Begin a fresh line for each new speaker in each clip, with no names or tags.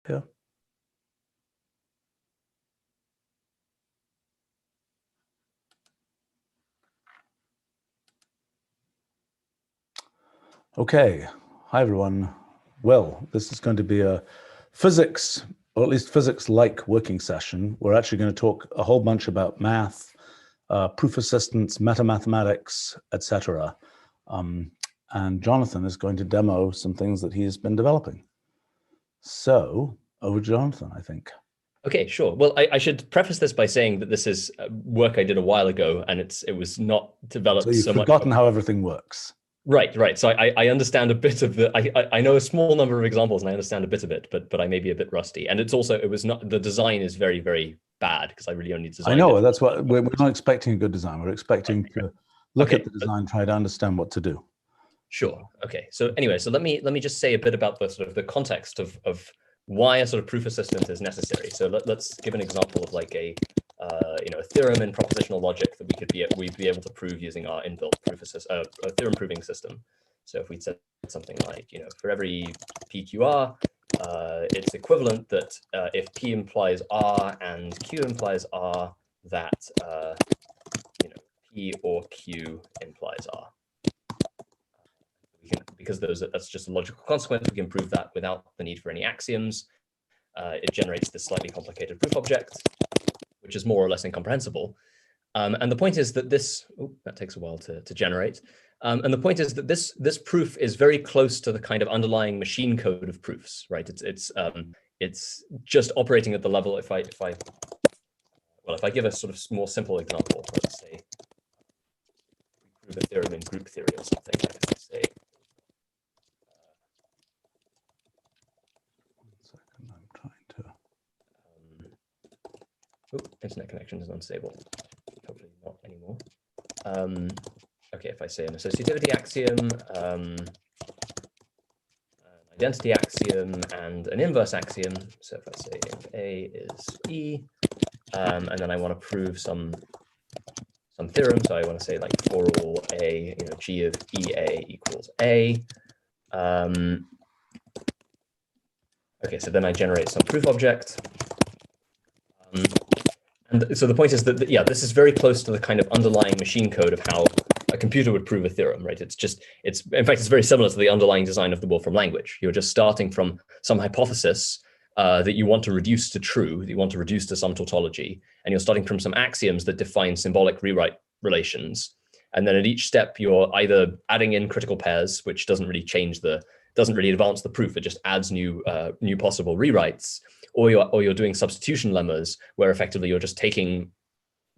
Yeah. Okay. Hi, everyone. Well, this is going to be a physics, or at least physics-like working session. We're actually going to talk a whole bunch about math, proof assistance, metamathematics, etc. And Jonathan is going to demo some things that he's been developing. So, over to Jonathan, I think.
Okay, sure. Well, I should preface this by saying that this is work I did a while ago, and it was not developed so much.
So you've forgotten how everything works.
Right. So I understand a bit of the. I know a small number of examples, and I understand a bit of it, but I may be a bit rusty. And it was not, the design is very, very bad because I really only designed.
I know, that's what we're not expecting a good design. We're expecting to look at the design, try to understand what to do.
Sure. Okay. So anyway, so let me just say a bit about the sort of the context of why a sort of proof assistant is necessary. So let's give an example of like a theorem in propositional logic that we'd be able to prove using our inbuilt proof a theorem proving system. So if we said something like, for every PQR, it's equivalent that if P implies R and Q implies R, that P or Q implies R. Because that's just a logical consequence, we can prove that without the need for any axioms. It generates this slightly complicated proof object, which is more or less incomprehensible. And the point is that that takes a while to generate. And the point is that this proof is very close to the kind of underlying machine code of proofs, right? It's just operating at the level. If I give a sort of more simple example, let's say we prove a theorem in group theory or something. Like I say. Internet connection is unstable. Hopefully not anymore. Okay, if I say an associativity axiom, an identity axiom, and an inverse axiom. So if I say if A is E, and then I want to prove some theorem. So I want to say like for all A, G of EA equals A. Okay, so then I generate some proof object. And so the point is that, this is very close to the kind of underlying machine code of how a computer would prove a theorem, right? In fact, it's very similar to the underlying design of the Wolfram language. You're just starting from some hypothesis that you want to reduce to true, that you want to reduce to some tautology, and you're starting from some axioms that define symbolic rewrite relations. And then at each step, you're either adding in critical pairs, which doesn't really advance the proof. It just adds new possible rewrites, or you're doing substitution lemmas, where effectively you're just taking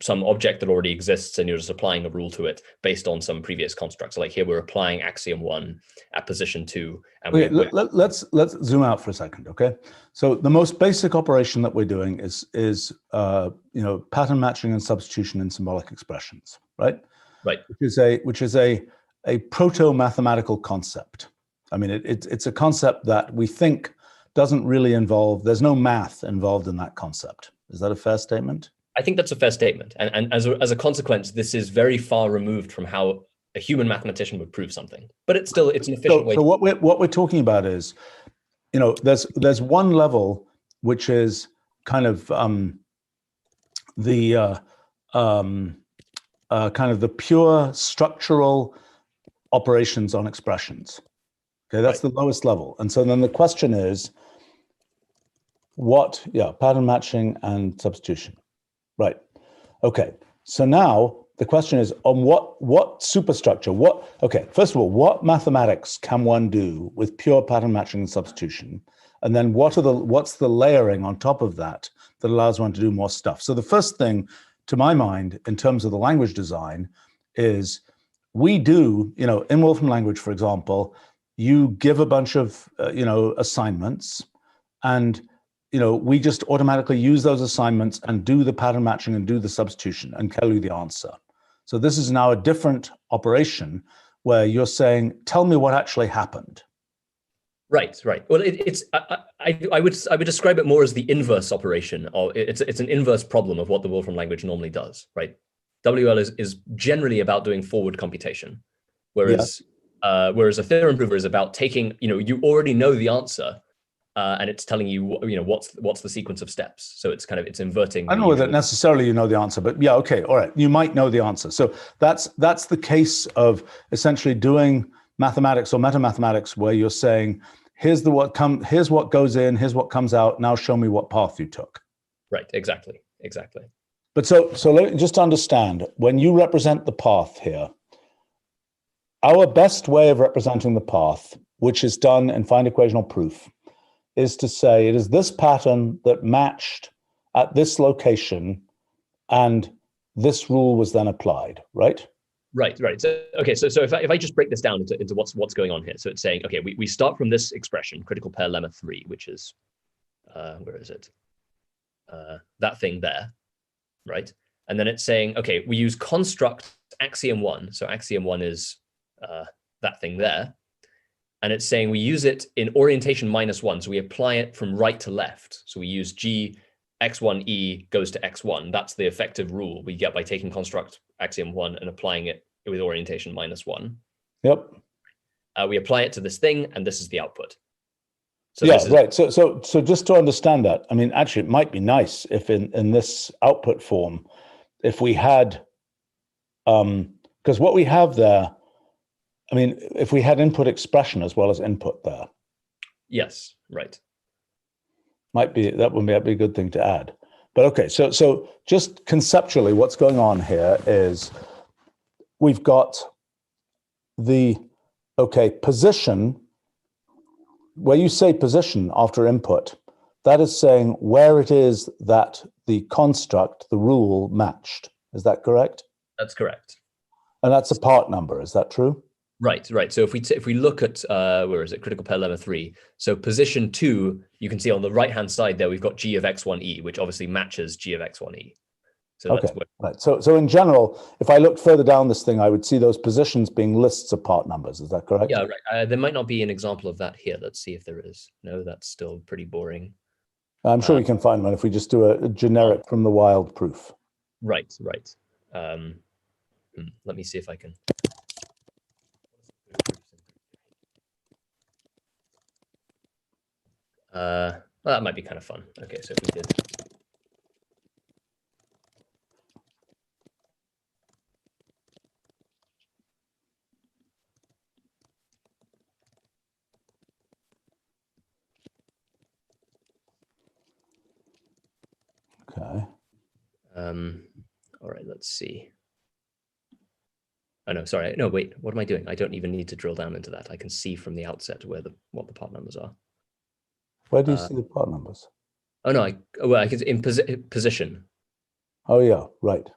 some object that already exists and you're just applying a rule to it based on some previous construct. So like here we're applying axiom 1 at position 2. And
let's zoom out for a second, okay? So the most basic operation that we're doing is pattern matching and substitution in symbolic expressions, right?
Right.
Which is a proto-mathematical concept. I mean, it's a concept that we think doesn't really involve, there's no math involved in that concept. Is that a fair statement?
I think that's a fair statement. And as a consequence, this is very far removed from how a human mathematician would prove something. But it's an efficient way.
So what we're talking about is, there's one level which is kind of the pure structural operations on expressions. Okay, that's the lowest level. And so then the question is, pattern matching and substitution. Right. Okay. So now the question is on what superstructure, first of all, what mathematics can one do with pure pattern matching and substitution? And then what's the layering on top of that allows one to do more stuff? So the first thing, to my mind, in terms of the language design, is we do, in Wolfram language, for example, you give a bunch of, assignments, and, we just automatically use those assignments and do the pattern matching and do the substitution and tell you the answer. So this is now a different operation where you're saying, tell me what actually happened.
Right. Well, I would describe it more as the inverse operation, or it's an inverse problem of what the Wolfram language normally does, right? WL is generally about doing forward computation, whereas a theorem prover is about taking, you already know the answer, and it's telling you, what's the sequence of steps. So it's it's inverting.
I don't know whether necessarily you know the answer, but yeah, okay, all right. You might know the answer. So that's the case of essentially doing mathematics or metamathematics, where you're saying, here's what goes in, here's what comes out. Now show me what path you took.
Right. Exactly.
But so let me just understand, when you represent the path here, our best way of representing the path, which is done in find equational proof, is to say it is this pattern that matched at this location, and this rule was then applied, right?
Right. So, okay. So if I just break this down into what's going on here. So it's saying, okay, we start from this expression, critical pair lemma 3, which is, where is it? That thing there, right? And then it's saying, okay, we use construct axiom 1. So axiom 1 is that thing there. And it's saying we use it in orientation -1. So we apply it from right to left. So we use G x1e goes to x1. That's the effective rule we get by taking construct axiom 1 and applying it with orientation -1.
Yep.
We apply it to this thing, and this is the output. So
yeah, right. So just to understand that, I mean, actually, it might be nice if in this output form, if we had, because what we have there, I mean, if we had input expression as well as input there.
Yes, right.
That would be a good thing to add. But okay, so just conceptually, what's going on here is we've got the, position. Where you say position after input, that is saying where it is that the construct, the rule, matched. Is that correct?
That's correct.
And that's a part number. Is that true?
Right. So if we look at where is it, critical pair lemma 3. So position 2, you can see on the right hand side there we've got G of x1e, which obviously matches G of x1e. So
okay. Right. So in general, if I looked further down this thing, I would see those positions being lists of part numbers. Is that correct?
Yeah. Right. There might not be an example of that here. Let's see if there is. No, that's still pretty boring.
I'm sure we can find one if we just do a generic from the wild proof.
Right. Let me see if I can. Well, that might be kind of fun. Okay, so if we did.
Okay.
All right, let's see. Oh, no, sorry. No, wait, what am I doing? I don't even need to drill down into that. I can see from the outset what the part numbers are.
Where do you see the part numbers?
Oh, no, I can in position.
Oh, yeah, right.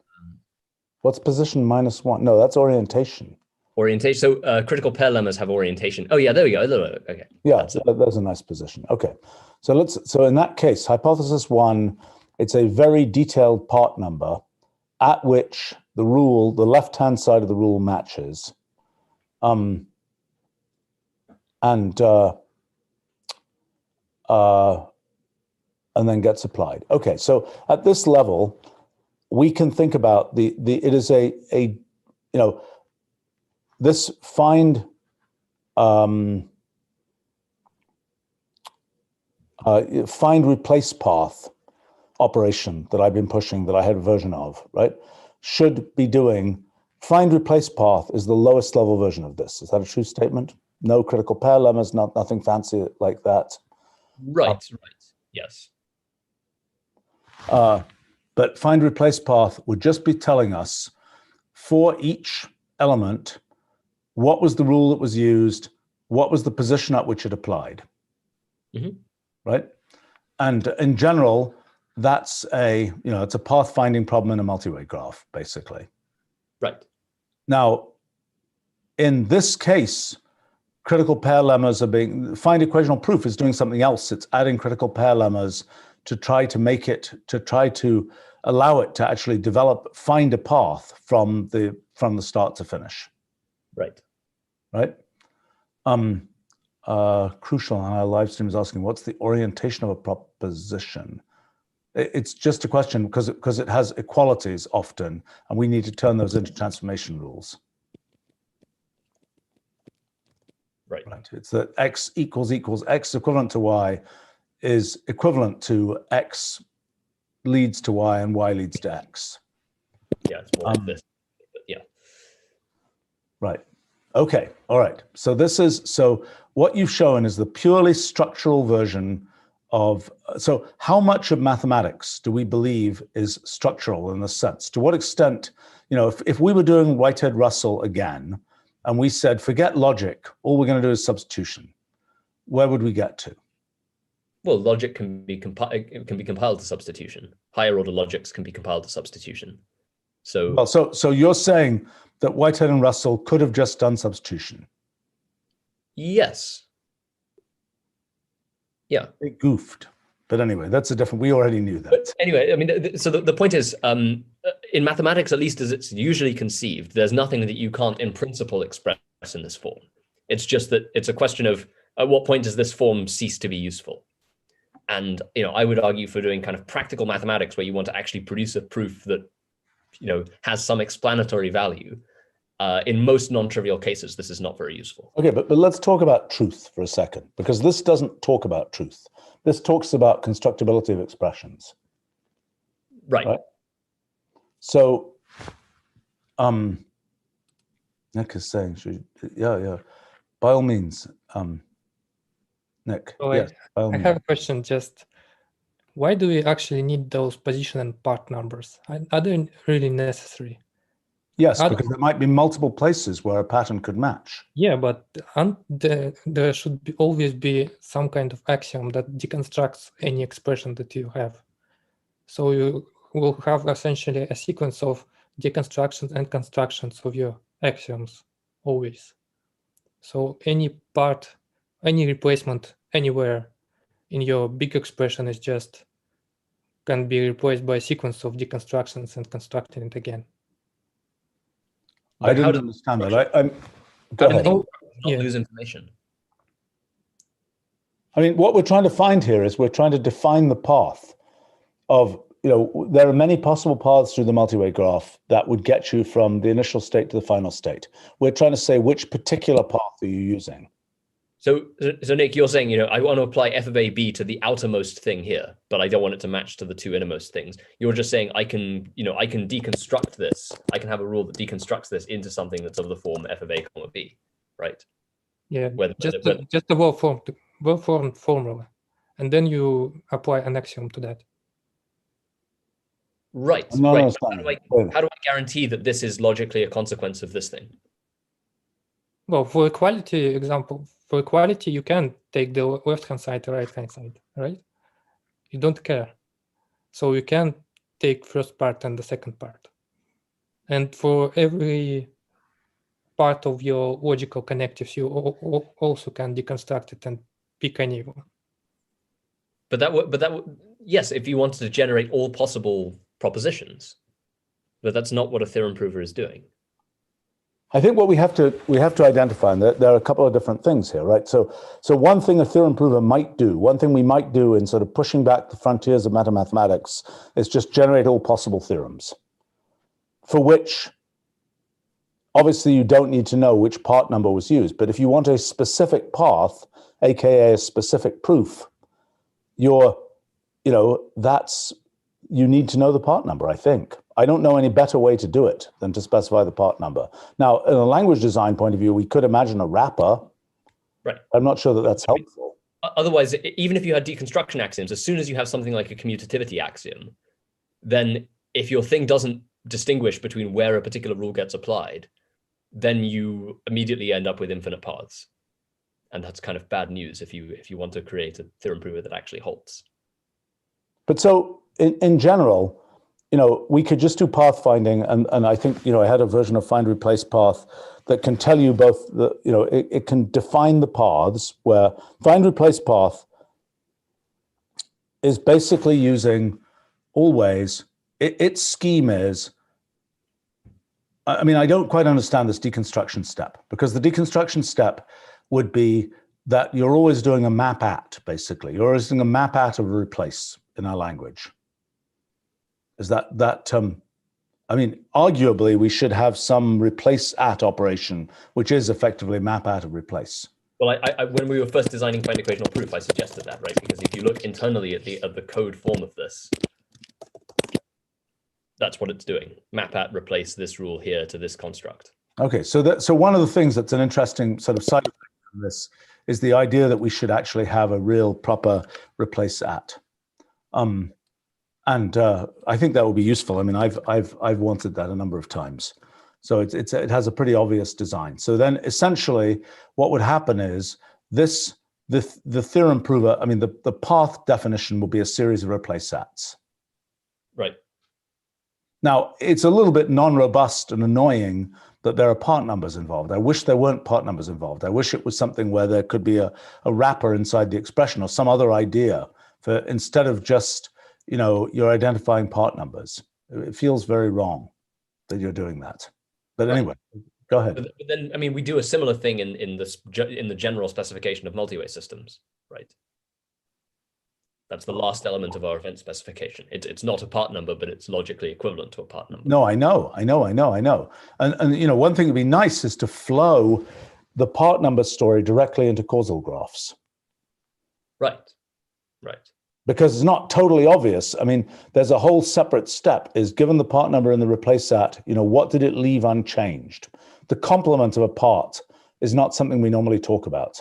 What's position -1? No, that's orientation.
Orientation. So critical pair lemmas have orientation. Oh, yeah, there we go. Okay.
Yeah, that's a nice position. Okay. So in that case, hypothesis 1, it's a very detailed part number at which the rule, the left-hand side of the rule matches. And then gets applied. Okay, so at this level, we can think about it is this find replace path operation that I've been pushing, that I had a version of, right, should be doing. Find replace path is the lowest level version of this. Is that a true statement? No critical pair lemmas, nothing fancy like that.
Right. Yes.
But find replace path would just be telling us for each element, what was the rule that was used, what was the position at which it applied, right? And in general, that's it's a path finding problem in a multi-way graph, basically.
Right.
Now, in this case, critical pair lemmas are find equational proof is doing something else. It's adding critical pair lemmas to try to allow it to actually find a path from the start to finish.
Right.
Crucial on our live stream is asking, what's the orientation of a proposition? It's just a question because it has equalities often, and we need to turn those into transformation rules.
Right.
It's that x equals x equivalent to y. is equivalent to X leads to Y and Y leads to X.
Yeah, it's more like this. But yeah.
Right. Okay. All right. So what you've shown is the purely structural version of, so how much of mathematics do we believe is structural in this sense? To what extent, if we were doing Whitehead-Russell again, and we said, forget logic, all we're going to do is substitution, where would we get to?
Well, logic can be compiled to substitution. Higher order logics can be compiled to substitution.
So you're saying that Whitehead and Russell could have just done substitution?
Yes. Yeah.
They goofed. But anyway, we already knew that.
But anyway, I mean, so the point is, in mathematics, at least as it's usually conceived, there's nothing that you can't in principle express in this form. It's just that it's a question of at what point does this form cease to be useful? And, I would argue for doing kind of practical mathematics where you want to actually produce a proof that, has some explanatory value. In most non-trivial cases, this is not very useful.
Okay, but let's talk about truth for a second, because this doesn't talk about truth. This talks about constructibility of expressions.
Right?
So, Nick is saying, yeah, by all means, Nick.
So
yes, by all
I
means.
have a question. Just why do we actually need those position and part numbers? Are they really necessary?
Yes, because there might be multiple places where a pattern could match.
Yeah, but there should always be some kind of axiom that deconstructs any expression that you have. So you will have essentially a sequence of deconstructions and constructions of your axioms always. So any part, any replacement anywhere in your big expression is just can be replaced by a sequence of deconstructions and constructing it again.
I didn't understand that. Go ahead.
Not lose information.
I mean, what we're trying to find here is we're trying to define the path of, there are many possible paths through the multi-way graph that would get you from the initial state to the final state. We're trying to say which particular path are you using.
So Nick, you're saying, I want to apply f of a, b to the outermost thing here, but I don't want it to match to the two innermost things. You're just saying I can deconstruct this. I can have a rule that deconstructs this into something that's of the form f of a comma b, right?
Yeah, just a well-formed formula, and then you apply an axiom to that.
Right.
Right.
How do I guarantee that this is logically a consequence of this thing?
Well, for equality example, you can take the left-hand side to right-hand side, right? You don't care. So you can take first part and the second part. And for every part of your logical connectives, you also can deconstruct it and pick any one.
But that would, yes, if you wanted to generate all possible propositions, but that's not what a theorem prover is doing.
I think what we have to identify, and there are a couple of different things here, right? So one thing a theorem prover might do, one thing we might do in sort of pushing back the frontiers of metamathematics is just generate all possible theorems, for which obviously you don't need to know which part number was used. But if you want a specific path, aka a specific proof, you need to know the part number, I think. I don't know any better way to do it than to specify the part number. Now, in a language design point of view, we could imagine a wrapper.
Right.
I'm not sure that that's helpful.
Otherwise, even if you had deconstruction axioms, as soon as you have something like a commutativity axiom, then if your thing doesn't distinguish between where a particular rule gets applied, then you immediately end up with infinite paths. And that's kind of bad news if you want to create a theorem prover that actually holds.
But so in general, we could just do path finding, and I think, I had a version of find replace path that can tell you both it can define the paths, where find replace path is basically using always, its scheme is, I don't quite understand this deconstruction step, because the deconstruction step would be that you're always doing a map at, basically. You're always doing a map at or replace in our language. Is arguably we should have some replace at operation, which is effectively map at or replace.
Well, when we were first designing find equational proof, I suggested that, right? Because if you look internally at the code form of this, that's what it's doing. Map at replace this rule here to this construct.
Okay, so one of the things that's an interesting sort of side effect from this is the idea that we should actually have a real proper replace at. And I think that will be useful. I mean, I've wanted that a number of times. So it has a pretty obvious design. So then essentially what would happen is the theorem prover, I mean, the path definition will be a series of replace ats.
Right.
Now, it's a little bit non-robust and annoying that there are part numbers involved. I wish there weren't part numbers involved. I wish it was something where there could be a wrapper inside the expression or some other idea for instead of just, you know, you're identifying part numbers. It feels very wrong that you're doing that. But anyway, go ahead.
But then, I mean, we do a similar thing in the general specification of multi-way systems, right? That's the last element of our event specification. It's not a part number, but it's logically equivalent to a part number.
No, I know. And you know, one thing that'd be nice is to flow the part number story directly into causal graphs.
Right.
Because it's not totally obvious. I mean, there's a whole separate step is given the part number in the replace at, you know, what did it leave unchanged? The complement of a part is not something we normally talk about.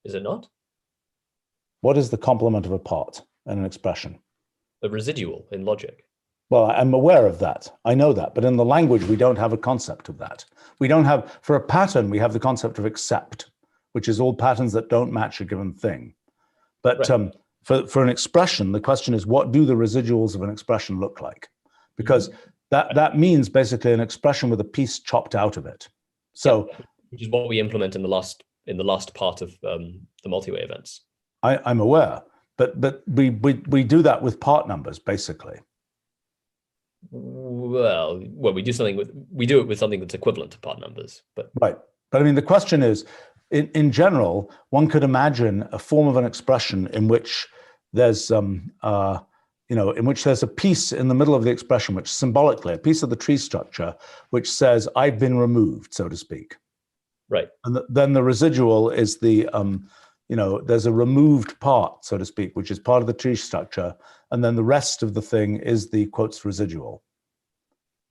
Is it not?
What is the complement of a part in an expression?
The residual in logic.
Well, I'm aware of that. I know that. But in the language, we don't have a concept of that. We don't have, for a pattern, we have the concept of except, which is all patterns that don't match a given thing. But right. For an expression, the question is, what do the residuals of an expression look like? Because that means basically an expression with a piece chopped out of it. So,
which is what we implement in the last part of the multi-way events.
I'm aware, but we do that with part numbers basically.
Well, we do it with something that's equivalent to part numbers, but
right. But I mean, the question is, in general, one could imagine a form of an expression in which there's in which there's a piece in the middle of the expression, which symbolically a piece of the tree structure, which says I've been removed, so to speak.
Right.
And then the residual is the there's a removed part, so to speak, which is part of the tree structure. And then the rest of the thing is the quotes residual.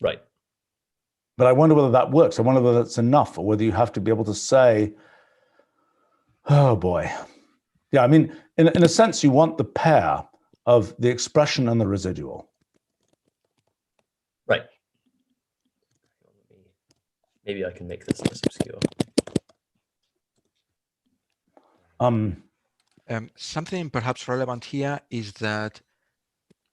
Right.
But I wonder whether that works. I wonder whether that's enough or whether you have to be able to say, oh boy. Yeah, I mean, in a sense, you want the pair of the expression and the residual.
Right. Maybe I can make this less obscure.
Something perhaps relevant here is that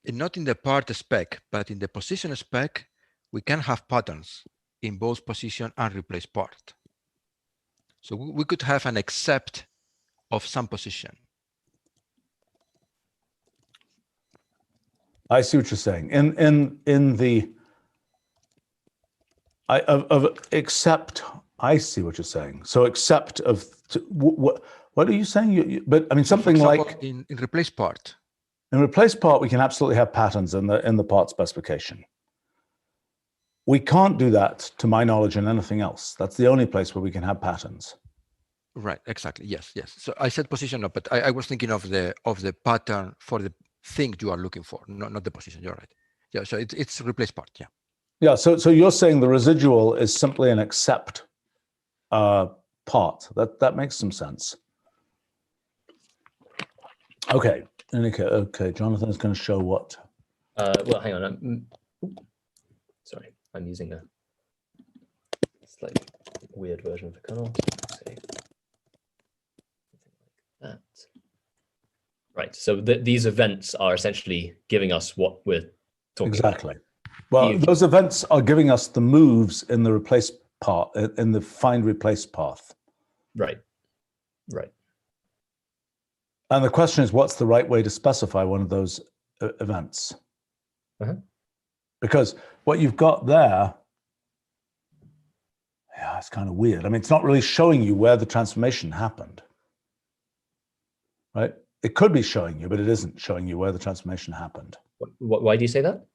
not in the part spec, but in the position spec, we can have patterns in both position and replace part. So we could have an except of some position.
I see what you're saying. Except, I see what you're saying. So except of what are you saying? But I mean, something
example,
like
in replace part.
In replace part, we can absolutely have patterns in the part specification. We can't do that, to my knowledge, in anything else. That's the only place where we can have patterns.
Right. Exactly. Yes. So I said position, no, but I was thinking of the pattern for the thing you are looking for, not the position. You're right. Yeah. So it's replace part. Yeah.
Yeah. So you're saying the residual is simply an except part. That makes some sense. Okay. Okay. Jonathan is going to show what.
Well, hang on. Sorry, I'm using a slightly weird version of the kernel. Say that. Right. So these events are essentially giving us what we're talking
exactly.
about.
Well, those events are giving us the moves in the replace part, in the find replace path.
Right.
And the question is, what's the right way to specify one of those events? Because what you've got there, yeah, it's kind of weird. I mean, it's not really showing you where the transformation happened, right? It could be showing you, but it isn't showing you where the transformation happened.
Why do you say that?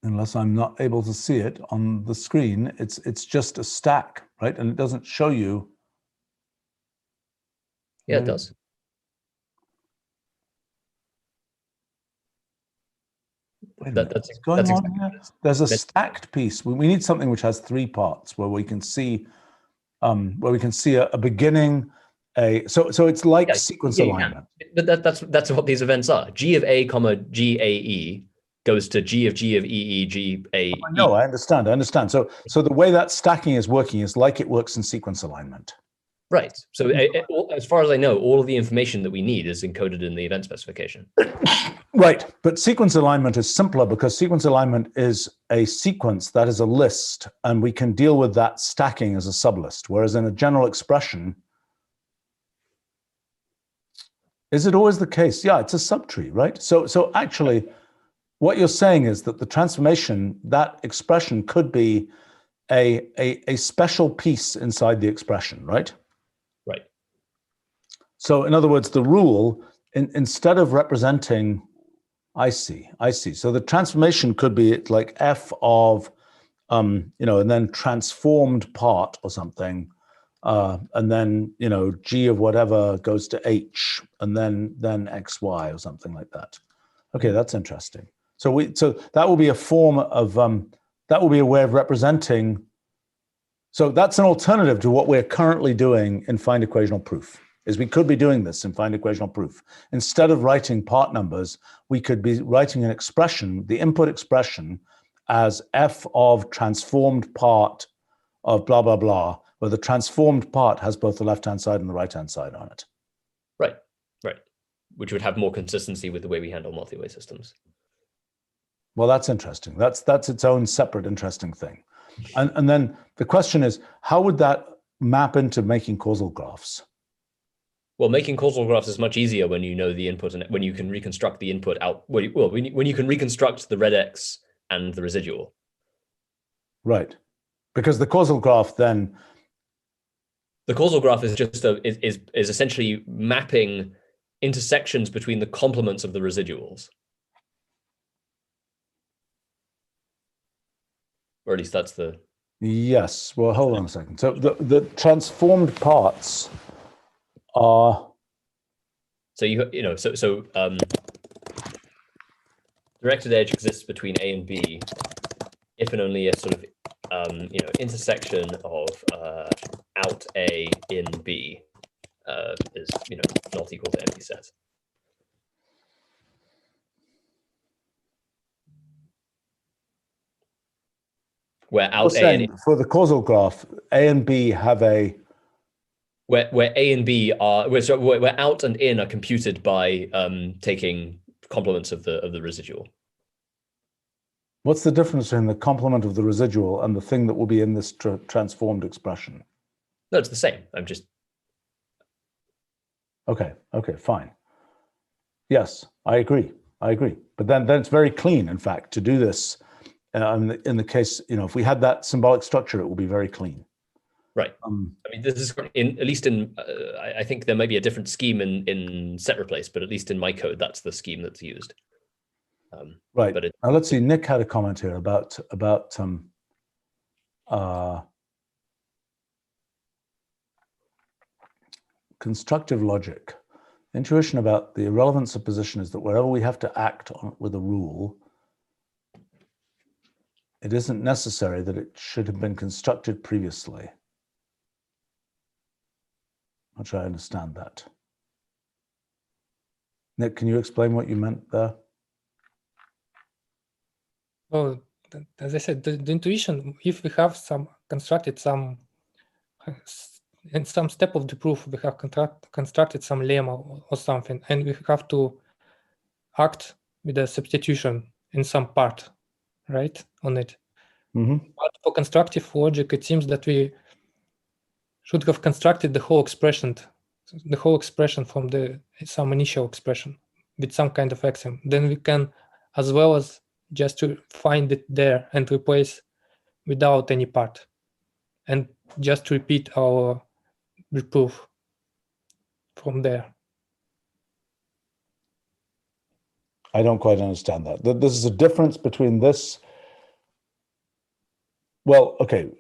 Unless I'm not able to see it on the screen, it's just a stack. right? And it doesn't show you.
Yeah, it does.
What's going on here? There's a stacked piece. We need something which has three parts where we can see a beginning. So it's like sequence alignment.
But that's what these events are. G of A, comma G A E goes to G of E E G A E.
No, I understand. So the way that stacking is working is like it works in sequence alignment.
Right. So as far as I know, all of the information that we need is encoded in the event specification.
Right. But sequence alignment is simpler because sequence alignment is a sequence that is a list, and we can deal with that stacking as a sublist. Whereas in a general expression, is it always the case? Yeah, it's a subtree, right? So actually, what you're saying is that the transformation, that expression could be a special piece inside the expression, right?
Right.
So in other words, the rule, instead of representing, I see. So the transformation could be like f of, and then transformed part or something, and then g of whatever goes to h, and then xy or something like that. Okay, that's interesting. So that will be a form of that will be a way of representing. So that's an alternative to what we're currently doing in find equational proof. Is we could be doing this in find equational proof. Instead of writing part numbers, we could be writing an expression, the input expression, as f of transformed part of blah, blah, blah, where the transformed part has both the left-hand side and the right-hand side on it.
Right. Which would have more consistency with the way we handle multi-way systems.
Well, that's interesting. That's its own separate interesting thing. And then the question is, how would that map into making causal graphs?
Well, making causal graphs is much easier when you know the input and when you can reconstruct the input out. When you can reconstruct the red X and the residual. Right.
Because the causal graph then.
The causal graph is just is essentially mapping intersections between the complements of the residuals. Or at least that's the.
Yes. Well, hold on a second. So the transformed parts are.
So directed edge exists between A and B if and only a sort of intersection of out A in B is not equal to empty set. Where out A and
for the causal graph, A and B have a
where A and B are where out and in are computed by taking complements of the residual.
What's the difference between the complement of the residual and the thing that will be in this transformed expression?
No, it's the same. I'm just.
Okay, fine. Yes, I agree. But then it's very clean, in fact, to do this. In the case, if we had that symbolic structure, it will be very clean.
Right. I mean, this is at least in. I think there may be a different scheme in set replace, but at least in my code, that's the scheme that's used.
Right. But now let's see. Nick had a comment here about constructive logic. Intuition about the irrelevance of position is that wherever we have to act with a rule, it isn't necessary that it should have been constructed previously. Not sure I understand that. Nick, can you explain what you meant there?
Well, as I said, the intuition, if we have constructed some in some step of the proof, we have constructed some lemma or something, and we have to act with a substitution in some part, right, on it.
Mm-hmm.
But for constructive logic, it seems that we should have constructed the whole expression from some initial expression with some kind of axiom. Then we can, as well as just to find it there and replace without any part, and just repeat our proof from there.
I don't quite understand that. This is a difference between this. Well, okay.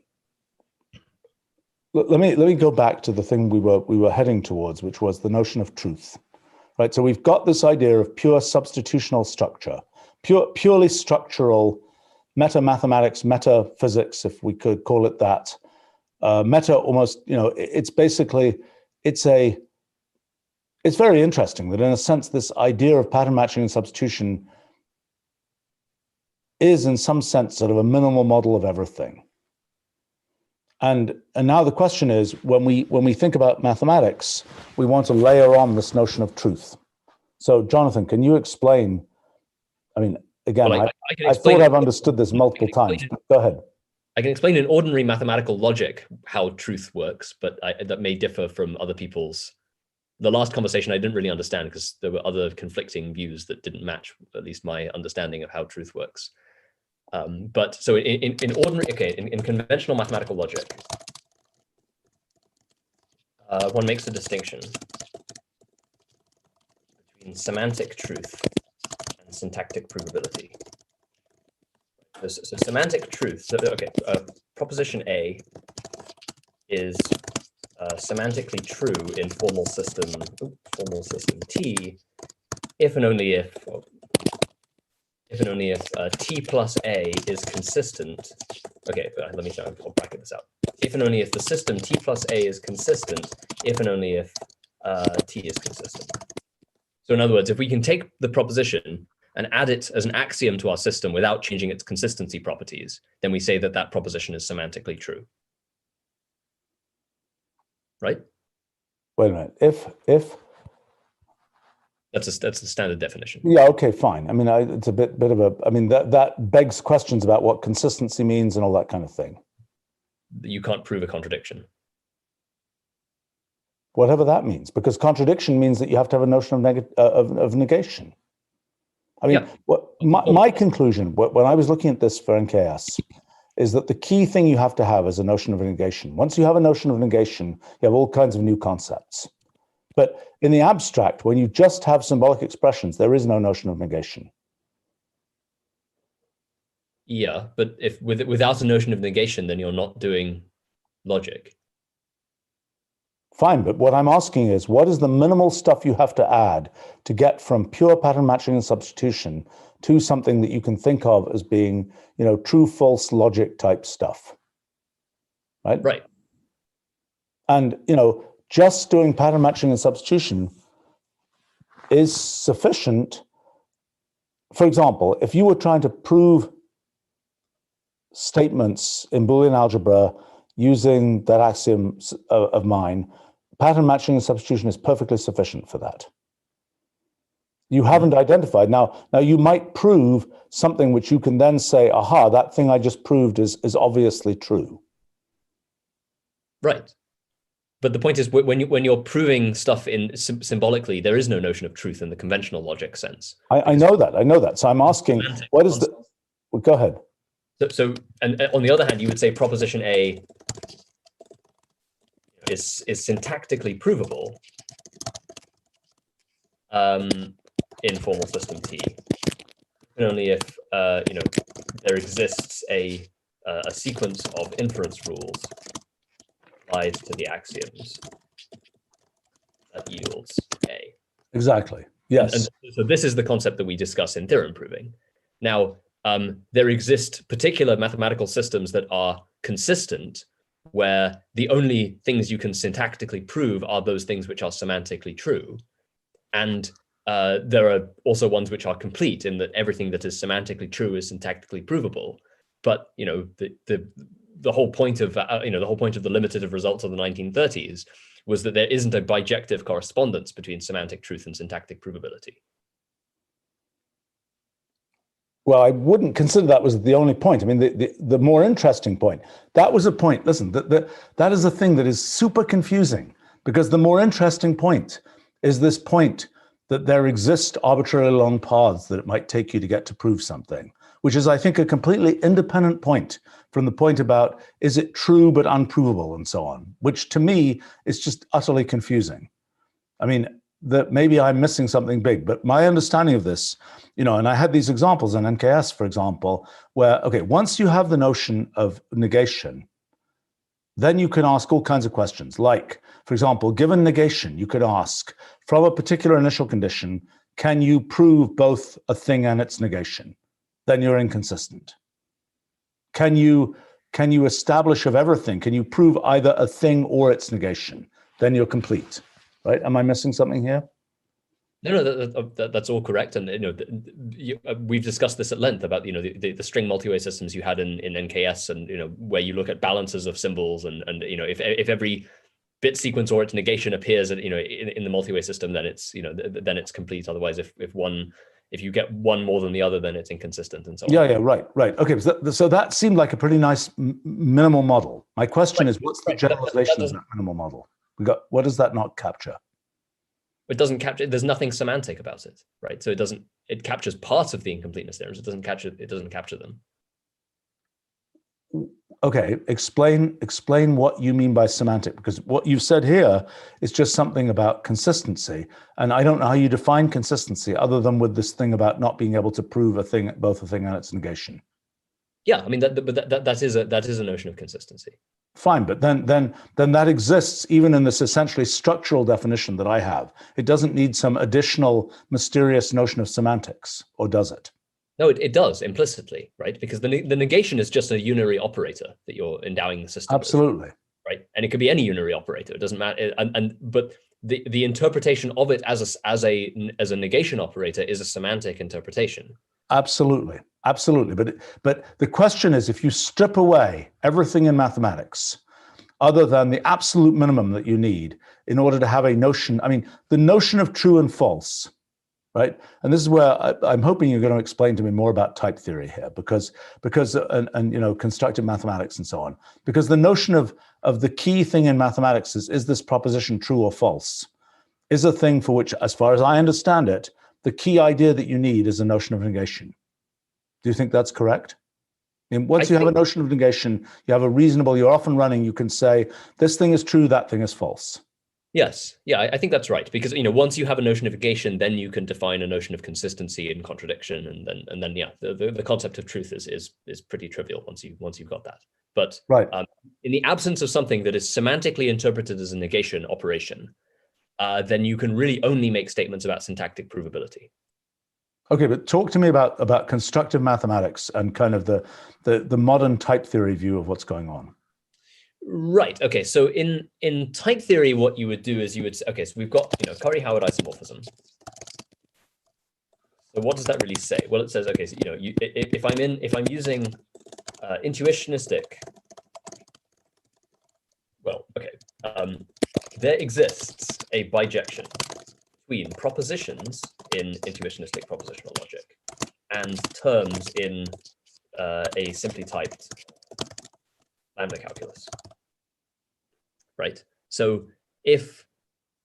let me go back to the thing we were heading towards, which was the notion of truth, right? So we've got this idea of pure substitutional structure, purely structural meta-mathematics, metaphysics, if we could call it that. Meta almost, it's basically, it's very interesting that in a sense, this idea of pattern matching and substitution is in some sense sort of a minimal model of everything. And now the question is, when we think about mathematics, we want to layer on this notion of truth. So Jonathan, can you explain, I mean, again,
well,
I thought I've understood this multiple times, but go ahead.
I can explain in ordinary mathematical logic how truth works, but that may differ from other people's. The last conversation I didn't really understand because there were other conflicting views that didn't match at least my understanding of how truth works. But so in ordinary, in conventional mathematical logic, one makes a distinction between semantic truth and syntactic provability. So semantic truth, proposition A is semantically true in formal system T, if and only if T plus A is consistent. Okay, let me try. I'll bracket this out. If and only if the system T plus A is consistent, if and only if T is consistent. So in other words, if we can take the proposition and add it as an axiom to our system without changing its consistency properties, then we say that that proposition is semantically true. Right?
Wait a minute. If
that's the standard definition.
Yeah. Okay. Fine. I mean, it's a bit of a. I mean, that begs questions about what consistency means and all that kind of thing.
You can't prove a contradiction.
Whatever that means, because contradiction means that you have to have a notion of negation. I mean, my conclusion when I was looking at this for NKS is that the key thing you have to have is a notion of negation. Once you have a notion of negation, you have all kinds of new concepts. But in the abstract, when you just have symbolic expressions, there is no notion of negation.
Yeah, but if without a notion of negation, then you're not doing logic.
Fine, but what I'm asking is, what is the minimal stuff you have to add to get from pure pattern matching and substitution to something that you can think of as being, true, false logic type stuff, right?
Right.
And, just doing pattern matching and substitution is sufficient. For example, if you were trying to prove statements in Boolean algebra using that axiom of mine, pattern matching and substitution is perfectly sufficient for that. You haven't identified. Now you might prove something which you can then say, aha, that thing I just proved is obviously true.
Right. But the point is, when you're proving stuff symbolically, there is no notion of truth in the conventional logic sense.
I know that. So I'm asking, what is the? Well, go ahead.
So, and on the other hand, you would say proposition A is syntactically provable in formal system T, and only if there exists a sequence of inference rules applied to the axioms that yields A.
Exactly. Yes.
And so this is the concept that we discuss in theorem proving. Now, there exist particular mathematical systems that are consistent, where the only things you can syntactically prove are those things which are semantically true. And there are also ones which are complete in that everything that is semantically true is syntactically provable. But the whole point of the limitative results of the 1930s was that there isn't a bijective correspondence between semantic truth and syntactic provability.
Well, I wouldn't consider that was the only point. I mean, the more interesting point, that was a point, listen, that is a thing that is super confusing, because the more interesting point is this point that there exist arbitrarily long paths that it might take you to get to prove something, which is, I think, a completely independent point from the point about, is it true but unprovable and so on, which to me is just utterly confusing. I mean, that maybe I'm missing something big, but my understanding of this, and I had these examples in NKS, for example, where, okay, once you have the notion of negation, then you can ask all kinds of questions. Like, for example, given negation, you could ask, from a particular initial condition, can you prove both a thing and its negation? Then you're inconsistent. Can you establish of everything? Can you prove either a thing or its negation? Then you're complete, right? Am I missing something here?
No, that's all correct. And we've discussed this at length about the string multi-way systems you had in NKS, and where you look at balances of symbols, and if every bit sequence or its negation appears in the multi-way system, then it's complete. Otherwise, if you get one more than the other, then it's inconsistent, and so on.
Yeah, right. Okay, so that seemed like a pretty nice minimal model. My question is, what's the generalization of that minimal model? What does that not capture?
It doesn't capture. There's nothing semantic about it, right? So it captures parts of the incompleteness theorems. It doesn't capture them.
Okay, explain what you mean by semantic, because what you've said here is just something about consistency, and I don't know how you define consistency other than with this thing about not being able to prove both a thing and its negation.
Yeah, I mean that is a notion of consistency.
Fine, but then that exists even in this essentially structural definition that I have. It doesn't need some additional mysterious notion of semantics, or does it?
No, it does implicitly, right? Because the negation is just a unary operator that you're endowing the system
Absolutely.
with, right? And it could be any unary operator. It doesn't matter. But the interpretation of it as a negation operator is a semantic interpretation.
Absolutely. But the question is, if you strip away everything in mathematics other than the absolute minimum that you need in order to have a notion, I mean, the notion of true and false, right? And this is where I'm hoping you're going to explain to me more about type theory here, because constructive mathematics and so on. Because the notion of the key thing in mathematics is this proposition true or false, is a thing for which, as far as I understand it, the key idea that you need is a notion of negation. Do you think that's correct? And once you have a notion of negation, you have you're off and running, you can say, this thing is true, that thing is false.
Yes. Yeah, I think that's right. Because, once you have a notion of negation, then you can define a notion of consistency and contradiction. And then the concept of truth is pretty trivial once you've got that. But
right.
In the absence of something that is semantically interpreted as a negation operation, then you can really only make statements about syntactic provability.
Okay, but talk to me about constructive mathematics and kind of the modern type theory view of what's going on.
Right. Okay. So in type theory, what you would do is so we've got Curry-Howard isomorphism. So what does that really say? Well, it says, okay, so if I'm using intuitionistic, there exists a bijection between propositions in intuitionistic propositional logic and terms in a simply typed lambda calculus, right? So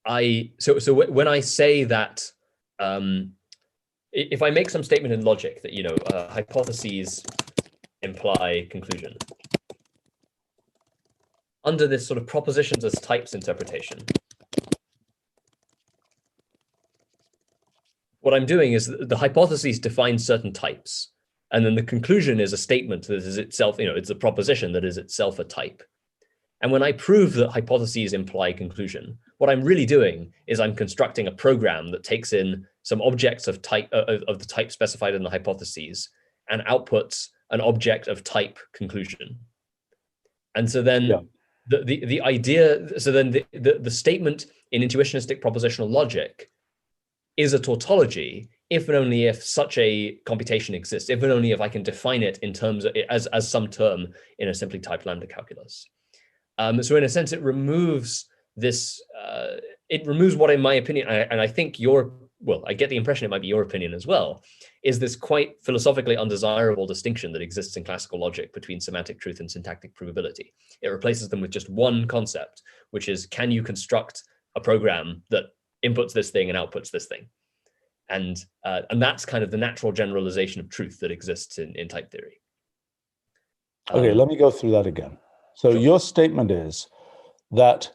when I say that, if I make some statement in logic that hypotheses imply conclusion, under this sort of propositions as types interpretation, what I'm doing is the hypotheses define certain types, and then the conclusion is a statement that is itself, it's a proposition that is itself a type. And when I prove that hypotheses imply conclusion, what I'm really doing is I'm constructing a program that takes in some objects of the type specified in the hypotheses and outputs an object of type conclusion. And so then the idea, so then the statement in intuitionistic propositional logic is a tautology if and only if such a computation exists, if and only if I can define it in terms of as some term in a simply typed lambda calculus. So in a sense, it removes this, what, in my opinion, and I think I get the impression it might be your opinion as well, is this quite philosophically undesirable distinction that exists in classical logic between semantic truth and syntactic provability. It replaces them with just one concept, which is, can you construct a program that inputs this thing and outputs this thing? And that's kind of the natural generalization of truth that exists in type theory.
Okay, let me go through that again. So your statement is that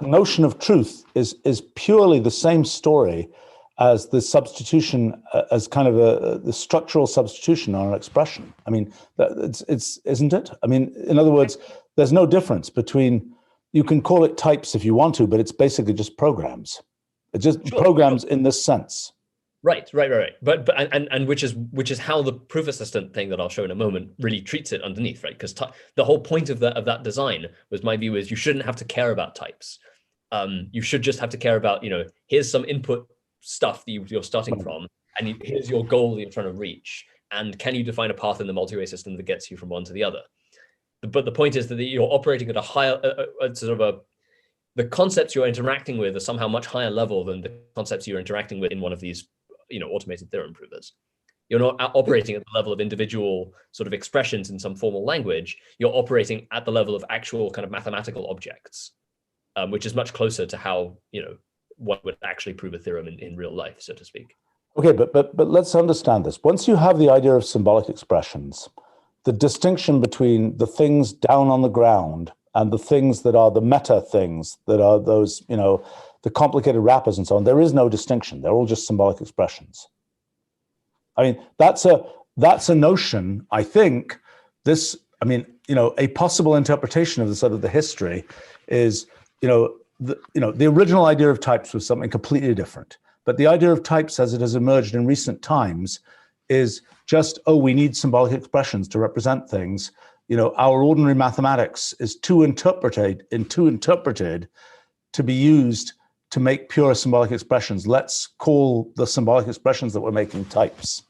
notion of truth is purely the same story as the substitution, as kind of the structural substitution on an expression. I mean, it's isn't it? I mean, in other words, there's no difference between, you can call it types if you want to, but it's basically just programs. It's just programs in this sense.
Right. But which is how the proof assistant thing that I'll show in a moment really treats it underneath, right? Because the whole point of that design was, my view is, you shouldn't have to care about types. You should just have to care about, here's some input stuff that you're starting from, and here's your goal that you're trying to reach, and can you define a path in the multi-way system that gets you from one to the other? But the point is that you're operating at a higher the concepts you're interacting with are somehow much higher level than the concepts you're interacting with in one of these automated theorem provers. You're not operating at the level of individual sort of expressions in some formal language. You're operating at the level of actual kind of mathematical objects, which is much closer to how one would actually prove a theorem in real life, so to speak.
Okay, but let's understand this. Once you have the idea of symbolic expressions, the distinction between the things down on the ground and the things that are the meta things, that are those, the complicated wrappers and so on, there is no distinction. They're all just symbolic expressions. I mean, that's a notion, I think. A possible interpretation of the sort of the history is, the original idea of types was something completely different. But the idea of types as it has emerged in recent times is just, we need symbolic expressions to represent things. Our ordinary mathematics is too interpreted to be used to make pure symbolic expressions. Let's call the symbolic expressions that we're making types.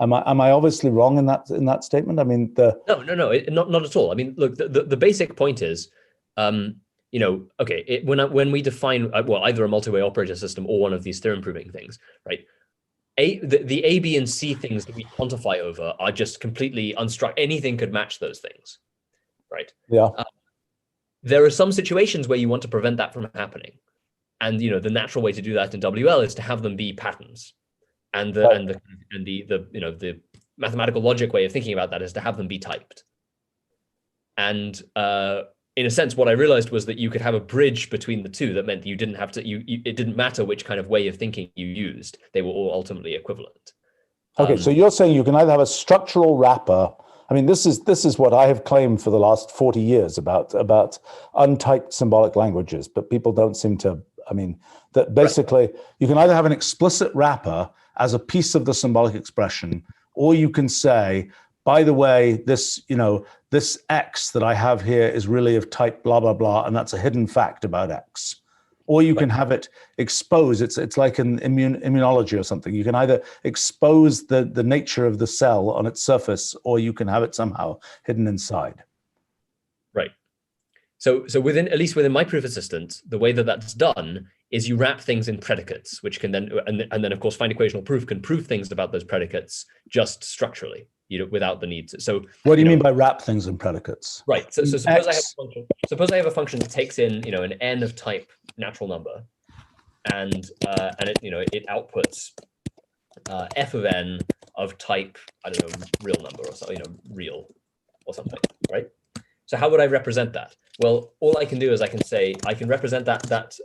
Am I obviously wrong in that statement? I mean, No,
not at all. I mean, look, the basic point is, okay, when we define either a multi-way operator system or one of these theorem proving things, right? The A, B, and C things that we quantify over are just completely unstructured. Anything could match those things, right?
Yeah.
There are some situations where you want to prevent that from happening, and the natural way to do that in WL is to have them be patterns, and the mathematical logic way of thinking about that is to have them be typed. And in a sense, what I realized was that you could have a bridge between the two that meant that you didn't have to, it didn't matter which kind of way of thinking you used. They were all ultimately equivalent.
Okay, so you're saying you can either have a structural wrapper. I mean, this is what I have claimed for the last 40 years about untyped symbolic languages, but people don't seem to, that basically you can either have an explicit wrapper as a piece of the symbolic expression, or you can say, by the way, this X that I have here is really of type blah, blah, blah, and that's a hidden fact about X. Or you can have it expose, it's like in immunology or something. You can either expose the nature of the cell on its surface, or you can have it somehow hidden inside.
Right. So at least within my proof assistant, the way that that's done is you wrap things in predicates, which can then, and then of course find equational proof can prove things about those predicates just structurally, without the need to. So
what do you mean by wrap things in predicates?
Right. So suppose I have a function that takes in, an n of type natural number, and it outputs f of n of type, I don't know, real number or something, real or something, right? So how would I represent that? Well, all I can do is I can represent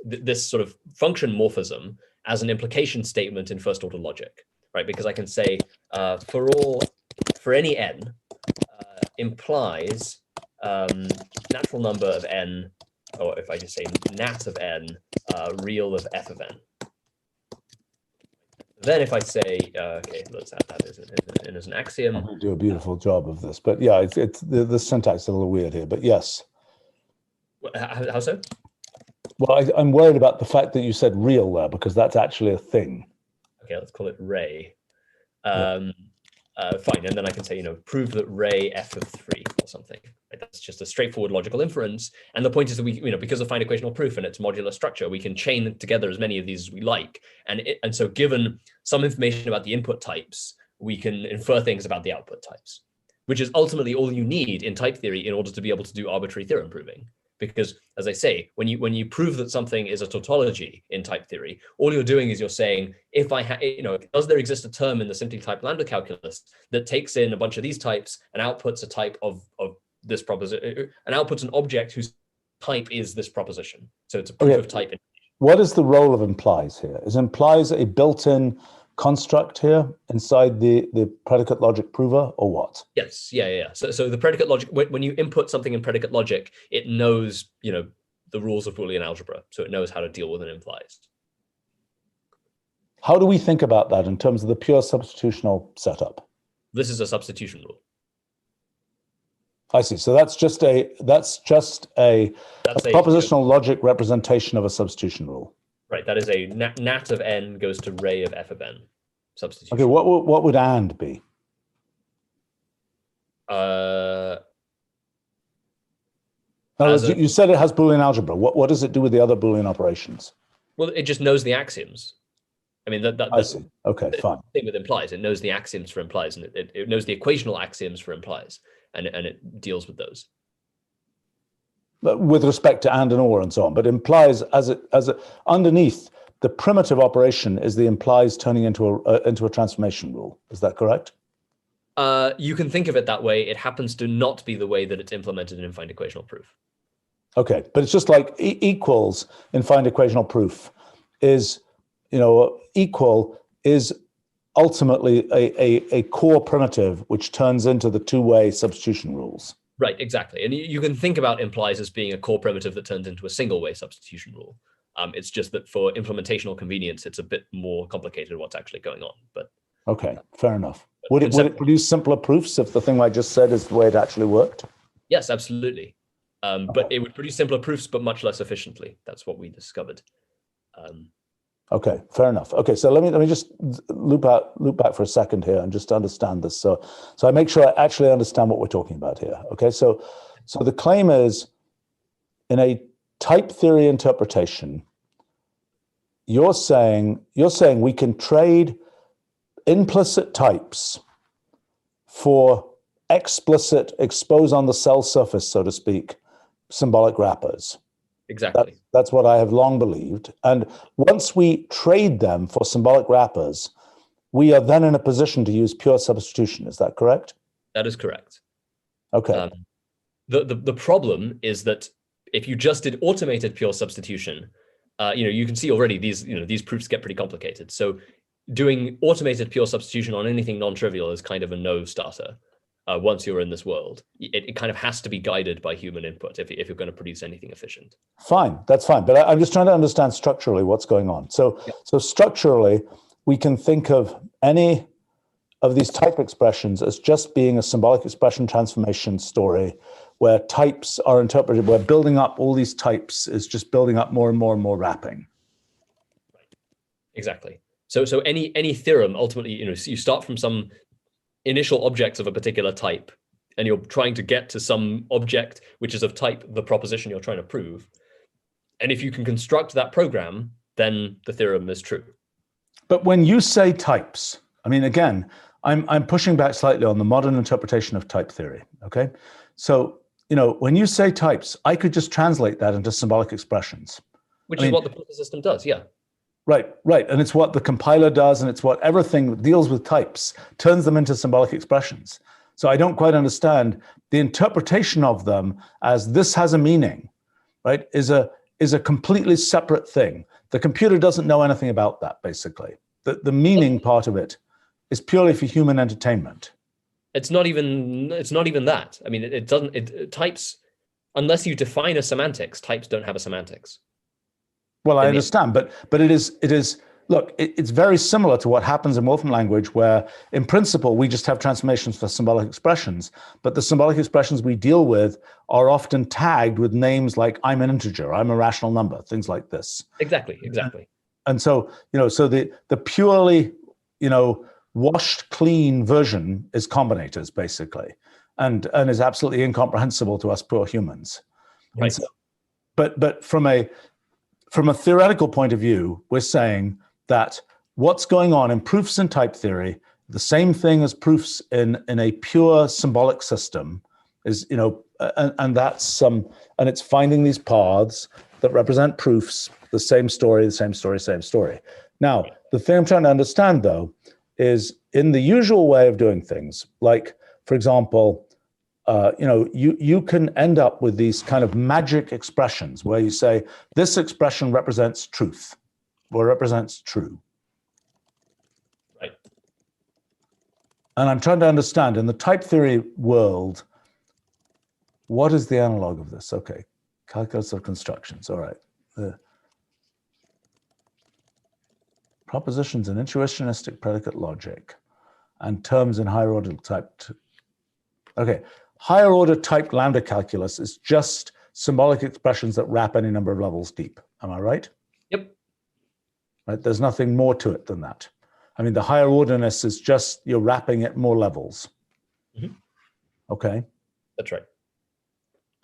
this sort of function morphism as an implication statement in first order logic, right? Because I can say for any n implies natural number of n, or if I just say nat of n, real of f of n. Then if I say, okay, let's add that as an axiom.
I'm going to do a beautiful job of this, but yeah, it's the syntax is a little weird here, but yes.
How so?
Well, I'm worried about the fact that you said real there, because that's actually a thing.
Okay, let's call it ray. Fine, and then I can say, prove that ray f of 3 or something. Right? That's just a straightforward logical inference. And the point is that we, because of find equational proof and its modular structure, we can chain together as many of these as we like. And so given some information about the input types, we can infer things about the output types, which is ultimately all you need in type theory in order to be able to do arbitrary theorem proving. Because, as I say, when you prove that something is a tautology in type theory, all you're doing is you're saying, if I does there exist a term in the simply typed lambda calculus that takes in a bunch of these types and outputs a type of this proposition, and outputs an object whose type is this proposition. So it's a proof of type.
What is the role of implies here? Is implies a built-in construct here inside the predicate logic prover, or what?
Yes, yeah. So the predicate logic, when you input something in predicate logic, it knows, the rules of Boolean algebra, so it knows how to deal with an implies.
How do we think about that in terms of the pure substitutional setup?
This is a substitution rule.
I see. So that's just a propositional logic representation of a substitution rule.
Right. That is a nat of n goes to ray of f of n substitution.
Okay. What would and be? You said it has Boolean algebra. What does it do with the other Boolean operations?
Well, it just knows the axioms. I mean,
I see. Okay, fine.
The thing with implies, it knows the axioms for implies, and it knows the equational axioms for implies, and it deals with those.
But with respect to and or and so on, but implies as underneath the primitive operation is the implies turning into a transformation rule. Is that correct?
You can think of it that way. It happens to not be the way that it's implemented in infinite equational proof.
Okay, but it's just like equals in infinite equational proof is, equal is ultimately a core primitive which turns into the two-way substitution rules.
Right, exactly. And you can think about implies as being a core primitive that turns into a single-way substitution rule. It's just that for implementational convenience, it's a bit more complicated what's actually going on. But
okay, fair enough. Would it produce simpler proofs if the thing I just said is the way it actually worked?
Yes, absolutely. But it would produce simpler proofs, but much less efficiently. That's what we discovered.
Okay, fair enough. Okay, so let me just loop back for a second here and just understand this. So I make sure I actually understand what we're talking about here. Okay, so the claim is in a type theory interpretation, you're saying we can trade implicit types for explicit expose on the cell surface, so to speak, symbolic wrappers.
Exactly.
That's what I have long believed. And once we trade them for symbolic wrappers, we are then in a position to use pure substitution. Is that correct?
That is correct.
Okay.
The problem is that if you just did automated pure substitution, you can see already these proofs get pretty complicated. So doing automated pure substitution on anything non-trivial is kind of a no-starter. Once you're in this world, it kind of has to be guided by human input if you're going to produce anything efficient.
Fine, that's fine. But I'm just trying to understand structurally what's going on. So structurally, we can think of any of these type expressions as just being a symbolic expression transformation story where types are interpreted, where building up all these types is just building up more and more and more wrapping.
Right. Exactly. So any theorem, ultimately, you start from some initial objects of a particular type, and you're trying to get to some object which is of type the proposition you're trying to prove. And if you can construct that program, then the theorem is true.
But when you say types, I mean, again, I'm pushing back slightly on the modern interpretation of type theory, okay? So, when you say types, I could just translate that into symbolic expressions.
Which is what the proof system does, yeah.
Right. And it's what the compiler does, and it's what everything that deals with types, turns them into symbolic expressions. So I don't quite understand the interpretation of them as this has a meaning, right, is a completely separate thing. The computer doesn't know anything about that, basically. The meaning part of it is purely for human entertainment. It's not even
that. I mean, types, unless you define a semantics, types don't have a semantics.
Well, I understand, but it is. Look, it's very similar to what happens in Wolfram language, where in principle we just have transformations for symbolic expressions, but the symbolic expressions we deal with are often tagged with names like "I'm an integer," "I'm a rational number," things like this.
Exactly.
And so so the purely washed clean version is combinators basically, and is absolutely incomprehensible to us poor humans.
Right.
So, but from a theoretical point of view, we're saying that what's going on in proofs in type theory, the same thing as proofs in a pure symbolic system, is and that's and it's finding these paths that represent proofs, the same story. Now, the thing I'm trying to understand though is in the usual way of doing things, like for example, you can end up with these kind of magic expressions where you say, this expression represents truth or represents true. And I'm trying to understand, in the type theory world, what is the analog of this? Okay, calculus of constructions, all right. The propositions in intuitionistic predicate logic and terms in higher order typed. Okay, higher order typed lambda calculus is just symbolic expressions that wrap any number of levels deep. Am I right?
Yep.
Right, there's nothing more to it than that. I mean, the higher orderness is just you're wrapping it more levels.
Mm-hmm.
Okay.
That's right.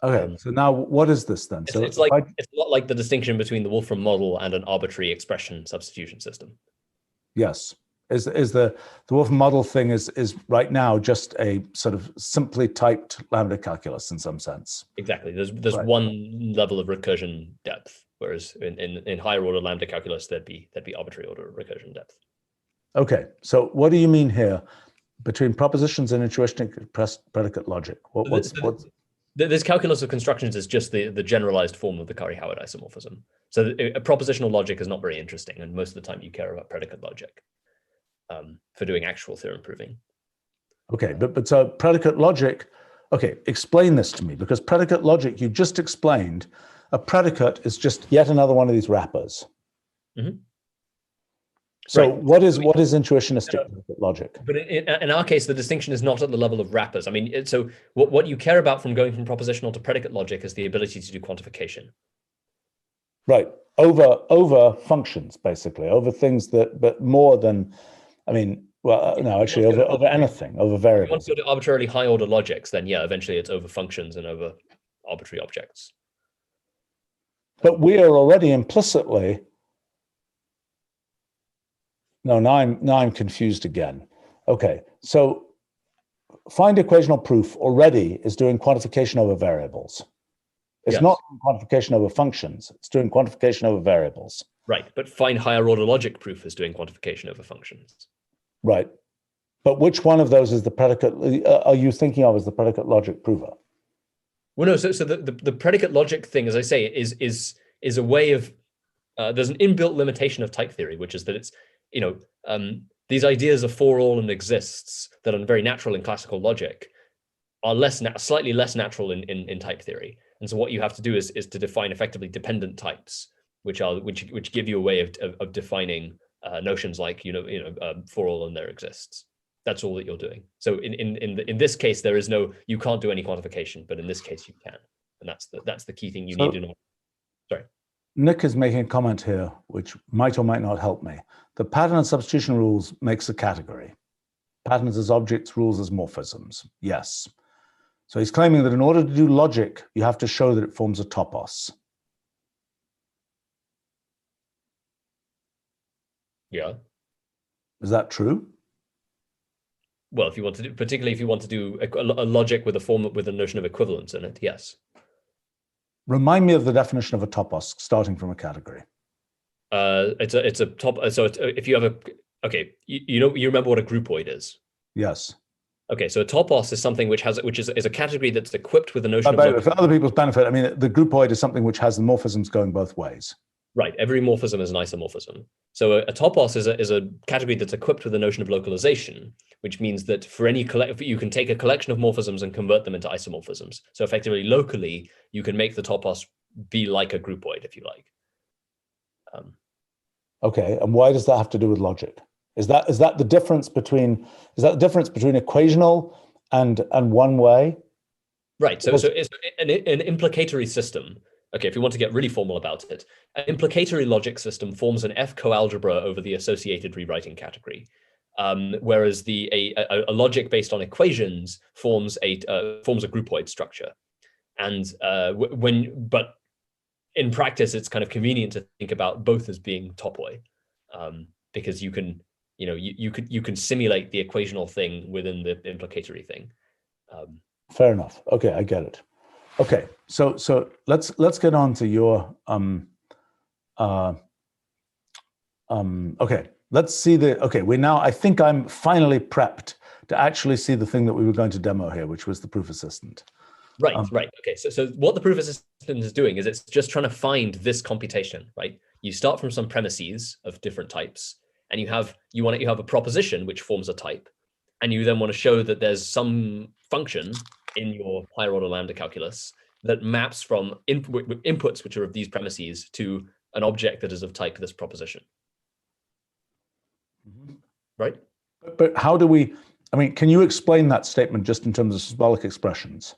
Okay, so now what is this then?
It's a lot like the distinction between the Wolfram model and an arbitrary expression substitution system.
Yes. Is the Wolfram model thing is right now just a sort of simply typed lambda calculus in some sense.
Exactly. There's right. One level of recursion depth, whereas in higher order lambda calculus there'd be arbitrary order recursion depth.
Okay, so what do you mean here between propositions and intuitionistic predicate logic? What's
this calculus of constructions is just the generalized form of the Curry-Howard isomorphism. So a propositional logic is not very interesting, and most of the time you care about predicate logic for doing actual theorem proving.
Okay, but so predicate logic, okay, explain this to me, because predicate logic, you just explained, a predicate is just yet another one of these wrappers. Mm-hmm. So right. What is intuitionistic logic?
But in our case, the distinction is not at the level of wrappers. I mean, so what you care about from going from propositional to predicate logic is the ability to do quantification.
Right, over functions, basically, over things but more than, I mean, well, no, actually over anything, over variables.
If you want to go to arbitrarily high order logics, then yeah, eventually it's over functions and over arbitrary objects.
But we are already implicitly, no, now I'm confused again. Okay, so find equational proof already is doing quantification over variables. It's not doing quantification over functions, it's doing quantification over variables.
Right, but find higher order logic proof is doing quantification over functions. Right,
but which one of those is the predicate, are you thinking of as the predicate logic prover?
Well, no, so the predicate logic thing, as I say, is a way of, there's an inbuilt limitation of type theory, which is that it's, these ideas of for all and exists that are very natural in classical logic are slightly less natural in type theory. And so what you have to do is to define effectively dependent types, which give you a way of defining notions like for all and there exists. That's all that you're doing. So in this case, there is you can't do any quantification, but in this case you can, and that's the key thing you need to know. Sorry.
Nick is making a comment here, which might or might not help me. The pattern and substitution rules makes a category. Patterns as objects, rules as morphisms. Yes. So he's claiming that in order to do logic, you have to show that it forms a topos.
Yeah.
Is that true?
Well, particularly if you want to do a logic with a notion of equivalence in it, yes.
Remind me of the definition of a topos, starting from a category.
It's a top. So if you have you remember what a groupoid is?
Yes.
Okay, so a topos is something which is a category that's equipped with a notion
of. For other people's benefit, I mean, the groupoid is something which has the morphisms going both ways.
Right. Every morphism is an isomorphism. So a topos is a category that's equipped with the notion of localization, which means that for you can take a collection of morphisms and convert them into isomorphisms. So effectively, locally, you can make the topos be like a groupoid, if you like.
Okay, and why does that have to do with logic? Is that the difference between equational and one way?
Right. So it's an implicatory system. Okay, if you want to get really formal about it, an implicatory logic system forms an F coalgebra over the associated rewriting category, whereas a logic based on equations forms a groupoid structure. And but in practice, it's kind of convenient to think about both as being topoi, because you can simulate the equational thing within the implicatory thing.
Fair enough. Okay, I get it. Okay, so let's get on to your okay, let's see I think I'm finally prepped to actually see the thing that we were going to demo here, which was the proof assistant.
Right, right. Okay, so what the proof assistant is doing is it's just trying to find this computation, right? You start from some premises of different types, and you have a proposition which forms a type, and you then want to show that there's some function in your higher order lambda calculus that maps from inputs which are of these premises to an object that is of type this proposition. Right?
But how do we, I mean, can you explain that statement just in terms of symbolic expressions?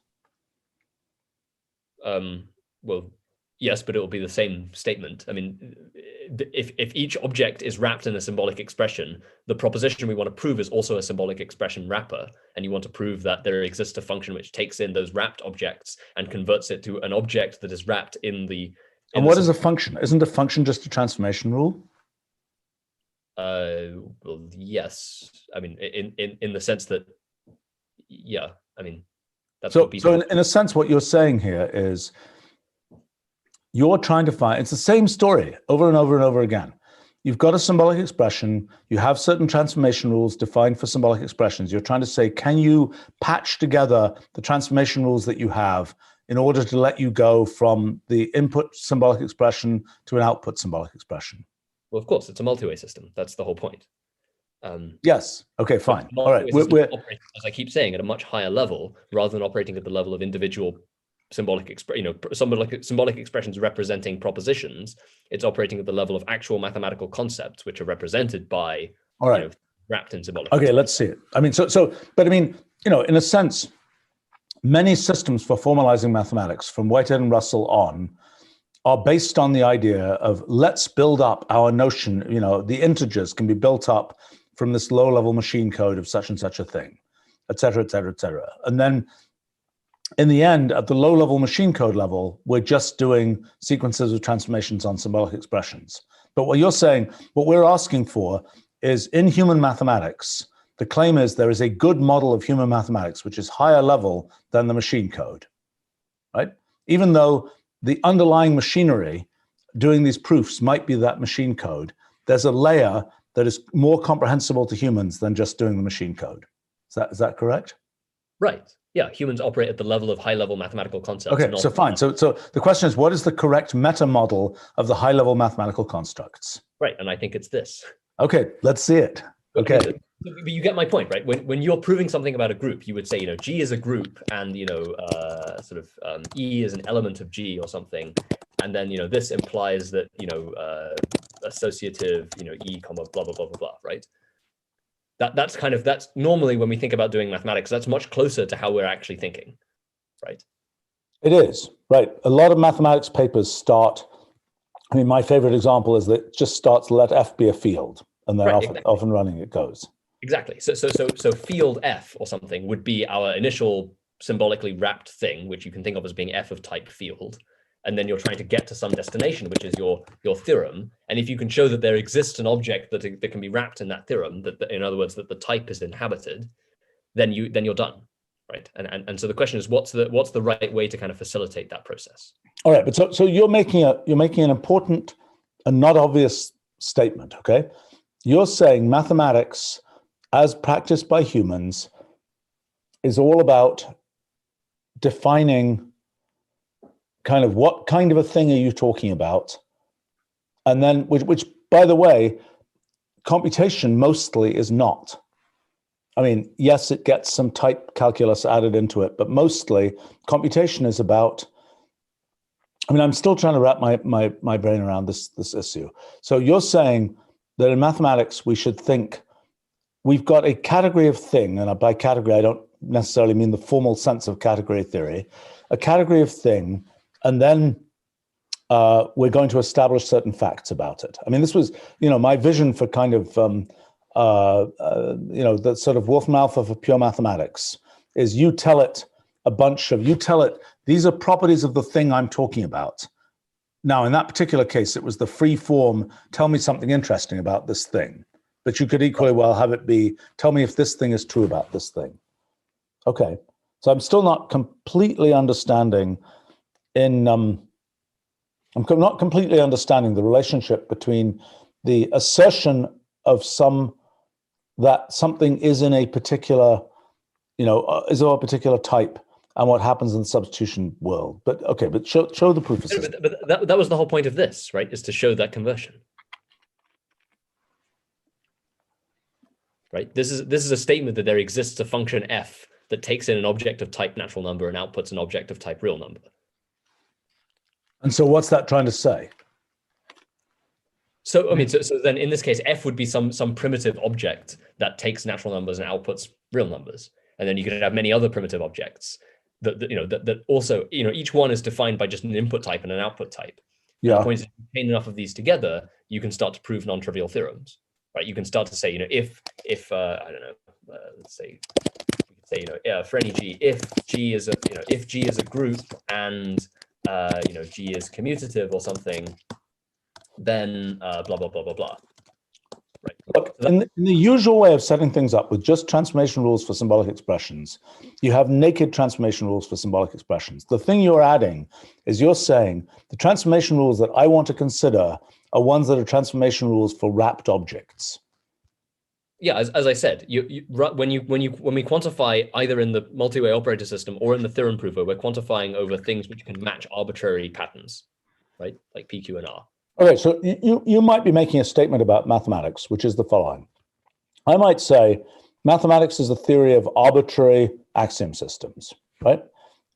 Well, yes, but it will be the same statement. I mean, if each object is wrapped in a symbolic expression, the proposition we want to prove is also a symbolic expression wrapper, and you want to prove that there exists a function which takes in those wrapped objects and converts it to an object that is wrapped in the.
And what is a function? Isn't a function just a transformation rule?
Well, yes. I mean, in the sense that, yeah. I mean, that's
so.
What people...
So in a sense, what you're saying here is you're trying to find. It's the same story over and over and over again. You've got a symbolic expression. You have certain transformation rules defined for symbolic expressions. You're trying to say, can you patch together the transformation rules that you have in order to let you go from the input symbolic expression to an output symbolic expression?
Well, of course, it's a multi-way system. That's the whole point.
Yes. Okay, fine. All right.
We're operating, as I keep saying, at a much higher level rather than operating at the level of individual symbolic expressions representing propositions. It's operating at the level of actual mathematical concepts, which are represented by,
all right,
wrapped in symbolic.
Okay, let's see it. I mean, but I mean, in a sense, many systems for formalizing mathematics, from Whitehead and Russell on, are based on the idea of let's build up our notion, the integers can be built up from this low-level machine code of such and such a thing, et cetera, et cetera, et cetera. And then in the end, at the low-level machine code level, we're just doing sequences of transformations on symbolic expressions. But what you're saying, what we're asking for is in human mathematics, the claim is there is a good model of human mathematics, which is higher level than the machine code, right? Even though the underlying machinery doing these proofs might be that machine code, there's a layer that is more comprehensible to humans than just doing the machine code. Is that correct?
Right. Yeah, humans operate at the level of high-level mathematical concepts.
Okay, so fine. So the question is, what is the correct meta model of the high-level mathematical constructs?
Right, and I think it's this.
Okay, let's see it. Okay.
But you get my point, right? When you're proving something about a group, you would say, G is a group, and E is an element of G or something, and then this implies that associative E comma blah blah blah blah blah, right? That's normally when we think about doing mathematics, that's much closer to how we're actually thinking, right?
It is, right. A lot of mathematics papers start, I mean, my favorite example is that it just starts let F be a field, and then often running it goes.
Exactly. So field F or something would be our initial symbolically wrapped thing, which you can think of as being F of type field. And then you're trying to get to some destination, which is your theorem. And if you can show that there exists an object that can be wrapped in that theorem, that in other words, that the type is inhabited, then you're done, right? And so the question is, what's the right way to kind of facilitate that process? All
right, but so you're making an important and not obvious statement, okay? You're saying mathematics, as practiced by humans, is all about defining kind of what kind of a thing are you talking about, and then which by the way, computation mostly is not. I mean, yes, it gets some type calculus added into it, but mostly computation is about. I mean, I'm still trying to wrap my brain around this issue. So you're saying that in mathematics we should think we've got a category of thing, and by category I don't necessarily mean the formal sense of category theory, a category of thing. And then we're going to establish certain facts about it. I mean, this was, my vision for kind of, the sort of Wolfram alpha for pure mathematics is you tell it, these are properties of the thing I'm talking about. Now, in that particular case, it was the free form, tell me something interesting about this thing. But you could equally well have it be, tell me if this thing is true about this thing. Okay, so I'm still not completely understanding I'm not completely understanding the relationship between the assertion of that something is in a particular, is of a particular type, and what happens in the substitution world. But okay, but show the proof of system.
But that was the whole point of this, right? Is to show that conversion. right? This is a statement that there exists a function f that takes in an object of type natural number and outputs an object of type real number.
And so what's that trying to say?
So I mean, so then in this case, f would be some primitive object that takes natural numbers and outputs real numbers, and then you could have many other primitive objects that also, each one is defined by just an input type and an output type.
Yeah.
And the point is, if you contain enough of these together, you can start to prove non-trivial theorems, right? You can start to say, if I don't know, let's say, for any g, if g is a group and g is commutative or something, then blah blah blah blah blah. Right.
Look, in the usual way of setting things up with just transformation rules for symbolic expressions, you have naked transformation rules for symbolic expressions. The thing you're adding is you're saying the transformation rules that I want to consider are ones that are transformation rules for wrapped objects.
Yeah, as I said, when we quantify either in the multi-way operator system or in the theorem prover, we're quantifying over things which can match arbitrary patterns, right? Like P, Q, and R.
Okay, so you might be making a statement about mathematics, which is the following. I might say mathematics is a theory of arbitrary axiom systems, right?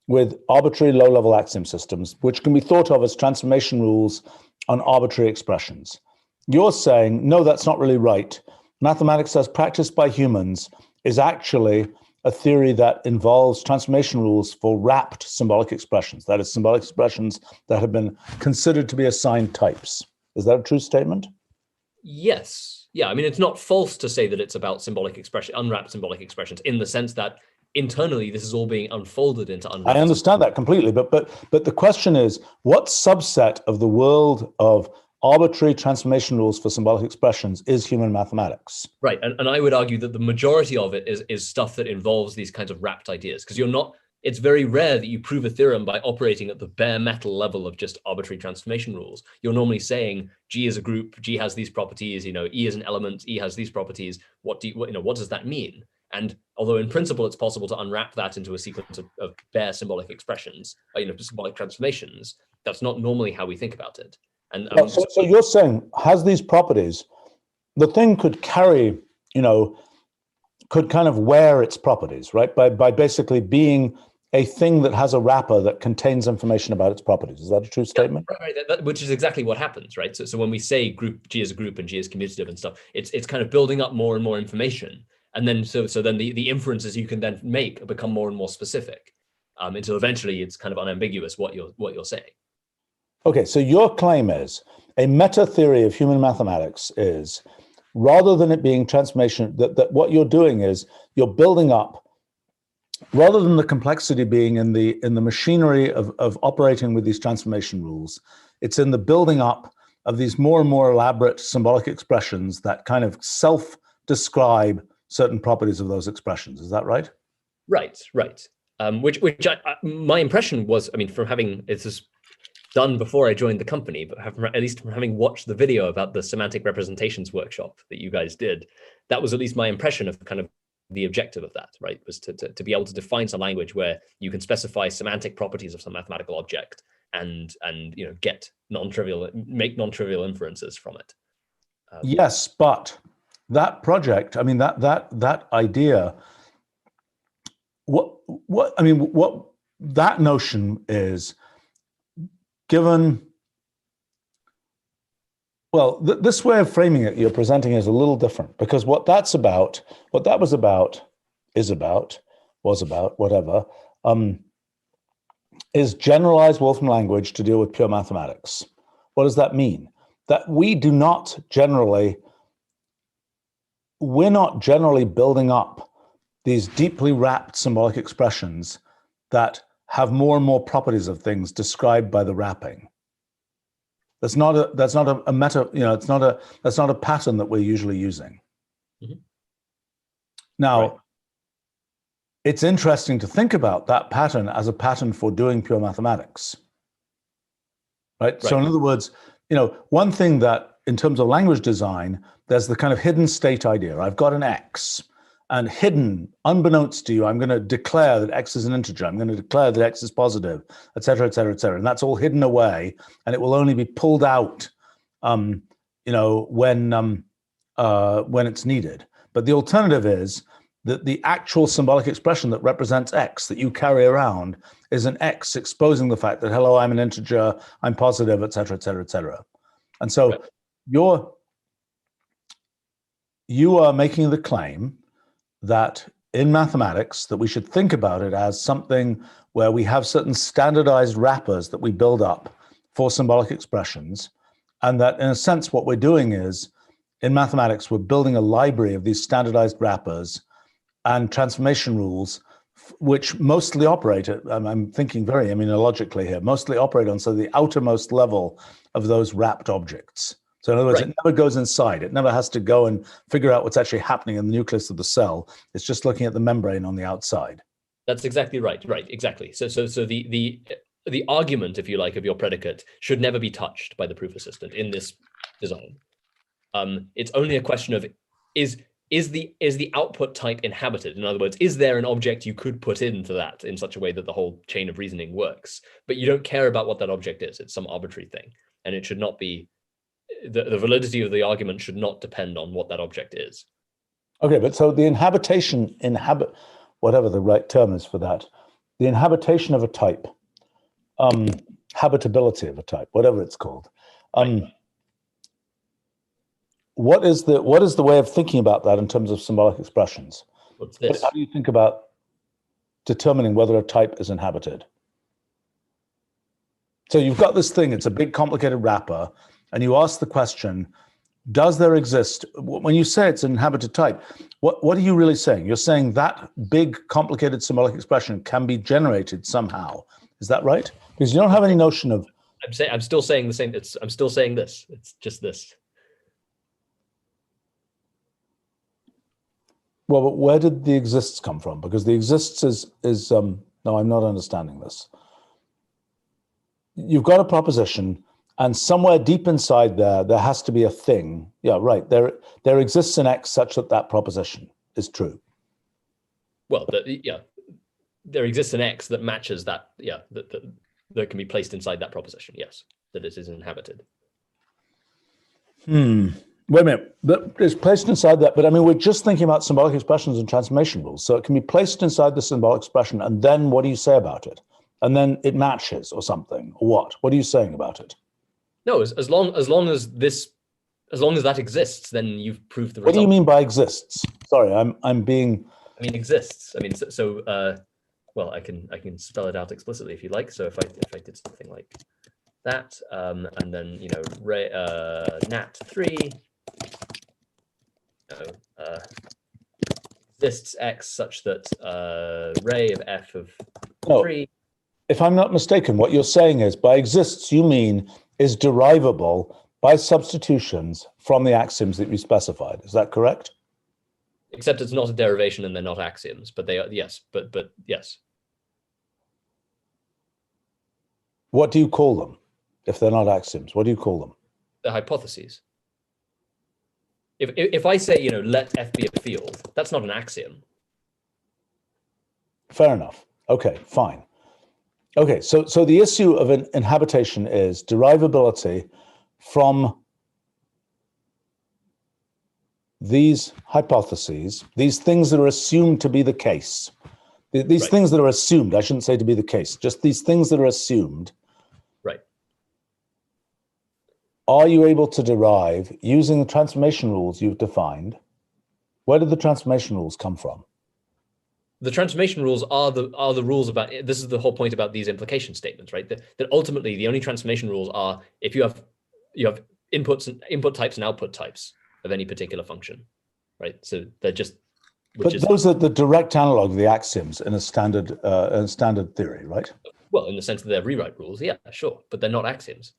With arbitrary low-level axiom systems, which can be thought of as transformation rules on arbitrary expressions. You're saying, no, that's not really right. Mathematics as practiced by humans is actually a theory that involves transformation rules for wrapped symbolic expressions. That is, symbolic expressions that have been considered to be assigned types. Is that a true statement?
Yes. Yeah, I mean, it's not false to say that it's about symbolic expression, unwrapped symbolic expressions, in the sense that internally this is all being unfolded into unwrapped.
I understand that completely, but the question is, what subset of the world of arbitrary transformation rules for symbolic expressions is human mathematics?
Right, and I would argue that the majority of it is stuff that involves these kinds of wrapped ideas, because it's very rare that you prove a theorem by operating at the bare metal level of just arbitrary transformation rules. You're normally saying G is a group, G has these properties, E is an element, E has these properties. What does that mean? And although in principle it's possible to unwrap that into a sequence of bare symbolic expressions, symbolic transformations, that's not normally how we think about it. And
so you're saying has these properties, the thing could carry, could kind of wear its properties, right? By basically being a thing that has a wrapper that contains information about its properties. Is that a true statement?
Yeah, right, which is exactly what happens, right? So when we say group G is a group and G is commutative and stuff, it's kind of building up more and more information. And then so then the inferences you can then make become more and more specific, until eventually it's kind of unambiguous what you're saying.
Okay, so your claim is a meta theory of human mathematics is, rather than it being transformation, that what you're doing is you're building up, rather than the complexity being in the machinery of operating with these transformation rules, it's in the building up of these more and more elaborate symbolic expressions that kind of self-describe certain properties of those expressions. Is that right?
Right. Which my impression was, from having it's done before I joined the company, but at least from having watched the video about the semantic representations workshop that you guys did, that was at least my impression of kind of the objective of that, right? Was to be able to define some language where you can specify semantic properties of some mathematical object and make non-trivial inferences from it.
Yes, but that project, that idea, what that notion is, given, well, this way of framing it you're presenting is a little different, because what that was about, is generalized Wolfram language to deal with pure mathematics. What does that mean? That we're not generally building up these deeply wrapped symbolic expressions that have more and more properties of things described by the wrapping. That's not a meta, that's not a pattern that we're usually using. Mm-hmm. Now, right. It's interesting to think about that pattern as a pattern for doing pure mathematics. Right? So in other words, one thing that in terms of language design, there's the kind of hidden state idea. I've got an X, and hidden, unbeknownst to you, I'm going to declare that X is an integer. I'm going to declare that X is positive, et cetera, et cetera, et cetera. And that's all hidden away, and it will only be pulled out, when it's needed. But the alternative is that the actual symbolic expression that represents X that you carry around is an X exposing the fact that, hello, I'm an integer, I'm positive, et cetera, et cetera, et cetera. And so you are making the claim that in mathematics, that we should think about it as something where we have certain standardized wrappers that we build up for symbolic expressions. And that in a sense, what we're doing is, in mathematics, we're building a library of these standardized wrappers and transformation rules, which mostly operate at, I'm thinking very immunologically here, mostly operate on the outermost level of those wrapped objects. So in other words, it never goes inside. It never has to go and figure out what's actually happening in the nucleus of the cell. It's just looking at the membrane on the outside.
That's exactly right. Right, exactly. So the argument, if you like, of your predicate should never be touched by the proof assistant in this design. It's only a question of is the output type inhabited? In other words, is there an object you could put into that in such a way that the whole chain of reasoning works? But you don't care about what that object is. It's some arbitrary thing, and it should not be. The validity of the argument should not depend on what that object is.
Okay, but so the whatever the right term is for that, the inhabitation of a type, habitability of a type, whatever it's called. What is the way of thinking about that in terms of symbolic expressions?
What's this?
How do you think about determining whether a type is inhabited? So you've got this thing, it's a big complicated wrapper, and you ask the question, does there exist, when you say it's an inhabited type, what are you really saying? You're saying that big complicated symbolic expression can be generated somehow. Is that right? Because you don't have any notion of...
I'm still saying the same, I'm still saying this, it's just this.
Well, but where did the exists come from? Because the exists is no, I'm not understanding this. You've got a proposition, and somewhere deep inside there has to be a thing. Yeah, right. There exists an X such that that proposition is true.
Well, there exists an X that matches that. Yeah, that can be placed inside that proposition. Yes, that it is inhabited.
Wait a minute, but it's placed inside that, but I mean, we're just thinking about symbolic expressions and transformation rules. So it can be placed inside the symbolic expression, and then what do you say about it? And then it matches or something, or what? What are you saying about it?
No, as long as that exists, then you've proved the result.
What do you mean by exists? Sorry, I'm being...
I mean, exists. I mean, well, I can spell it out explicitly if you like. So if I did something like that, and then, you know, nat3, exists X such that ray of f of 3.
If I'm not mistaken, what you're saying is by exists, you mean is derivable by substitutions from the axioms that you specified. Is that correct?
Except it's not a derivation and they're not axioms, but they are, yes, but yes.
What do you call them if they're not axioms? What do you call them?
They're hypotheses. If I say, you know, let f be a field, that's not an axiom.
Fair enough. Okay, fine. Okay, so the issue of an inhabitation is derivability from these hypotheses, these things that are assumed to be the case. These things that are assumed, I shouldn't say to be the case, just these things that are assumed.
Right.
Are you able to derive, using the transformation rules you've defined, where did the transformation rules come from?
The transformation rules are the rules about, this is the whole point about these implication statements, right? That ultimately the only transformation rules are if you have input types and output types of any particular function, right? So they're just,
those are the direct analog of the axioms in a standard theory, right?
Well, in the sense that they're rewrite rules, yeah, sure, but they're not axioms.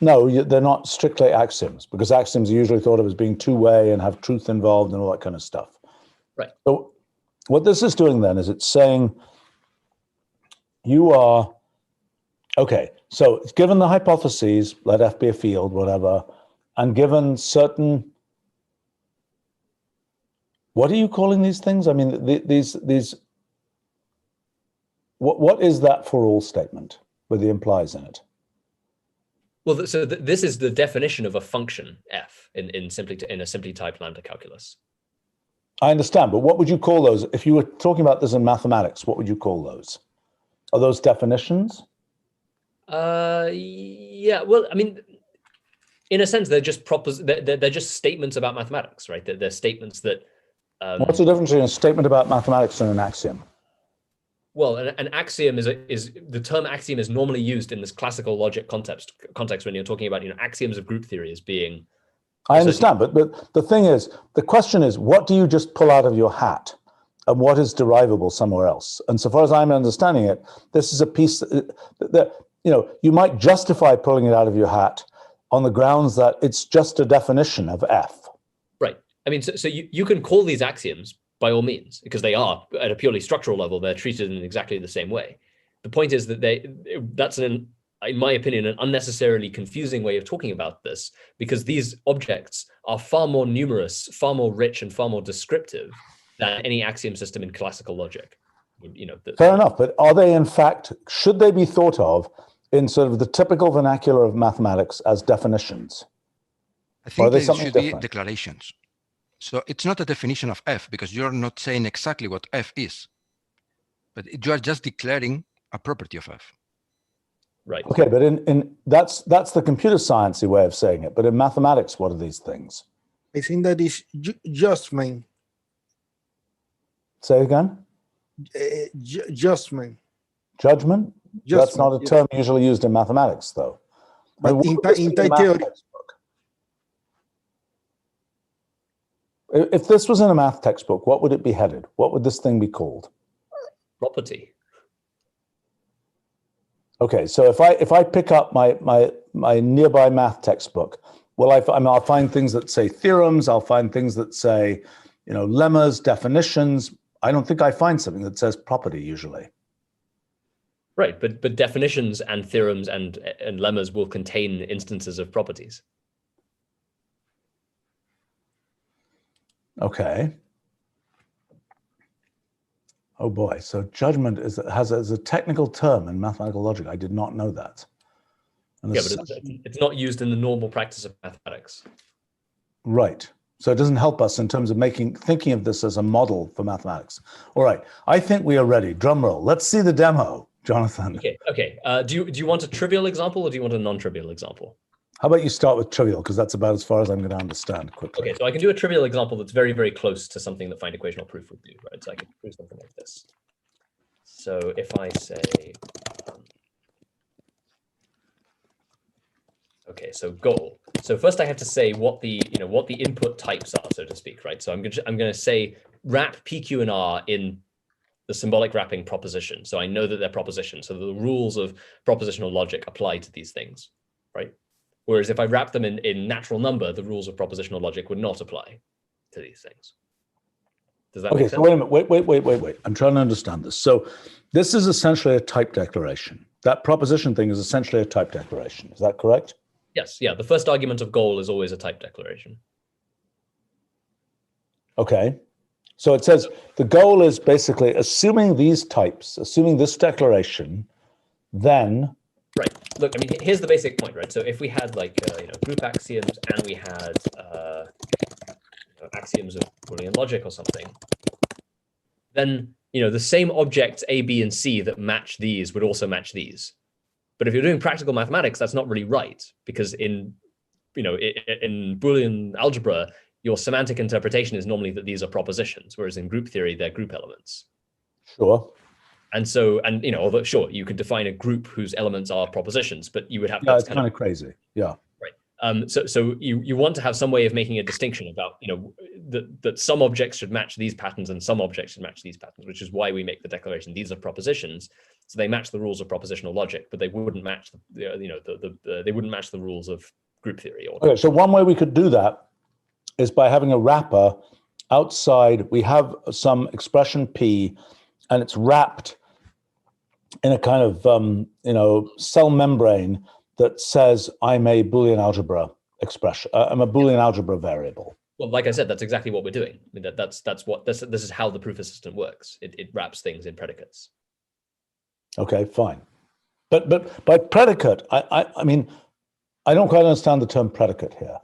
No, they're not strictly axioms, because axioms are usually thought of as being two-way and have truth involved and all that kind of stuff.
Right.
So what this is doing then is it's saying you are, okay, so it's given the hypotheses, let F be a field, whatever, and given certain, what are you calling these things? I mean, what is that for all statement with the implies in it?
Well, so this is the definition of a function f in a simply typed lambda calculus.
I understand, but what would you call those? If you were talking about this in mathematics, what would you call those? Are those definitions?
Yeah. Well, I mean, in a sense, they're just they're just statements about mathematics, right? They're statements that.
What's the difference between a statement about mathematics and an axiom?
Well, an axiom is the term axiom is normally used in this classical logic context when you're talking about axioms of group theory as being.
I understand, but the thing is, the question is, what do you just pull out of your hat, and what is derivable somewhere else? And so far as I'm understanding it, this is a piece that you might justify pulling it out of your hat on the grounds that it's just a definition of F. Right.
I mean, so you can call these axioms by all means, because they are, at a purely structural level, they're treated in exactly the same way. The point is that that's in my opinion, an unnecessarily confusing way of talking about this, because these objects are far more numerous, far more rich, and far more descriptive than any axiom system in classical logic.
Fair enough, but are they in fact, should they be thought of in sort of the typical vernacular of mathematics as definitions?
I think they should be declarations. So it's not a definition of F, because you're not saying exactly what F is, but you are just declaring a property of F.
Right.
Okay, but in that's the computer sciencey way of saying it. But in mathematics, what are these things?
I think that is judgment.
Say again?
Judgment.
Judgment? That's not a term usually used in mathematics, though.
But in theory.
If this was in a math textbook, what would it be headed? What would this thing be called?
Property.
Okay, so if I pick up my nearby math textbook, well, I'll find things that say theorems. I'll find things that say, lemmas, definitions. I don't think I find something that says property usually.
Right, but definitions and theorems and lemmas will contain instances of properties.
Okay. Oh boy, so judgment has a technical term in mathematical logic. I did not know that. And
yeah, but it's not used in the normal practice of mathematics.
Right. So it doesn't help us in terms of thinking of this as a model for mathematics. All right, I think we are ready. Drum roll. Let's see the demo, Jonathan.
Okay. Do you want a trivial example or do you want a non-trivial example?
How about you start with trivial, because that's about as far as I'm going to understand quickly.
Okay, so I can do a trivial example that's very, very close to something that find equational proof would do, right? So I can prove something like this. So if I say, okay, so goal. So first I have to say what the input types are, so to speak, right? So I'm going to say wrap P, Q, and R in the symbolic wrapping proposition. So I know that they're propositions. So the rules of propositional logic apply to these things, right? Whereas if I wrap them in natural number, the rules of propositional logic would not apply to these things. Does that make sense?
So wait a minute. Wait. I'm trying to understand this. So this is essentially a type declaration. That proposition thing is essentially a type declaration. Is that correct?
Yes. Yeah. The first argument of goal is always a type declaration.
Okay. So it says the goal is basically assuming these types, assuming this declaration, then...
Right. Look, I mean, here's the basic point, right? So if we had group axioms and we had axioms of Boolean logic or something, then the same objects A, B, and C that match these would also match these. But if you're doing practical mathematics, that's not really right, because in Boolean algebra, your semantic interpretation is normally that these are propositions, whereas in group theory, they're group elements.
Sure.
And so, although sure, you could define a group whose elements are propositions, but you would have
it's kind of crazy. Yeah.
Right. So you want to have some way of making a distinction about that some objects should match these patterns and some objects should match these patterns, which is why we make the declaration these are propositions. So they match the rules of propositional logic, but they wouldn't match they wouldn't match the rules of group theory.
Okay. So one way we could do that is by having a wrapper outside. We have some expression P, and it's wrapped in a kind of cell membrane that says I'm a Boolean algebra expression. I'm a Boolean algebra variable.
Well, like I said, that's exactly what we're doing. I mean, this is how the proof assistant works. It wraps things in predicates.
Okay, fine. But by predicate, I mean, I don't quite understand the term predicate here.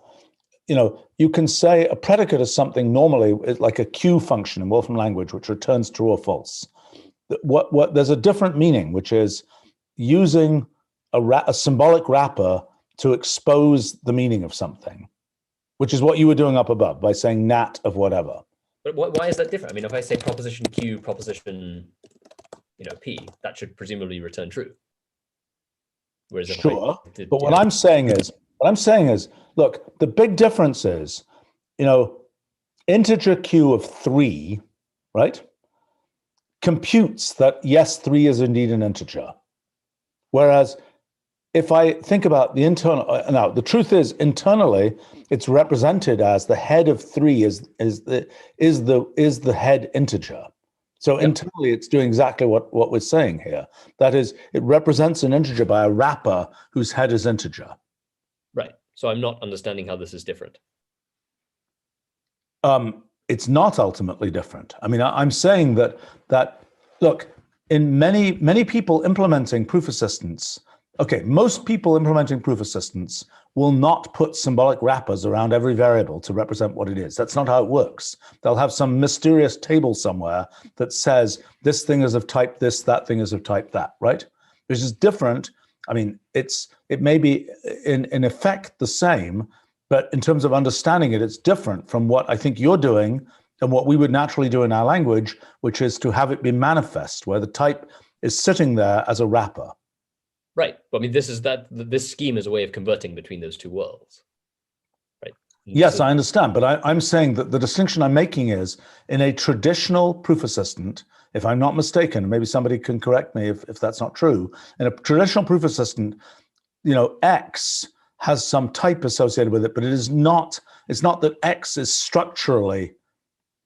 You can say a predicate is something normally like a Q function in Wolfram language, which returns true or false. There's a different meaning, which is using a symbolic wrapper to expose the meaning of something, which is what you were doing up above by saying nat of whatever.
But why is that different? I mean, if I say proposition Q, proposition, P, that should presumably return true. Whereas
sure, but what I'm saying is, look, the big difference is, integer Q of 3, right, computes that yes, 3 is indeed an integer. Whereas if I think about the internal, now the truth is internally, it's represented as the head of 3 is the head integer. So internally, it's doing exactly what we're saying here. That is, it represents an integer by a wrapper whose head is integer.
Right. So I'm not understanding how this is different.
It's not ultimately different. I mean, I'm saying that look, in many people implementing proof assistance, most people implementing proof assistance will not put symbolic wrappers around every variable to represent what it is. That's not how it works. They'll have some mysterious table somewhere that says this thing is of type this, that thing is of type that, right? Which is different. I mean, it may be in effect the same, but in terms of understanding it, it's different from what I think you're doing and what we would naturally do in our language, which is to have it be manifest, where the type is sitting there as a wrapper.
Right. But I mean, this scheme is a way of converting between those two worlds. Right.
Yes, I understand. But I'm saying that the distinction I'm making is in a traditional proof assistant, if I'm not mistaken, maybe somebody can correct me if that's not true. In a traditional proof assistant, X has some type associated with it, but it's not that X is structurally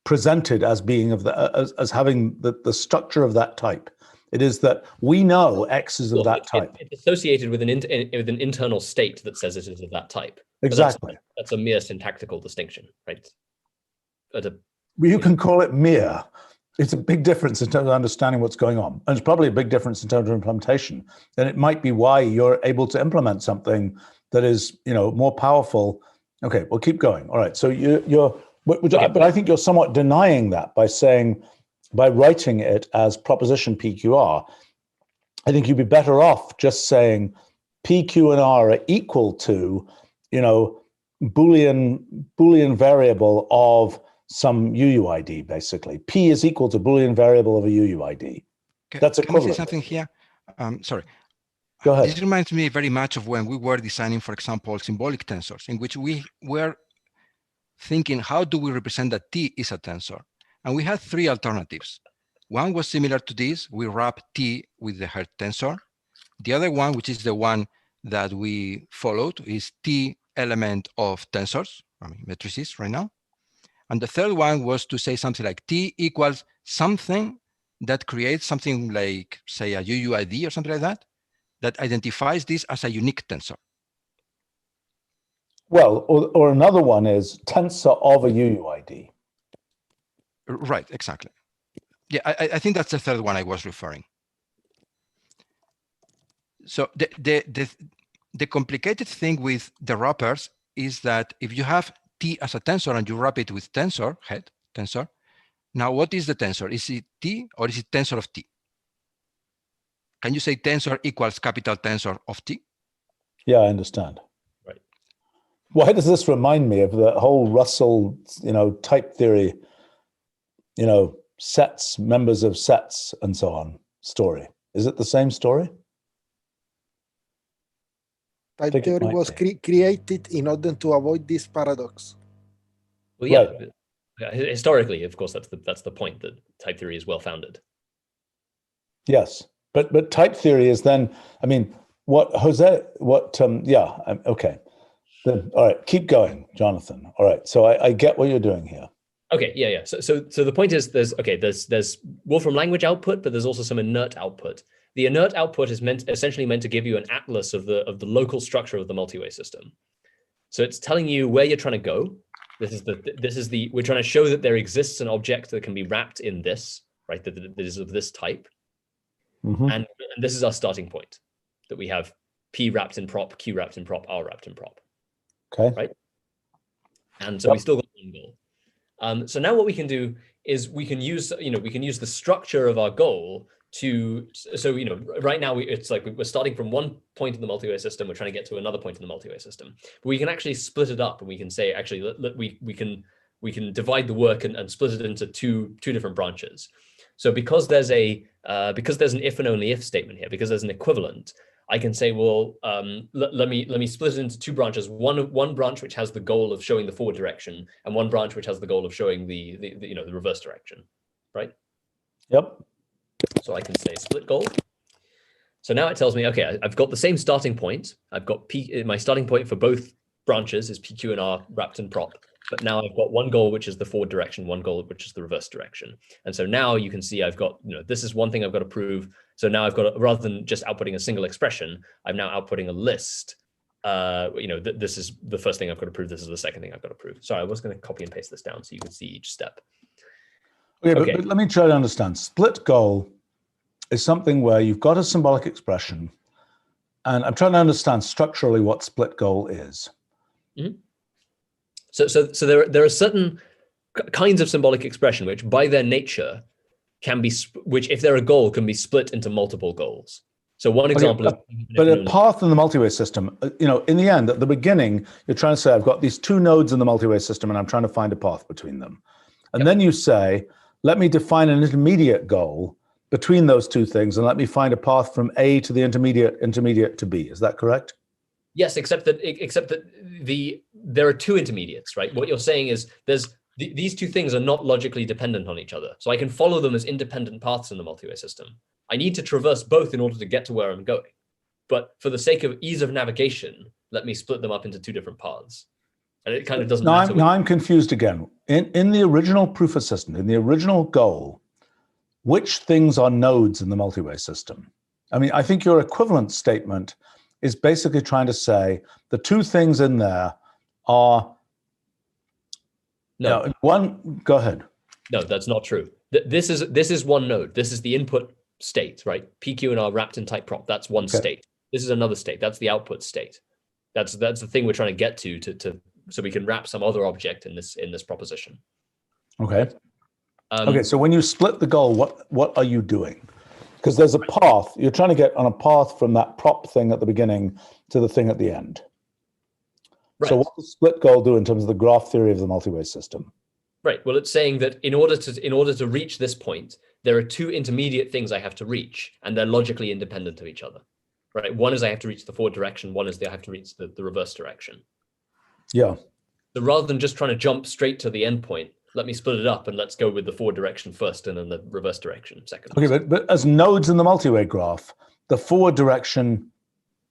presented as being as having the structure of that type. It is that we know X is of that type.
It's associated with an internal state that says it is of that type.
Exactly.
That's a mere syntactical distinction, right?
You can call it mere. It's a big difference in terms of understanding what's going on. And it's probably a big difference in terms of implementation. And it might be why you're able to implement something that is, more powerful. Okay, we'll keep going. All right. So but I think you're somewhat denying that by writing it as proposition PQR. I think you'd be better off just saying PQ and R are equal to, Boolean variable of some UUID, basically. P is equal to Boolean variable of a UUID. That's equivalent.
Can I say something here? Sorry.
Go ahead.
This reminds me very much of when we were designing, for example, symbolic tensors, in which we were thinking, how do we represent that T is a tensor? And we had 3 alternatives. One was similar to this. We wrap T with the head tensor. The other one, which is the one that we followed, is T element of tensors, matrices right now. And the third one was to say something like T equals something that creates something like, say, a UUID or something like that identifies this as a unique tensor.
Well, or another one is tensor of a UUID.
Right, exactly. Yeah, I think that's the third one I was referring. So the complicated thing with the wrappers is that if you have T as a tensor and you wrap it with head tensor, now what is the tensor? Is it T or is it tensor of T? Can you say tensor equals capital tensor of T?
Yeah, I understand.
Right.
Why does this remind me of the whole Russell, type theory, sets, members of sets, and so on story? Is it the same story?
Type theory was created in order to avoid this paradox.
Well, yeah.
Right.
Yeah, historically, of course, that's the point, that type theory is well founded.
Yes, but type theory is then. I mean, okay. Then, all right, keep going, Jonathan. All right, so I get what you're doing here.
Okay, yeah. So the point is, there's Wolfram language output, but there's also some inert output. The inert output is essentially meant to give you an atlas of the local structure of the multi-way system. So it's telling you where you're trying to go. We're trying to show that there exists an object that can be wrapped in this, right? That is of this type. Mm-hmm. And this is our starting point, that we have P wrapped in prop, Q wrapped in prop, R wrapped in prop.
Okay.
Right. And so we still got one goal. So now what we can do is we can use the structure of our goal to, so right now it's like we're starting from one point in the multi-way system, we're trying to get to another point in the multi-way system, but we can actually split it up, and we can say actually we can divide the work and split it into two different branches. So because there's an if and only if statement here, because there's an equivalent, I can say, well, let me split it into two branches. One branch which has the goal of showing the forward direction, and one branch which has the goal of showing the reverse direction, right?
Yep.
So I can say split goal. So now it tells me, okay, I've got the same starting point. I've got my starting point for both branches is PQ and R wrapped in prop. But now I've got one goal, which is the forward direction, one goal, which is the reverse direction. And so now you can see I've got, this is one thing I've got to prove. So now I've got, rather than just outputting a single expression, I'm now outputting a list. This is the first thing I've got to prove. This is the second thing I've got to prove. Sorry, I was going to copy and paste this down so you can see each step.
Okay, but let me try to understand. Split goal is something where you've got a symbolic expression, and I'm trying to understand structurally what split goal is.
Mm-hmm. So there are certain kinds of symbolic expression which, by their nature, can be which, if they're a goal, can be split into multiple goals. So one example is,
but a path in the multi-way system. In the end, at the beginning, you're trying to say I've got these two nodes in the multi-way system, and I'm trying to find a path between them. And then you say, let me define an intermediate goal between those two things, and let me find a path from A to the intermediate to B. Is that correct?
Yes, except that there are two intermediates, right? What you're saying is these two things are not logically dependent on each other. So I can follow them as independent paths in the multi-way system. I need to traverse both in order to get to where I'm going. But for the sake of ease of navigation, let me split them up into two different paths. And it kind of doesn't matter.
Now I'm confused again. In the original proof assistant, in the original goal, which things are nodes in the multi-way system? I mean, I think your equivalent statement is basically trying to say the two things in there are one. Go ahead.
No, that's not true. This is one node. This is the input state, right? PQ and R wrapped in type prop. That's one state. This is another state. That's the output state. That's the thing we're trying to get to so we can wrap some other object in this proposition.
Okay. Okay. So when you split the goal, what are you doing? Because there's a path. You're trying to get on a path from that prop thing at the beginning to the thing at the end. Right. So what does split goal do in terms of the graph theory of the multi-way system?
Right. Well, it's saying that in order to reach this point, there are two intermediate things I have to reach, and they're logically independent of each other. Right. One is I have to reach the forward direction. One is I have to reach the reverse direction.
Yeah.
So rather than just trying to jump straight to the end point, let me split it up and let's go with the forward direction first and then the reverse direction second.
Okay, but as nodes in the multi-way graph, the forward direction,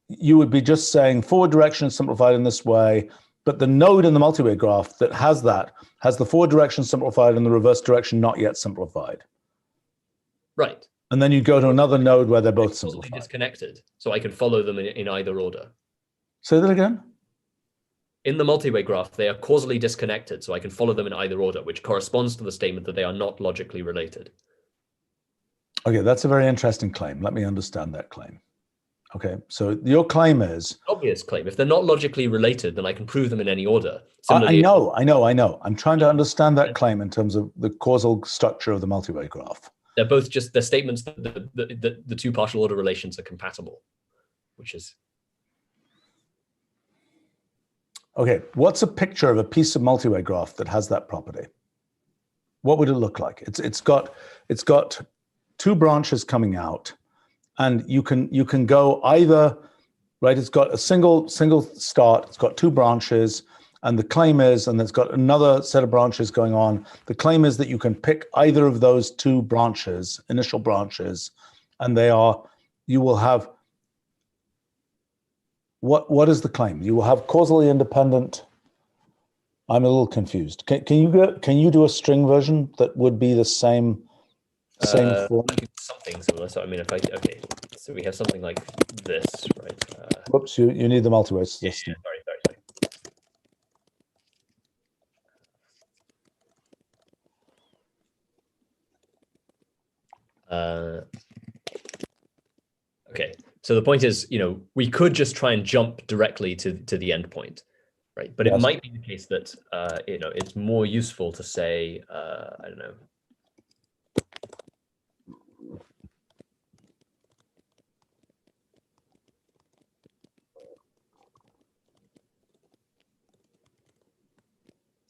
you would be just saying forward direction is simplified in this way, but the node in the multi-way graph that has the forward direction simplified and the reverse direction not yet simplified.
Right.
And then you go to another node where they're both simplified.
Disconnected, so I can follow them in either order.
Say that again?
In the multi-way graph, they are causally disconnected, so I can follow them in either order, which corresponds to the statement that they are not logically related.
Okay, that's a very interesting claim. Let me understand that claim. Okay, so your claim is...
Obvious claim. If they're not logically related, then I can prove them in any order.
I know. I'm trying to understand that claim in terms of the causal structure of the multi-way graph.
They're both just the statements that the two partial order relations are compatible, which is...
Okay, what's a picture of a piece of multi-way graph that has that property? What would it look like? It's got two branches coming out, and you can go either, right? It's got a single start. It's got two branches, and the claim is, and it's got another set of branches going on. The claim is that you can pick either of those two branches, initial branches, and you will have. What is the claim? You will have causally independent. I'm a little confused. Can you do a string version that would be the same form?
Something similar. So I mean, so we have something like this, right?
Whoops, you need the multi-way system.
Sorry. Okay. So the point is, we could just try and jump directly to the endpoint, right? But it might be the case that it's more useful to say, I don't know.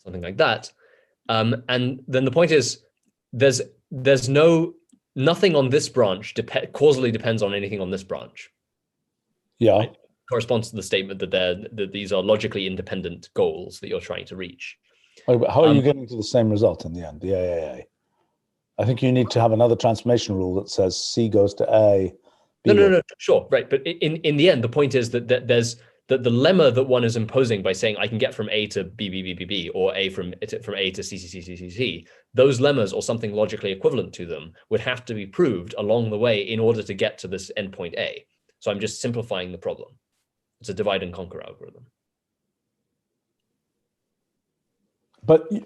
Something like that. And then the point is, there's nothing on this branch causally depends on anything on this branch.
Yeah.
Right? Corresponds to the statement that these are logically independent goals that you're trying to reach.
Wait, but how are you getting to the same result in the end, the AAA? I think you need to have another transformation rule that says C goes to A.
No, sure, right. But in the end, the point is that there's the lemma that one is imposing by saying I can get from A to B, B, B, B, B, or A from A to C, C, C, C, C, C. Those lemmas or something logically equivalent to them would have to be proved along the way in order to get to this endpoint A. So I'm just simplifying the problem. It's a divide and conquer algorithm.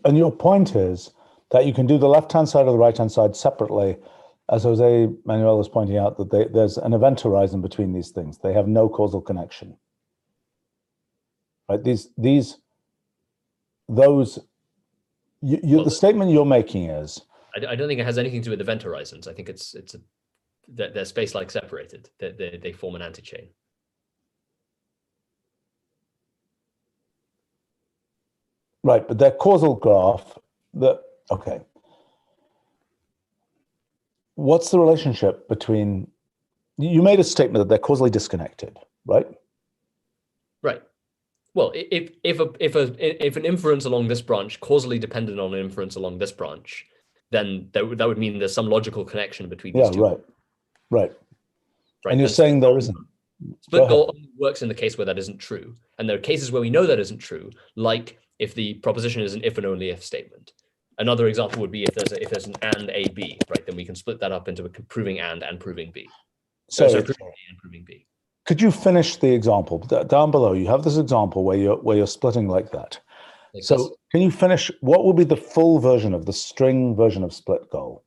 And your point is that you can do the left-hand side or the right-hand side separately. As Jose Manuel was pointing out, that there's an event horizon between these things. They have no causal connection. Right? The statement you're making is.
I don't think it has anything to do with event horizons. I think they're space-like separated. They form an antichain.
Right, but their causal graph, okay. What's the relationship between, you made a statement that they're causally disconnected, right?
Right. Well, if an inference along this branch causally depended on an inference along this branch, then that would mean there's some logical connection between these two.
Right. And you're saying there isn't.
Split goal only works in the case where that isn't true. And there are cases where we know that isn't true, like if the proposition is an if and only if statement. Another example would be if there's an and A B, right? Then we can split that up into proving and proving B. So proving A and proving B.
Could you finish the example down below? You have this example where you're splitting like that. Like so this. Can you finish? What would be the full version of the string version of split goal?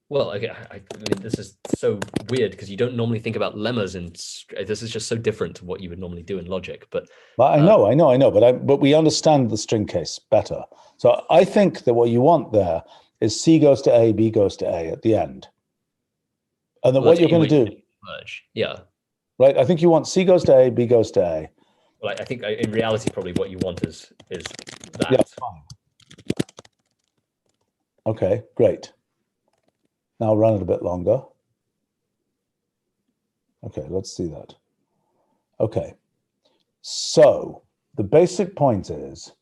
Well, okay, I mean, this is so weird because you don't normally think about lemmas, and this is just so different to what you would normally do in logic. But
I know, but we understand the string case better. So I think that what you want there is C goes to A, B goes to A at the end, and then what you're going to do,
merge, yeah,
right? I think you want C goes to A, B goes to A.
Well, I think in reality, probably what you want is that.
Yeah, fine. Okay, great. Now run it a bit longer. Okay, let's see that. Okay, so the basic point is,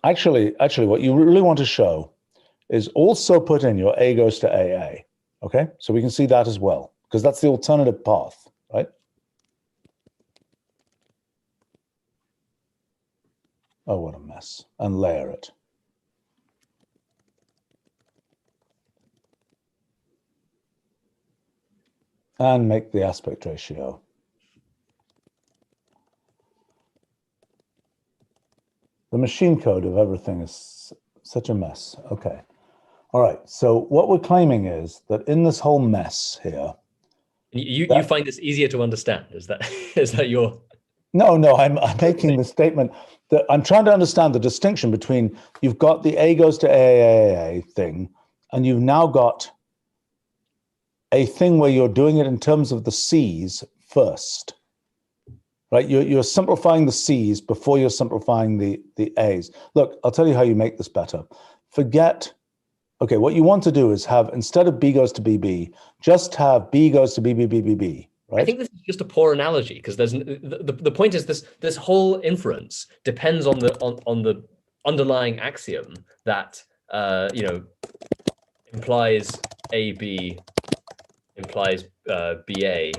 actually what you really want to show is also put in your A goes to AA, okay? So we can see that as well, because that's the alternative path, right? Oh, what a mess. And layer it. And make the aspect ratio. The machine code of everything is such a mess. Okay. All right. So what we're claiming is that in this whole mess here.
You find this easier to understand. Is that your?
No, I'm making the statement that I'm trying to understand the distinction between you've got the A goes to AAA thing, and you've now got a thing where you're doing it in terms of the C's first, right? You're simplifying the C's before you're simplifying the A's. Look, I'll tell you how you make this better. Okay, what you want to do is have, instead of B goes to BB, just have B goes to BB, right?
I think this is just a poor analogy because the point is this whole inference depends on the underlying axiom that implies AB implies BA,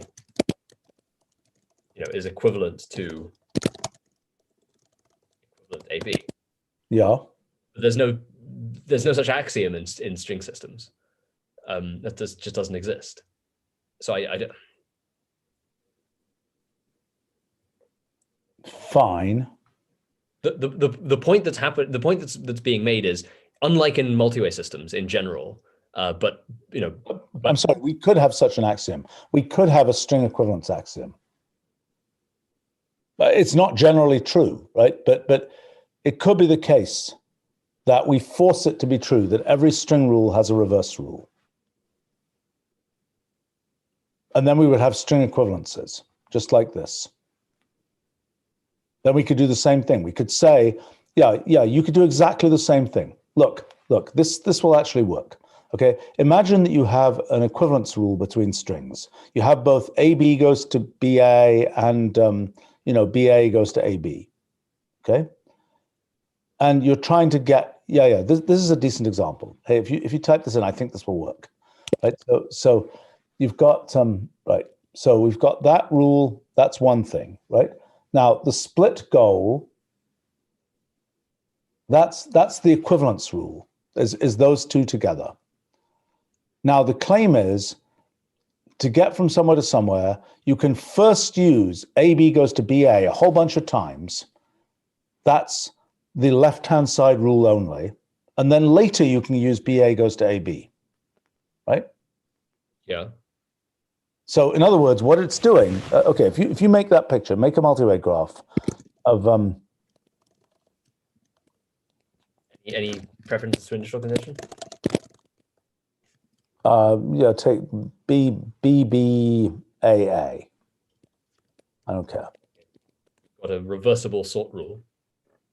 is equivalent to AB.
Yeah.
But there's no such axiom in string systems. That just doesn't exist. So I don't.
Fine.
The point that's being made is, unlike in multi-way systems in general, But
I'm sorry, we could have such an axiom. We could have a string equivalence axiom. It's not generally true, right? But it could be the case that we force it to be true, that every string rule has a reverse rule. And then we would have string equivalences, just like this. Then we could do the same thing. We could say, yeah, you could do exactly the same thing. Look, this will actually work. Okay, imagine that you have an equivalence rule between strings. You have both AB goes to BA and BA goes to AB. Okay, and you're trying to get this is a decent example. Hey, if you type this in, I think this will work. Right, so you've got right. So we've got that rule. That's one thing, right? Now the split goal. That's the equivalence rule. Is those two together? Now, the claim is to get from somewhere to somewhere, you can first use AB goes to BA a whole bunch of times. That's the left-hand side rule only. And then later you can use BA goes to AB, right?
Yeah.
So in other words, what it's doing, okay, if you make that picture, make a multi-way graph of...
Any preferences to initial condition?
Take BBAA. I don't care.
Got a reversible sort rule.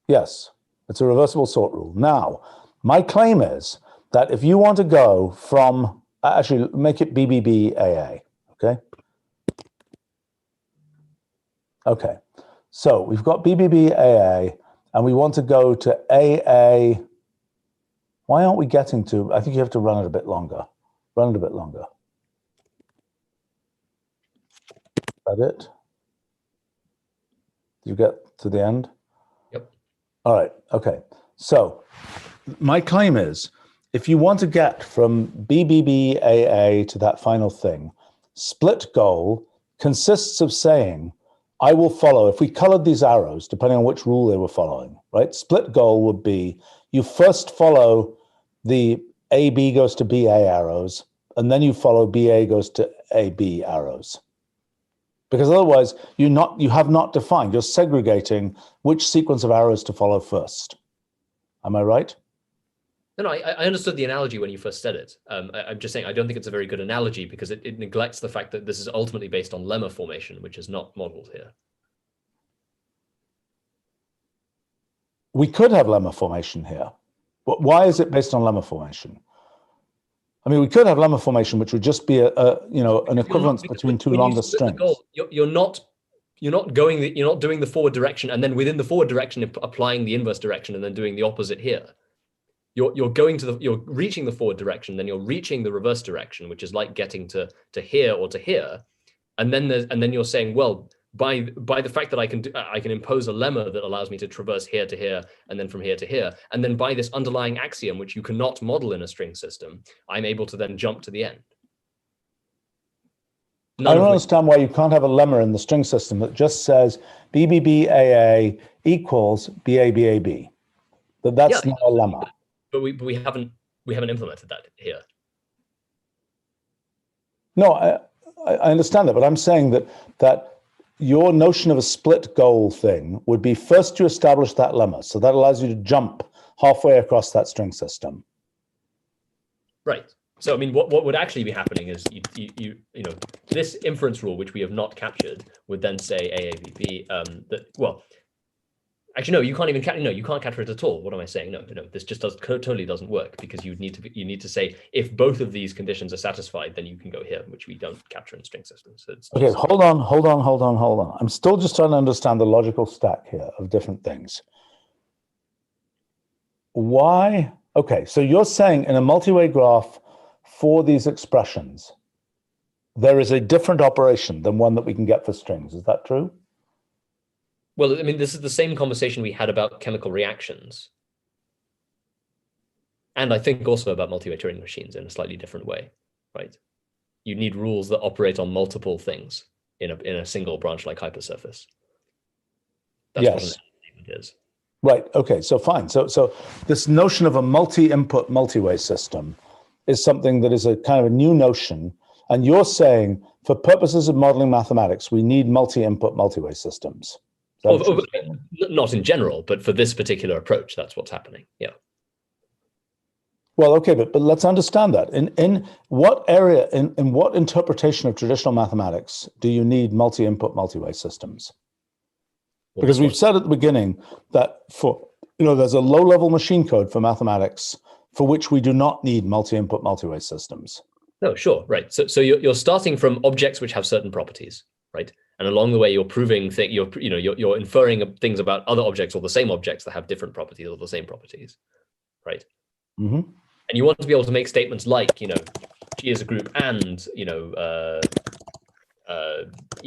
Yes, it's a reversible sort rule. Now, my claim is that if you want to go from, actually make it BBBAA, okay? Okay, so we've got BBBAA and we want to go to AA. Why aren't we getting to, I think you have to run it a bit longer. Run it a bit longer. Is that it? Did you get to the end?
Yep.
All right, okay. So my claim is, if you want to get from BBBAA to that final thing, split goal consists of saying, I will follow, if we colored these arrows, depending on which rule they were following, right? Split goal would be, you first follow the AB goes to BA arrows, and then you follow BA goes to AB arrows. Because otherwise, you have not defined, you're segregating which sequence of arrows to follow first. Am I right?
No, I understood the analogy when you first said it. I'm just saying I don't think it's a very good analogy because it neglects the fact that this is ultimately based on lemma formation, which is not modeled here.
We could have lemma formation here. But why is it based on lemma formation? I mean, we could have lemma formation, which would just be an equivalence between two longer strings.
Goal, you're not doing the forward direction and then within the forward direction applying the inverse direction and then doing the opposite here. You're reaching the forward direction, then you're reaching the reverse direction, which is like getting to here or to here, and then you're saying, well, by the fact that I can impose a lemma that allows me to traverse here to here and then from here to here, and then by this underlying axiom, which you cannot model in a string system, I'm able to then jump to the end.
I don't understand why you can't have a lemma in the string system that just says BBBAA equals BABAB. That's not a lemma.
But we haven't implemented that here.
No, I understand that, but I'm saying that your notion of a split goal thing would be first to establish that lemma. So that allows you to jump halfway across that string system.
Right. So, I mean, what would actually be happening is you know, this inference rule, which we have not captured, would then say AABB, actually, no, you can't even capture. No, you can't capture it at all. What am I saying? No, this just totally doesn't work because you need to say if both of these conditions are satisfied, then you can go here, which we don't capture in string systems. So it's
okay, hold on. I'm still just trying to understand the logical stack here of different things. Why? Okay, so you're saying in a multi-way graph for these expressions, there is a different operation than one that we can get for strings. Is that true?
Well, I mean, this is the same conversation we had about chemical reactions. And I think also about multi-way Turing machines in a slightly different way, right? You need rules that operate on multiple things in a single branch-like hypersurface. That's what an statement is.
Right, okay, so fine. So this notion of a multi-input, multi-way system is something that is a kind of a new notion. And you're saying, for purposes of modeling mathematics, we need multi-input, multi-way systems.
Not in general, but for this particular approach, that's what's happening. Yeah.
Well, okay, but let's understand that. In what area, in what interpretation of traditional mathematics do you need multi-input, multi-way systems?
Well,
because we've said at the beginning that there's a low-level machine code for mathematics for which we do not need multi-input, multi-way systems.
No, sure, right. So you're starting from objects which have certain properties, right? And along the way, you're proving you're inferring things about other objects or the same objects that have different properties or the same properties, right?
Mm-hmm.
And you want to be able to make statements like, G is a group and, E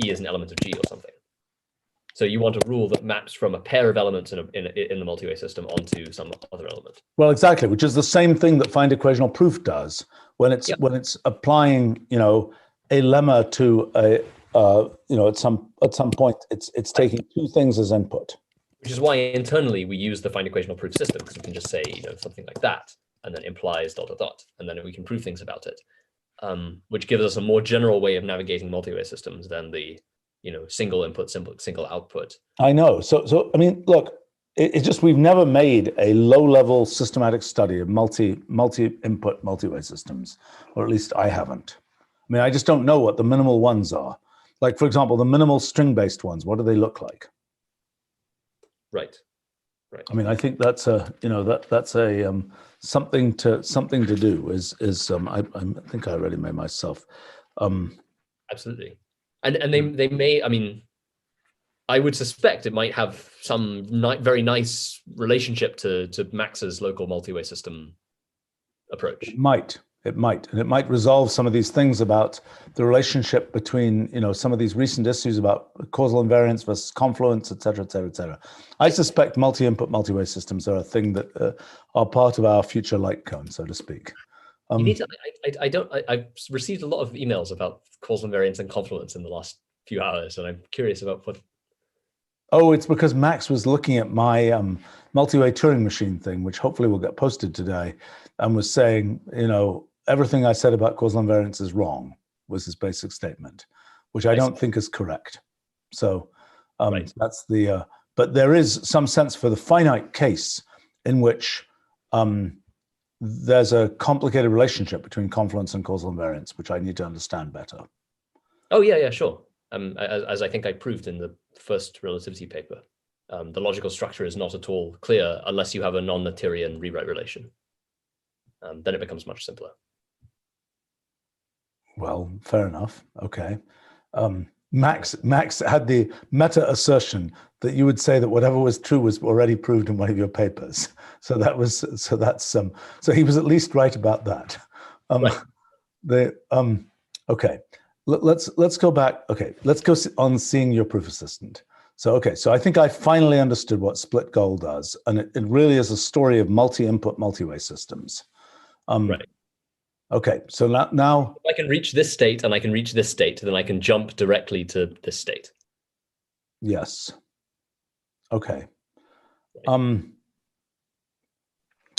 is an element of G or something. So you want a rule that maps from a pair of elements in the multi-way system onto some other element.
Well, exactly, which is the same thing that find equational proof does when it's applying, a lemma to a at some point it's taking two things as input.
Which is why internally we use the find equational proof system, because we can just say something like that, and then implies ... and then we can prove things about it, which gives us a more general way of navigating multi-way systems than the single input, single output.
I know. So I mean, look, it's just we've never made a low-level systematic study of multi-input, multi-way systems, or at least I haven't. I mean, I just don't know what the minimal ones are. Like, for example, the minimal string-based ones. What do they look like?
Right.
I mean, I think that's something to do. I think I already made myself.
Absolutely. And they may, I mean, I would suspect it might have some very nice relationship to Max's local multi-way system approach.
It might, and it might resolve some of these things about the relationship between, some of these recent issues about causal invariance versus confluence, et cetera, et cetera, et cetera. I suspect multi-input, multi-way systems are a thing that are part of our future light cone, so to speak.
You need to, I've received a lot of emails about causal invariance and confluence in the last few hours, and I'm curious about what.
Oh, it's because Max was looking at my multi-way Turing machine thing, which hopefully will get posted today, and was saying, everything I said about causal invariance is wrong, was his basic statement, which I don't think is correct. So right. That's the, but there is some sense for the finite case in which there's a complicated relationship between confluence and causal invariance, which I need to understand better.
Oh, yeah, sure. As I think I proved in the first relativity paper, the logical structure is not at all clear unless you have a non-Noetherian rewrite relation. Then it becomes much simpler.
Well, fair enough. Okay. Max had the meta assertion that you would say that whatever was true was already proved in one of your papers. So he was at least right about that. Right. Okay. Let's go back. Okay, let's go on seeing your proof assistant. So I think I finally understood what split goal does, and it really is a story of multi-input, multi-way systems.
Right.
Okay, so now
I can reach this state and I can reach this state, then I can jump directly to this state.
Yes. Okay.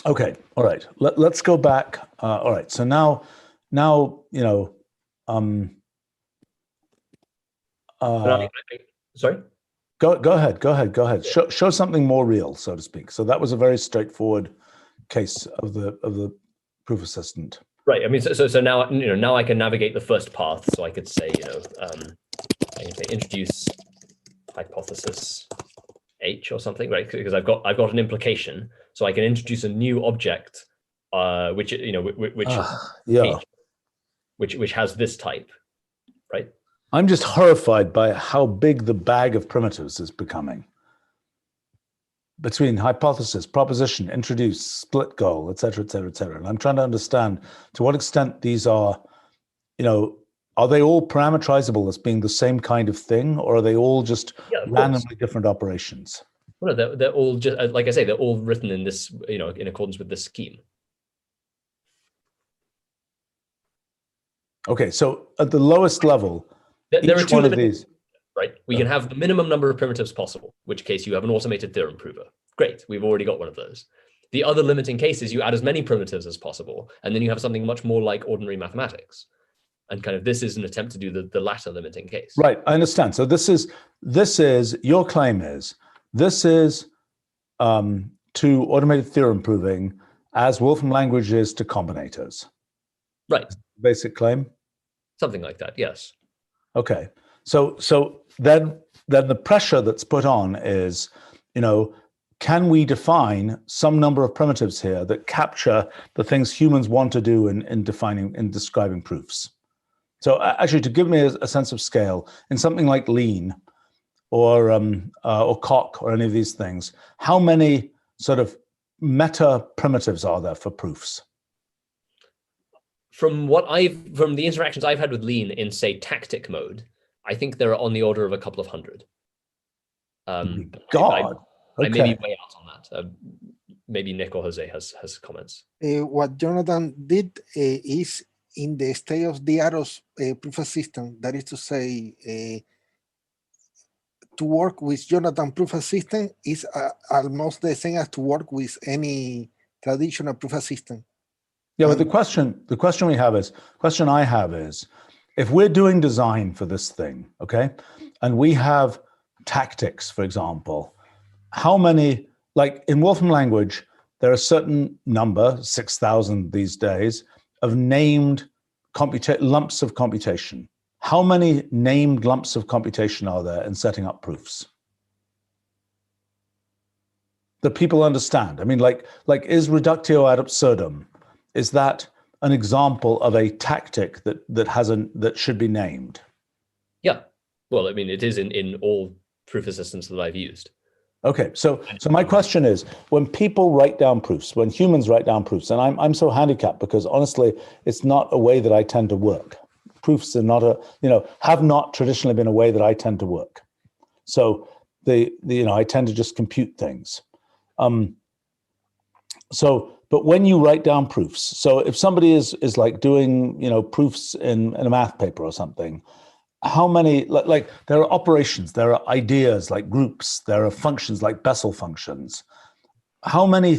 Okay. All right. Let's go back. All right. So now
sorry.
Go ahead. Show something more real, so to speak. So that was a very straightforward case of the proof assistant.
Right. I mean, so now now I can navigate the first path. So I could say I can say introduce hypothesis H or something, right? Because I've got an implication, so I can introduce a new object, which has this type, right?
I'm just horrified by how big the bag of primitives is becoming. Between hypothesis, proposition, introduce, split goal, et cetera, et cetera, et cetera. And I'm trying to understand to what extent these are, are they all parameterizable as being the same kind of thing, or are they all just randomly different operations?
Well, they're all just, like I say, they're all written in this, in accordance with this scheme.
Okay, so at the lowest level,
there are two
one of these.
Right, we can have the minimum number of primitives possible, in which case you have an automated theorem prover. Great, we've already got one of those. The other limiting case is you add as many primitives as possible, and then you have something much more like ordinary mathematics. And kind of this is an attempt to do the latter limiting case.
Right, I understand. So this is your claim is this is to automated theorem proving as Wolfram language is to combinators.
Right.
Basic claim?
Something like that, yes.
Okay. So then the pressure that's put on is, can we define some number of primitives here that capture the things humans want to do in describing proofs? So actually, to give me a sense of scale, in something like lean or cock or any of these things, how many sort of meta primitives are there for proofs?
From the interactions I've had with lean in, say, tactic mode, I think there are on the order of a couple of hundred.
God,
I may be way out on that. Maybe Nick or Jose has comments.
What Jonathan did is in the state of the arrows proof system, that is to say, to work with Jonathan proof system is almost the same as to work with any traditional proof system.
Yeah, but the question I have is, if we're doing design for this thing, okay, and we have tactics, for example, how many, like in Wolfram language, there are a certain number, 6,000 these days, of named lumps of computation. How many named lumps of computation are there in setting up proofs that people understand? I mean, like is reductio ad absurdum, is that an example of a tactic that should be named?
Yeah. Well, I mean, it is in all proof assistants that I've used.
Okay, so my question is, when people write down proofs, when humans write down proofs, and I'm so handicapped because honestly, it's not a way that I tend to work. Proofs are not have not traditionally been a way that I tend to work. So I tend to just compute things. But when you write down proofs, so if somebody is like doing proofs in a math paper or something, how many, like there are operations, there are ideas like groups, there are functions like Bessel functions. How many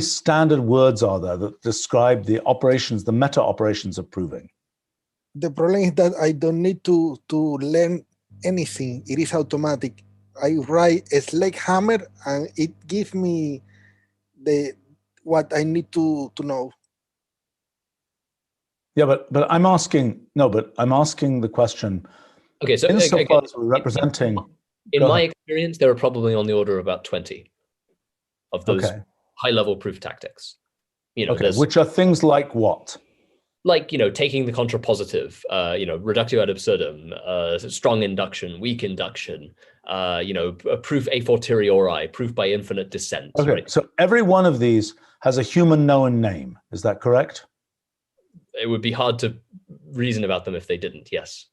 standard words are there that describe the operations, the meta operations of proving?
The problem is that I don't need to learn anything. It is automatic. I write a sledgehammer and it gives me what I need to know.
Yeah, but I'm asking the question.
Okay, so
insofar as we're representing,
in my experience, there are probably on the order of about 20 of those high-level proof tactics.
Which are things like what?
Like taking the contrapositive, reductio ad absurdum, strong induction, weak induction, a proof a fortiori, proof by infinite descent.
Okay,
right?
So every one of these has a human known name. Is that correct?
It would be hard to reason about them if they didn't, yes.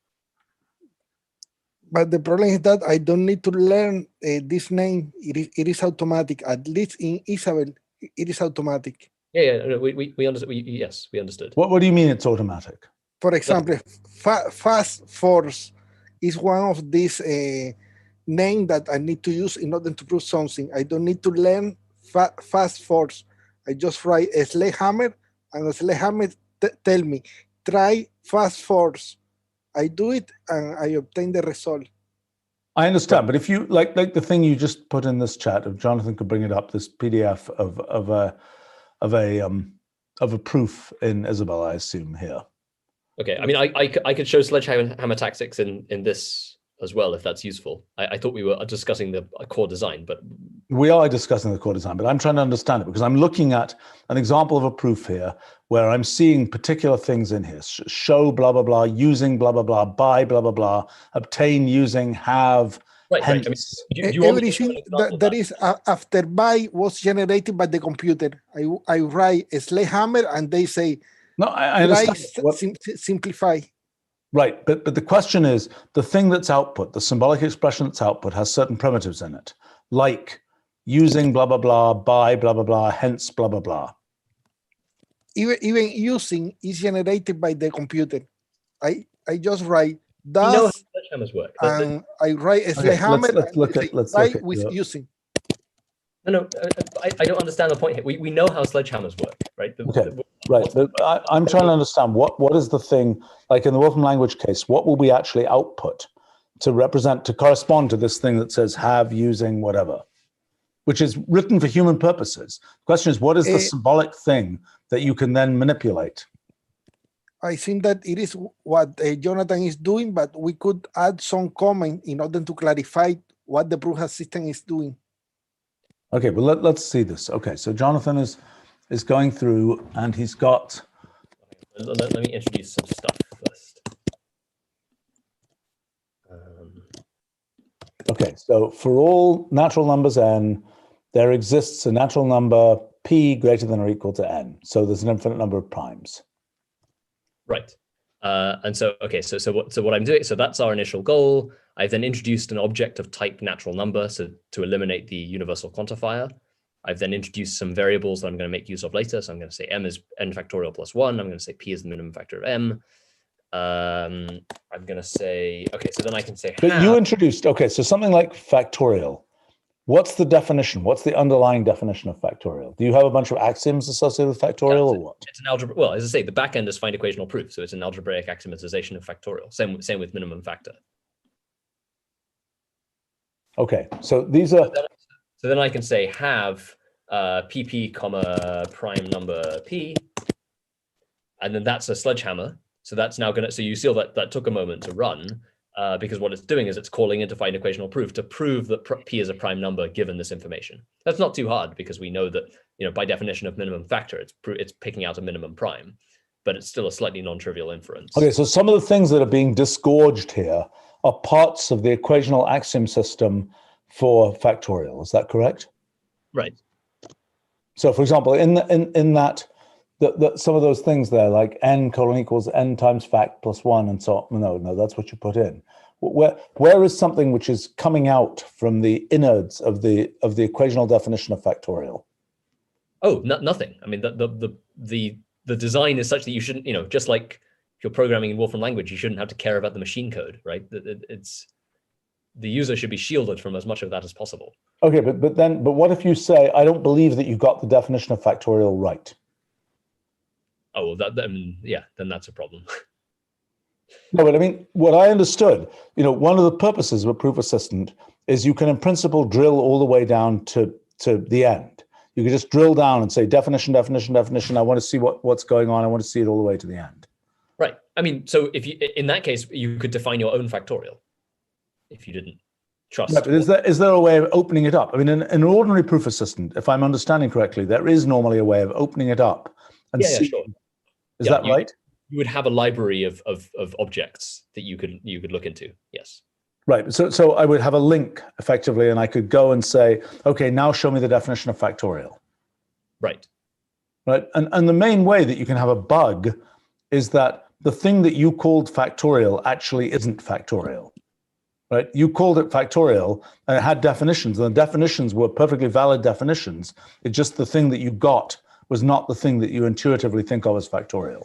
But the problem is that I don't need to learn this name. It is automatic. At least in Isabel, it is automatic.
Yeah, we understood. Yes, we understood.
What do you mean it's automatic?
For example, fast force is one of these names that I need to use in order to prove something. I don't need to learn fast force. I just write a sledgehammer, and the sledgehammer tell me, try fast force. I do it, and I obtain the result.
I understand, but if you like the thing you just put in this chat, if Jonathan could bring it up, this PDF of a proof in Isabel, I assume here.
Okay, I mean, I could show sledgehammer tactics in this as well, if that's useful. I thought we were discussing the core design, but
we are discussing the core design, but I'm trying to understand it because I'm looking at an example of a proof here where I'm seeing particular things in here. Show blah, blah, blah, using blah, blah, blah, buy blah, blah, blah, obtain, using, have,
right.
hence.
Right. I mean,
everything that is after buy was generated by the computer. I write a sledgehammer and they say,
no, I understand.
Simplify.
Right, but the question is, the thing that's output, the symbolic expression that's output has certain primitives in it, like using blah, blah, blah, by blah, blah, blah, hence blah, blah, blah.
Even using is generated by the computer. I just write
does. You know how sledgehammers work.
And I write a sledgehammer
let's look at
with using.
No, I don't understand the point here. We know how sledgehammers work, right?
Right, but I'm trying to understand what is the thing, like in the Wolfram language case, what will we actually output to correspond to this thing that says have, using, whatever, which is written for human purposes. The question is, what is the symbolic thing that you can then manipulate?
I think that it is what Jonathan is doing, but we could add some comment in order to clarify what the proof assistant is doing.
Okay, well, let's see this. Okay, so Jonathan is going through and he's got...
Let me introduce some stuff first.
Okay, so for all natural numbers n, there exists a natural number p greater than or equal to n. So there's an infinite number of primes.
Right. And so, okay, so what I'm doing, so that's our initial goal. I've then introduced an object of type natural number, so to eliminate the universal quantifier. I've then introduced some variables that I'm going to make use of later. So I'm going to say m is n factorial plus 1. I'm going to say p is the minimum factor of m. I'm going to say, okay, so then I can say
But you introduced, okay, so something like factorial. What's the definition? What's the underlying definition of factorial? Do you have a bunch of axioms associated with factorial or what?
It's an algebra. Well, as I say, the back end is find equational proof. So it's an algebraic axiomatization of factorial. Same with minimum factor.
Okay, so these are...
So then I can say have pp comma prime number p, and then that's a sledgehammer. So that's now going to, so you see that took a moment to run because what it's doing is it's calling into find equational proof to prove that p is a prime number given this information. That's not too hard because we know that, you know, by definition of minimum factor, it's picking out a minimum prime, but it's still a slightly non-trivial inference.
Okay, so some of the things that are being disgorged here are parts of the equational axiom system for factorial. Is that correct?
Right.
So, for example, in that, some of those things there, like n colon equals n times fact plus 1 and so on. No, that's what you put in. Where is something which is coming out from the innards of the equational definition of factorial?
Oh, nothing. I mean, the design is such that you shouldn't, you know, just like if you're programming in Wolfram language, you shouldn't have to care about the machine code, right? It's the user should be shielded from as much of that as possible.
Okay, but what if you say, I don't believe that you got the definition of factorial right?
Oh, well, I mean, yeah, then that's a problem.
No, but I mean, what I understood, you know, one of the purposes of a proof assistant is you can in principle drill all the way down to the end. You can just drill down and say definition, definition, definition. I want to see what's going on. I want to see it all the way to the end.
Right. I mean, so if you, in that case, you could define your own factorial if you didn't trust.
Right, but is there a way of opening it up? I mean, in an ordinary proof assistant, if I'm understanding correctly, there is normally a way of opening it up and see.
Sure.
Is that right?
You would have a library of objects that you could look into. Yes.
Right. So I would have a link effectively, and I could go and say, okay, now show me the definition of factorial.
Right.
Right. And the main way that you can have a bug is that the thing that you called factorial actually isn't factorial. Right. You called it factorial and it had definitions, and the definitions were perfectly valid definitions. It's just the thing that you got was not the thing that you intuitively think of as factorial.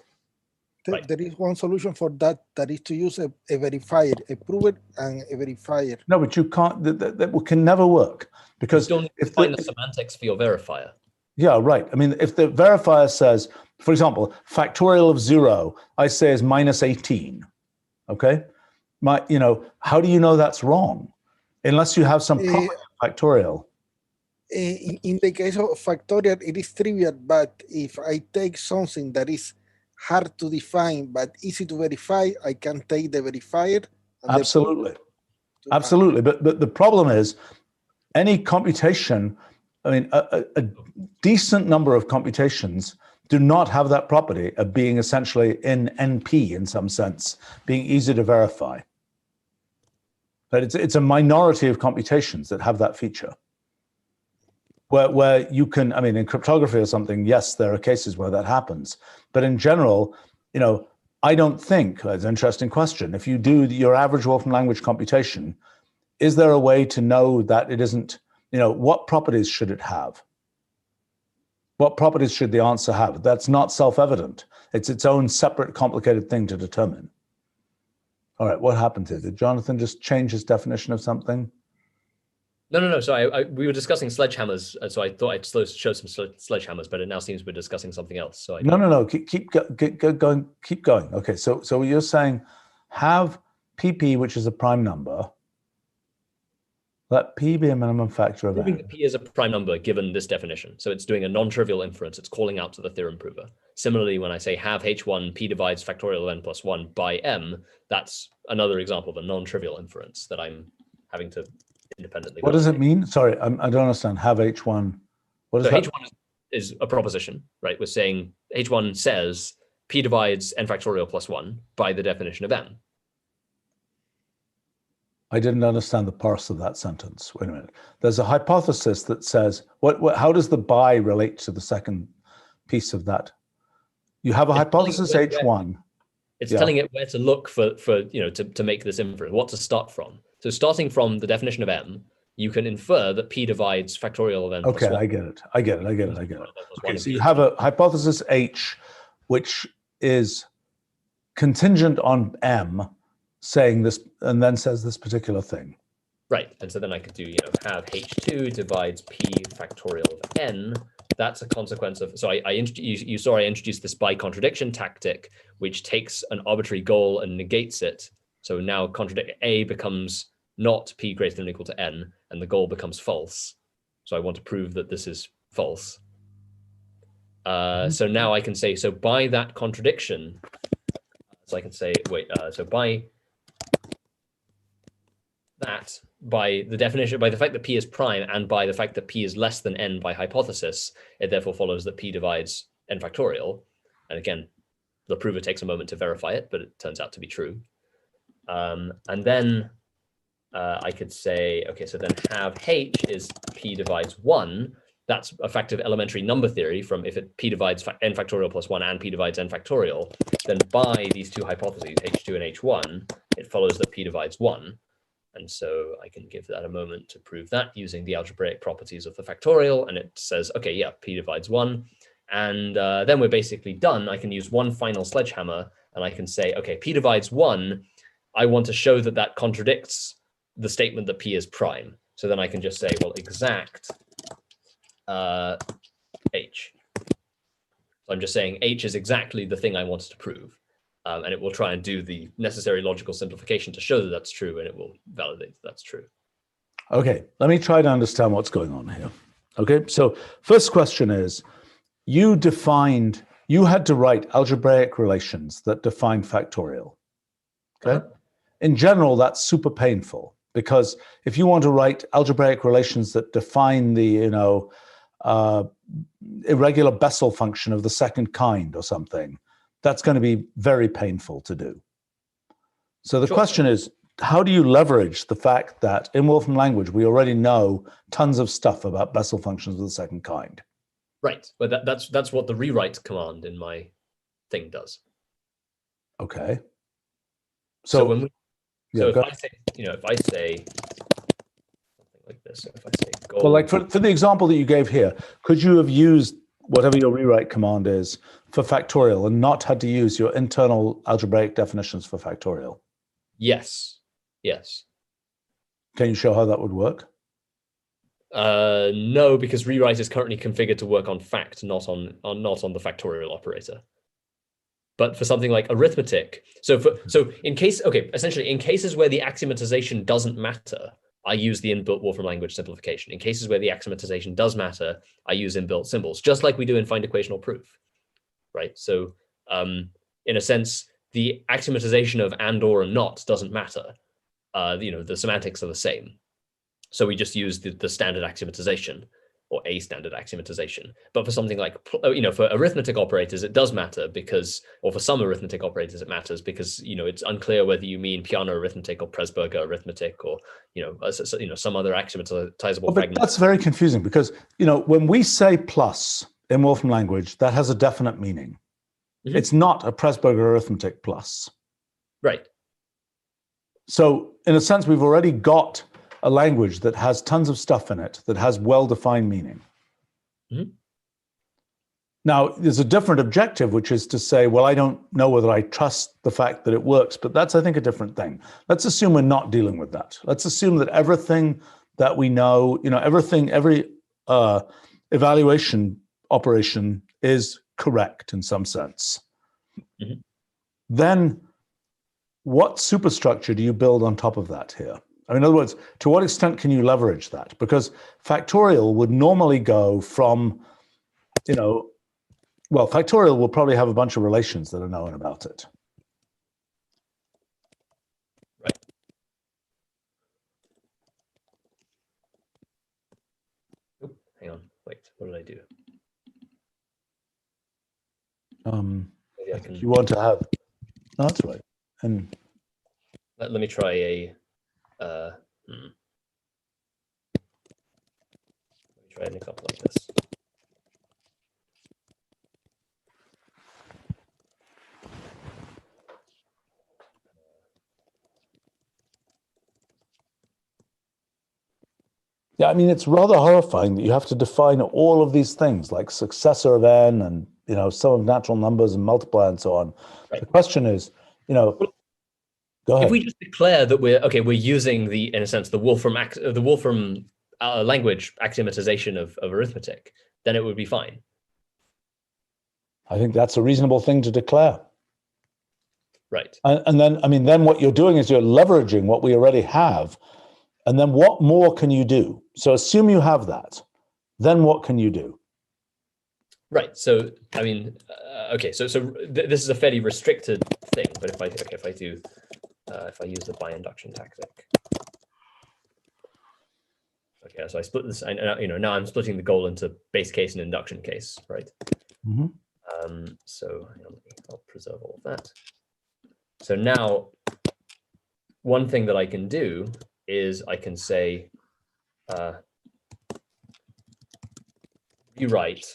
Right.
There is one solution for that is to use a verifier, a prover and a verifier.
No, but you can't, that can never work because
you still need to find the semantics for your verifier. Yeah,
right. I mean, if the verifier says, for example, factorial of 0, I say is minus 18, okay? How do you know that's wrong? Unless you have some property of factorial.
In the case of factorial, it is trivial, but if I take something that is hard to define but easy to verify, I can take the verifier.
Absolutely. Absolutely. But the problem is any computation, I mean, a decent number of computations do not have that property of being essentially in NP in some sense, being easy to verify. But it's a minority of computations that have that feature. Where you can, I mean, in cryptography or something, yes, there are cases where that happens. But in general, I don't think, that's an interesting question, if you do your average Wolfram language computation, is there a way to know that it isn't, what properties should it have? What properties should the answer have? That's not self-evident. It's its own separate complicated thing to determine. All right, what happened here? Did Jonathan just change his definition of something?
No. So we were discussing sledgehammers, so I thought I'd show some sledgehammers, but it now seems we're discussing something else. So
No. Keep going. Keep going. Okay. So you're saying have PP, which is a prime number. Let P be a minimum factor of
proving
n.
that P is a prime number given this definition. So it's doing a non-trivial inference. It's calling out to the theorem prover. Similarly, when I say have H1, P divides factorial of n plus 1 by M, that's another example of a non-trivial inference that I'm having to independently.
What does it mean? Sorry, I don't understand. Have H1. What is
so
that?
H1 is a proposition, right? We're saying H1 says P divides n factorial plus 1 by the definition of M.
I didn't understand the parse of that sentence. Wait a minute. There's a hypothesis that says, how does the by relate to the second piece of that? You have a hypothesis H1.
It's telling it where to look for to make this inference, what to start from. So starting from the definition of M, you can infer that P divides factorial of n plus 1.
I get it. Okay, so you have a hypothesis H, which is contingent on M, saying this, and then says this particular thing.
Right, and so then I could do, have H2 divides P factorial of n. That's a consequence of, so you saw I introduced this by contradiction tactic, which takes an arbitrary goal and negates it. So now A becomes not P greater than or equal to n, and the goal becomes false. So I want to prove that this is false. So now I can say, so by that contradiction, so I can say, so by that, by the definition, by the fact that P is prime and by the fact that P is less than n by hypothesis, it therefore follows that P divides n factorial. And again, the prover takes a moment to verify it, but it turns out to be true. And then I could say, okay, so then have H is P divides 1. That's a fact of elementary number theory from if it P divides n factorial plus 1 and P divides n factorial, then by these two hypotheses, H2 and H1, it follows that P divides 1. And so I can give that a moment to prove that using the algebraic properties of the factorial. And it says, okay, yeah, P divides 1. And then we're basically done. I can use one final sledgehammer and I can say, okay, P divides 1. I want to show that that contradicts the statement that P is prime. So then I can just say, well, exact H. So I'm just saying H is exactly the thing I wanted to prove. And it will try and do the necessary logical simplification to show that that's true, and it will validate that that's true.
Okay, let me try to understand what's going on here. Okay, so first question is, you had to write algebraic relations that define factorial. Okay, in general, that's super painful because if you want to write algebraic relations that define the, irregular Bessel function of the second kind or something, that's going to be very painful to do. So the question is, how do you leverage the fact that in Wolfram language, we already know tons of stuff about Bessel functions of the second kind?
Right, but that's what the rewrite command in my thing does.
Okay.
So when we, if I say, if I say something like this, so if I say goal,
well, like for the example that you gave here, could you have used whatever your rewrite command is for factorial and not had to use your internal algebraic definitions for factorial?
Yes.
Can you show how that would work?
No, because rewrite is currently configured to work on fact, not on the factorial operator. But for something like arithmetic, essentially in cases where the axiomatization doesn't matter, I use the inbuilt Wolfram language simplification. In cases where the axiomatization does matter, I use inbuilt symbols, just like we do in find equational proof, right? So in a sense, the axiomatization of and, or, and not doesn't matter. The semantics are the same. So we just use the standard axiomatization or a standard axiomatization. But for something like, for arithmetic operators, it does matter because, or for some arithmetic operators, it matters because, it's unclear whether you mean Peano arithmetic or Presburger arithmetic or, some other axiomatizable fragment.
That's very confusing because, when we say plus in Wolfram language, that has a definite meaning. Mm-hmm. It's not a Presburger arithmetic plus.
Right.
So in a sense, we've already got a language that has tons of stuff in it that has well-defined meaning. Mm-hmm. Now, there's a different objective, which is to say, well, I don't know whether I trust the fact that it works, but that's, I think, a different thing. Let's assume we're not dealing with that. Let's assume that everything that we know, everything, every evaluation operation is correct in some sense.
Mhm.
Then what superstructure do you build on top of that here? I mean, in other words, to what extent can you leverage that? Because factorial would normally go from, factorial will probably have a bunch of relations that are known about it.
Right. Oop, hang on, wait, what did I do? Maybe I can.
You want to have, no, that's right. And
let me try a, let me try an example like this.
yeah, I mean, it's rather horrifying that you have to define all of these things like successor of n and, some of natural numbers and multiply and so on.
Right.
The question is, go ahead.
If we just declare that we're using in a sense, the Wolfram language axiomatization of arithmetic, then it would be fine.
I think that's a reasonable thing to declare.
Right.
And then, then what you're doing is you're leveraging what we already have. And then what more can you do? So assume you have that. Then what can you do?
Right. So, I mean, okay. So this is a fairly restricted thing. But if I use the by induction tactic. Okay. So I split this. Now I'm splitting the goal into base case and induction case, right?
Mm-hmm.
So I'll preserve all of that. So now, one thing that I can do is I can say rewrite.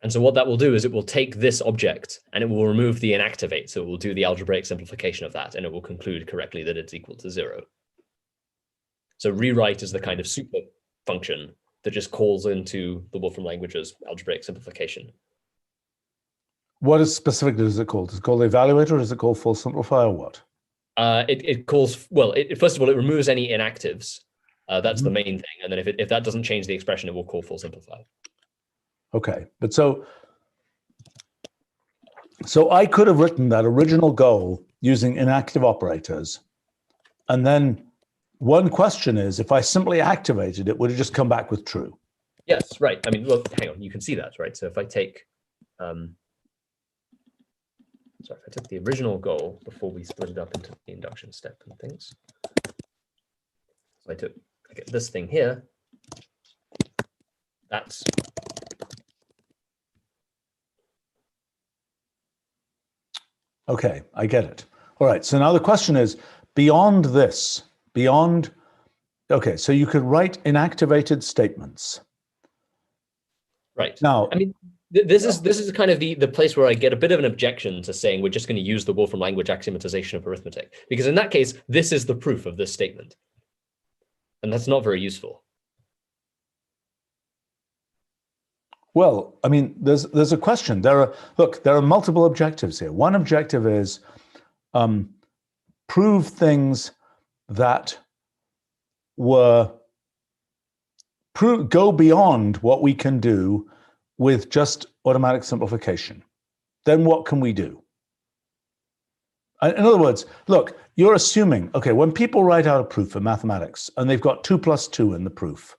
And so what that will do is it will take this object and it will remove the inactivate. So it will do the algebraic simplification of that, and it will conclude correctly that it's equal to 0. So rewrite is the kind of super function that just calls into the Wolfram language's algebraic simplification.
What is specifically is it called? Is it called evaluator, or is it called full simplify, or what?
It calls, well, first of all, it removes any inactives. That's the main thing. And then if that doesn't change the expression, it will call full simplify.
Okay, but so I could have written that original goal using inactive operators, and then one question is, if I simply activated it, would it just come back with true?
Yes, right. I mean, well, hang on, you can see that, right? So if I take, so if I took the original goal before we split it up into the induction step and things, so I get this thing here, that's
okay, I get it. All right, so now the question is, beyond this, okay, so you could write inactivated statements.
Right.
Now,
I mean, this is kind of the place where I get a bit of an objection to saying we're just going to use the Wolfram language axiomatization of arithmetic, because in that case, this is the proof of this statement. And that's not very useful.
well, I mean, there's a question. There are multiple objectives here. One objective is prove things that go beyond what we can do with just automatic simplification. Then what can we do? In other words, look, you're assuming, okay, when people write out a proof in mathematics and they've got 2 + 2 in the proof,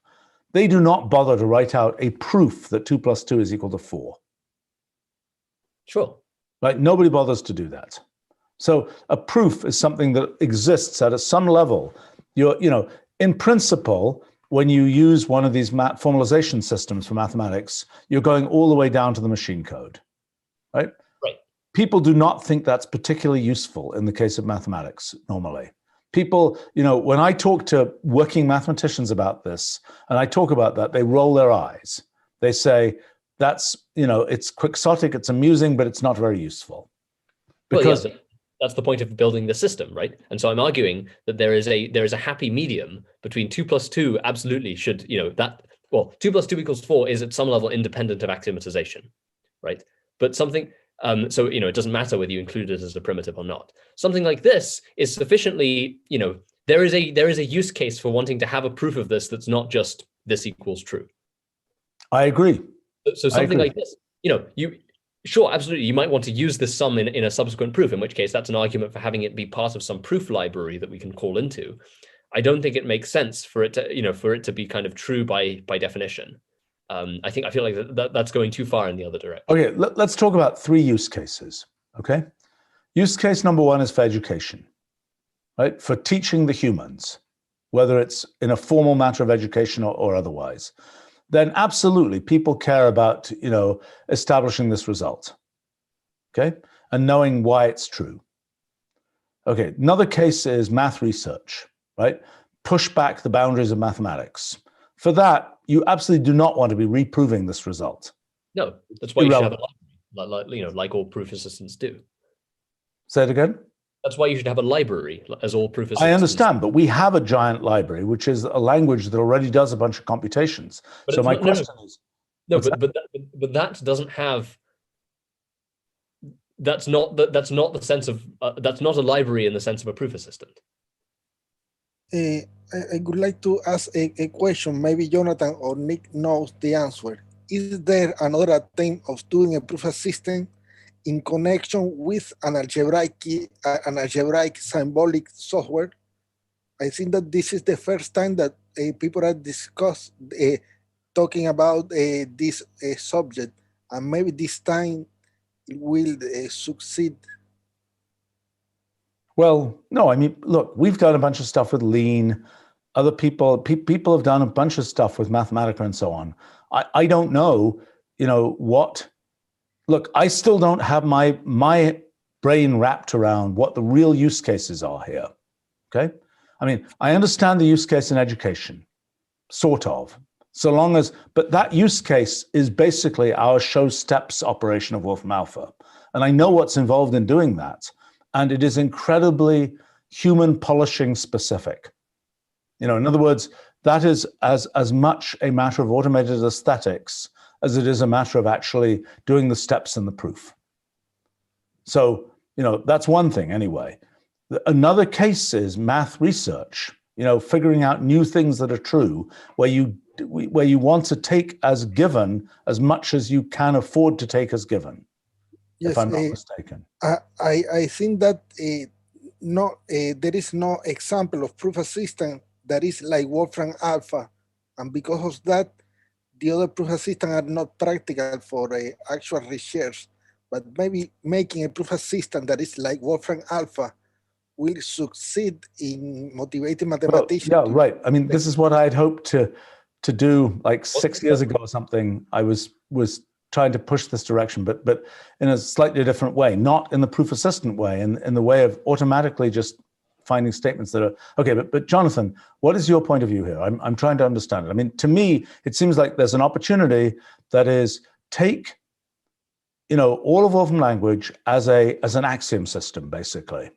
they do not bother to write out a proof that 2 + 2 is equal to 4.
Sure.
Right? Nobody bothers to do that. So a proof is something that exists at some level. In principle, when you use one of these formalization systems for mathematics, you're going all the way down to the machine code, right?
Right.
People do not think that's particularly useful in the case of mathematics normally. People, when I talk to working mathematicians about this, and I talk about that, they roll their eyes. They say, that's, it's quixotic, it's amusing, but it's not very useful. Because
well, yeah, that's the point of building the system, right? And so I'm arguing that there is a happy medium between 2 + 2 absolutely should, 2 + 2 = 4 is at some level independent of axiomatization, right? But something, So, it doesn't matter whether you include it as a primitive or not. Something like this is sufficiently, there is a use case for wanting to have a proof of this that's not just this equals true.
I agree.
So something like this, sure, absolutely, you might want to use this sum in a subsequent proof, in which case that's an argument for having it be part of some proof library that we can call into. I don't think it makes sense for it to be kind of true by definition. I feel like that's going too far in the other direction.
Okay, let's talk about 3 use cases. Okay, use case number 1 is for education, right? For teaching the humans, whether it's in a formal matter of education or otherwise. Then absolutely, people care about establishing this result. Okay, and knowing why it's true. Okay, another case is math research, right? Push back the boundaries of mathematics. For that, you absolutely do not want to be reproving this result.
No, that's why you should have a library, like all proof assistants do.
Say it again?
That's why you should have a library, as all proof assistants.
I understand, but we have a giant library, which is a language that already does a bunch of computations.
But
so my question is...
No, but that doesn't have... That's not the sense of... that's not a library in the sense of a proof assistant.
I would like to ask a question. Maybe Jonathan or Nick knows the answer. Is there another attempt of doing a proof assistant in connection with an algebraic symbolic software? I think that this is the first time that people have discussed talking about this subject, and maybe this time it will succeed.
Well, no, I mean, look, we've done a bunch of stuff with Lean. Other people have done a bunch of stuff with Mathematica and so on. I don't know, what. Look, I still don't have my brain wrapped around what the real use cases are here. Okay, I mean, I understand the use case in education, sort of. So long as, but that use case is basically our show steps operation of Wolfram Alpha, and I know what's involved in doing that. And it is incredibly human polishing specific. In other words, that is as much a matter of automated aesthetics as it is a matter of actually doing the steps in the proof. So, that's one thing anyway. Another case is math research, figuring out new things that are true, where you want to take as given as much as you can afford to take as given. Yes, if I'm not mistaken.
I think that there is no example of proof assistant that is like Wolfram Alpha, and because of that, the other proof assistants are not practical for actual research. But maybe making a proof assistant that is like Wolfram Alpha will succeed in motivating mathematicians.
Well, yeah, right. I mean, this is what I'd hoped to do like 6 years ago or something. I was trying to push this direction, but in a slightly different way, not in the proof assistant way, in the way of automatically just finding statements that are okay. But Jonathan, what is your point of view here? I'm trying to understand it. I mean, to me, it seems like there's an opportunity that is take, all of Wolfram language as an axiom system, basically.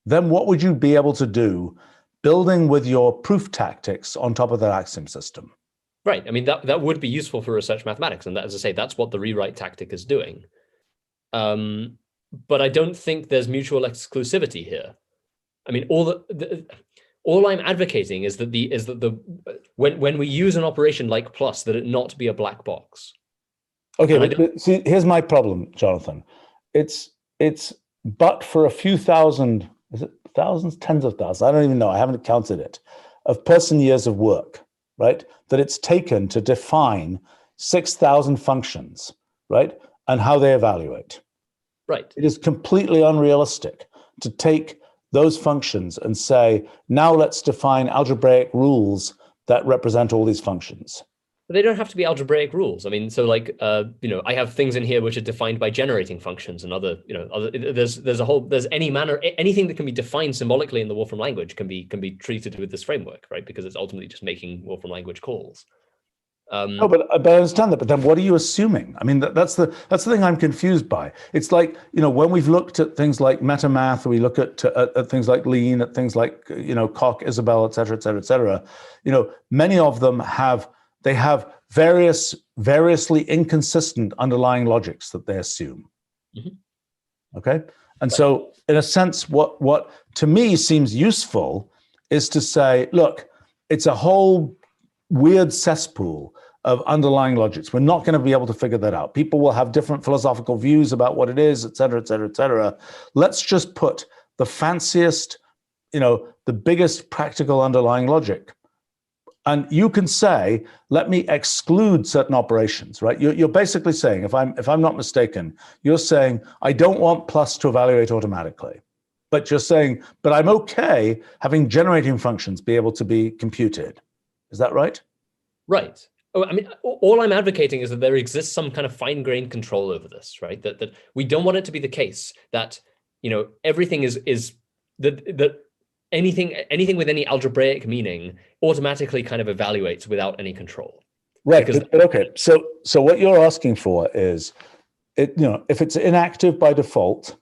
Then what would you be able to do building with your proof tactics on top of that axiom system?
Right. I mean, that would be useful for research mathematics. And that, as I say, that's what the rewrite tactic is doing. But I don't think there's mutual exclusivity here. I mean, all I'm advocating is that when we use an operation like plus, that it not be a black box.
Okay, but see, here's my problem, Jonathan. It's but for a few thousand, is it thousands, tens of thousands? I don't even know. I haven't counted it, of person years of work, right? That it's taken to define 6,000 functions, right? And how they evaluate.
Right.
It is completely unrealistic to take those functions and say, now let's define algebraic rules that represent all these functions.
But they don't have to be algebraic rules. I mean, so like, I have things in here which are defined by generating functions and other, there's anything that can be defined symbolically in the Wolfram language can be treated with this framework, right? Because it's ultimately just making Wolfram language calls.
No, but I understand that. But then, what are you assuming? I mean, that's the thing I'm confused by. It's like, when we've looked at things like Metamath, we look at things like Lean, at things like Coq, Isabelle, et cetera. Many of them have variously inconsistent underlying logics that they assume. Okay. And so in a sense, what to me seems useful is to say, look, it's a whole weird cesspool of underlying logics. We're not going to be able to figure that out. People will have different philosophical views about what it is, et cetera, et cetera, et cetera. Let's just put the fanciest, the biggest practical underlying logic. And you can say, let me exclude certain operations, right? You're basically saying, if I'm not mistaken, you're saying, I don't want plus to evaluate automatically. But you're saying, but I'm okay having generating functions be able to be computed. Is that right?
Right. Oh, I mean, all I'm advocating is that there exists some kind of fine-grained control over this, right? That we don't want it to be the case that, everything is that anything with any algebraic meaning automatically kind of evaluates without any control.
Right. Okay. So what you're asking for is, if it's inactive by default,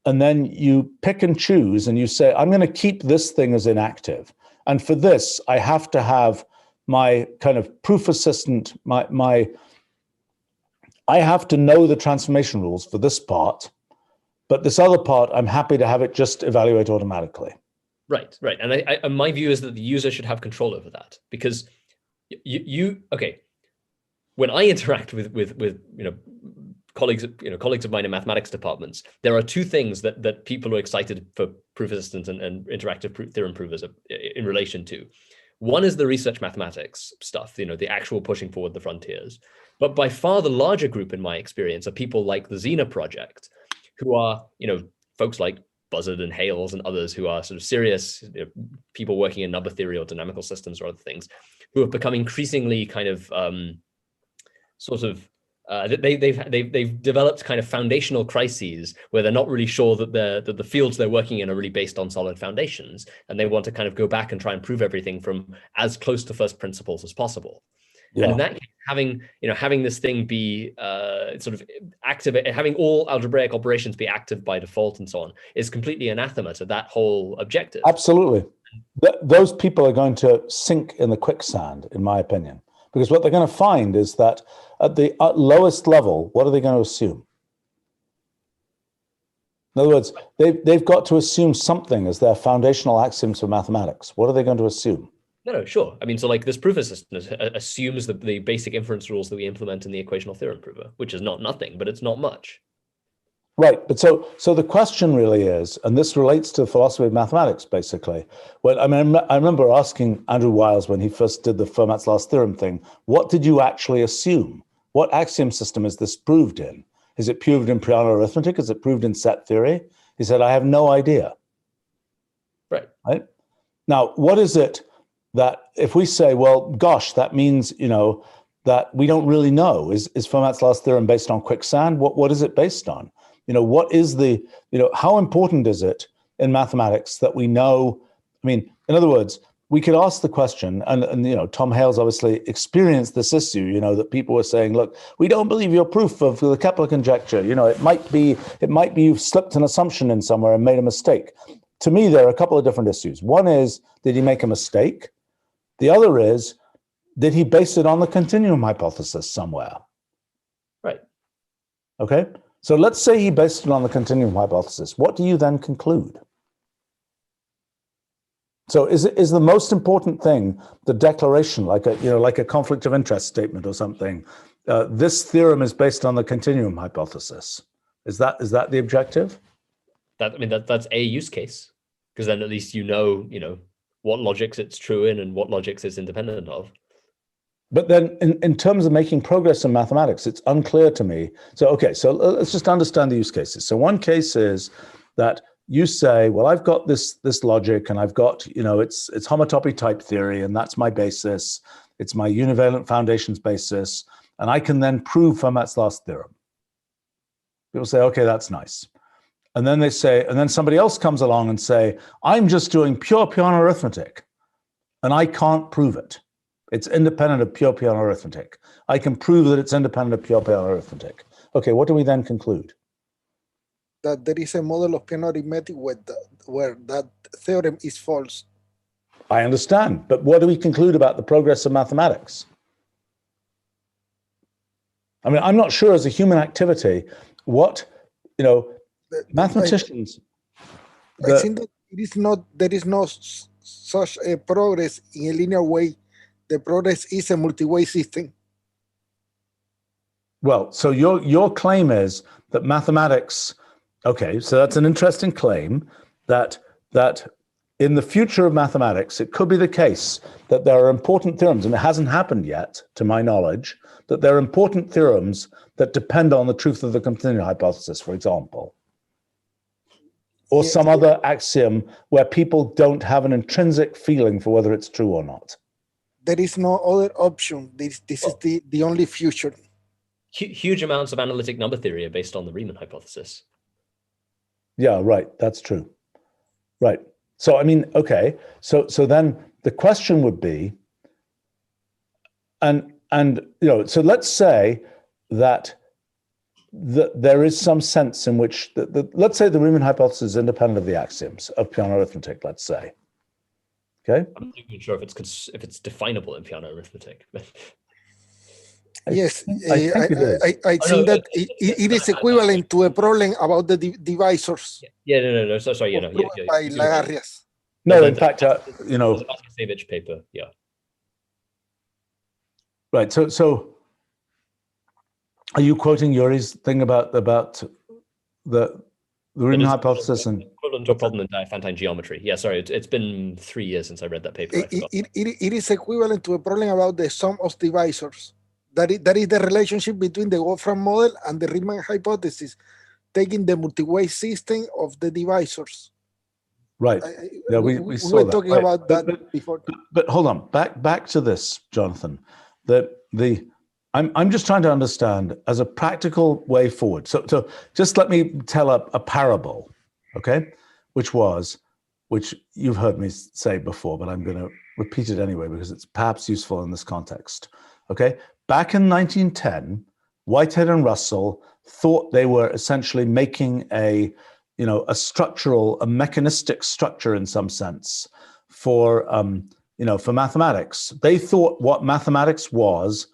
and then you pick and choose and you say, I'm going to keep this thing as inactive. And for this, I have to have my kind of proof assistant, I have to know the transformation rules for this part, but this other part, I'm happy to have it just evaluate automatically.
Right. And my view is that the user should have control over that, because when I interact with colleagues of mine in mathematics departments, there are two things that people are excited for proof assistants and interactive theorem provers in relation to. One is the research mathematics stuff, the actual pushing forward the frontiers. But by far the larger group in my experience are people like the Xena project, who are, folks like Buzzard and Hales and others who are sort of serious people working in number theory or dynamical systems or other things, who have become increasingly kind of they've developed kind of foundational crises where they're not really sure that the fields they're working in are really based on solid foundations, and they want to kind of go back and try and prove everything from as close to first principles as possible. Yeah. And in that case, having this thing be sort of active, having all algebraic operations be active by default and so on, is completely anathema to that whole objective.
Absolutely. Those people are going to sink in the quicksand, in my opinion, because what they're going to find is that at the lowest level, what are they going to assume? In other words, they've got to assume something as their foundational axioms for mathematics. What are they going to assume?
No, sure. I mean, so like this proof assistant assumes the basic inference rules that we implement in the equational theorem prover, which is not nothing, but it's not much.
Right. But so the question really is, and this relates to the philosophy of mathematics, basically. Well, I mean, I remember asking Andrew Wiles when he first did the Fermat's last theorem thing, what did you actually assume? What axiom system is this proved in? Is it proved in Peano arithmetic? Is it proved in set theory? He said, I have no idea. Right. Now, what is it that if we say, well, gosh, that means, that we don't really know. Is Fermat's last theorem based on quicksand? What is it based on? What is the, how important is it in mathematics that we know? I mean, in other words, we could ask the question, and Tom Hales obviously experienced this issue, that people were saying, look, we don't believe your proof of the Kepler conjecture. It might be you've slipped an assumption in somewhere and made a mistake. To me, there are a couple of different issues. One is, did he make a mistake? The other is, did he base it on the continuum hypothesis somewhere?
Right.
Okay. So let's say he based it on the continuum hypothesis. What do you then conclude? So is the most important thing the declaration, like a conflict of interest statement or something? This theorem is based on the continuum hypothesis. Is that the objective?
That's a use case, because then at least what logics it's true in and what logics it's independent of.
But then in terms of making progress in mathematics, it's unclear to me. So let's just understand the use cases. So one case is that you say, well, I've got this logic, and I've got, it's homotopy type theory, and that's my basis. It's my univalent foundations basis, and I can then prove Fermat's last theorem. People say, okay, that's nice. And then they say, and then somebody else comes along and say, I'm just doing pure Peano arithmetic, and I can't prove it. It's independent of pure Peano arithmetic. I can prove that it's independent of pure Peano arithmetic. Okay, what do we then conclude?
That there is a model of Peano arithmetic where that theorem is false.
I understand, but what do we conclude about the progress of mathematics? I mean, I'm not sure as a human activity what you know, mathematicians.
I think that there is no such a progress in a linear way. The progress is a multi-way system.
Well, so your claim is that mathematics, okay, so that's an interesting claim, that in the future of mathematics, it could be the case that there are important theorems, and it hasn't happened yet, to my knowledge, that there are important theorems that depend on the truth of the continuum hypothesis, for example, or some other axiom where people don't have an intrinsic feeling for whether it's true or not.
There is no other option. This is the only future.
Huge amounts of analytic number theory are based on the Riemann hypothesis.
Yeah, right. That's true. Right. So, I mean, okay. So then the question would be, and you know, so let's say that there is some sense in which let's say the Riemann hypothesis is independent of the axioms of Peano arithmetic. Let's say. Okay.
I'm not even sure if it's definable in Peano arithmetic.
Yes,
I
think that it is equivalent to a problem about the divisors.
Yeah, no. So sorry,
by Lagarias.
No, in fact, you know,
the Vaskasevich paper, yeah.
Right. So are you quoting Yuri's thing about the Riemann hypothesis and
equivalent to a problem in Diophantine geometry? Yeah, sorry, it's been 3 years since I read that paper.
It is equivalent to a problem about the sum of divisors. That is the relationship between the Wolfram model and the Riemann hypothesis, taking the multi-way system of the divisors.
Right. Yeah, we saw
were
that.
talking about that before.
But hold on, back to this, Jonathan. I'm just trying to understand as a practical way forward. So just let me tell a parable, okay? Which you've heard me say before, but I'm going to repeat it anyway because it's perhaps useful in this context. Okay. Back in 1910, Whitehead and Russell thought they were essentially making a mechanistic structure in some sense for mathematics. They thought what mathematics was,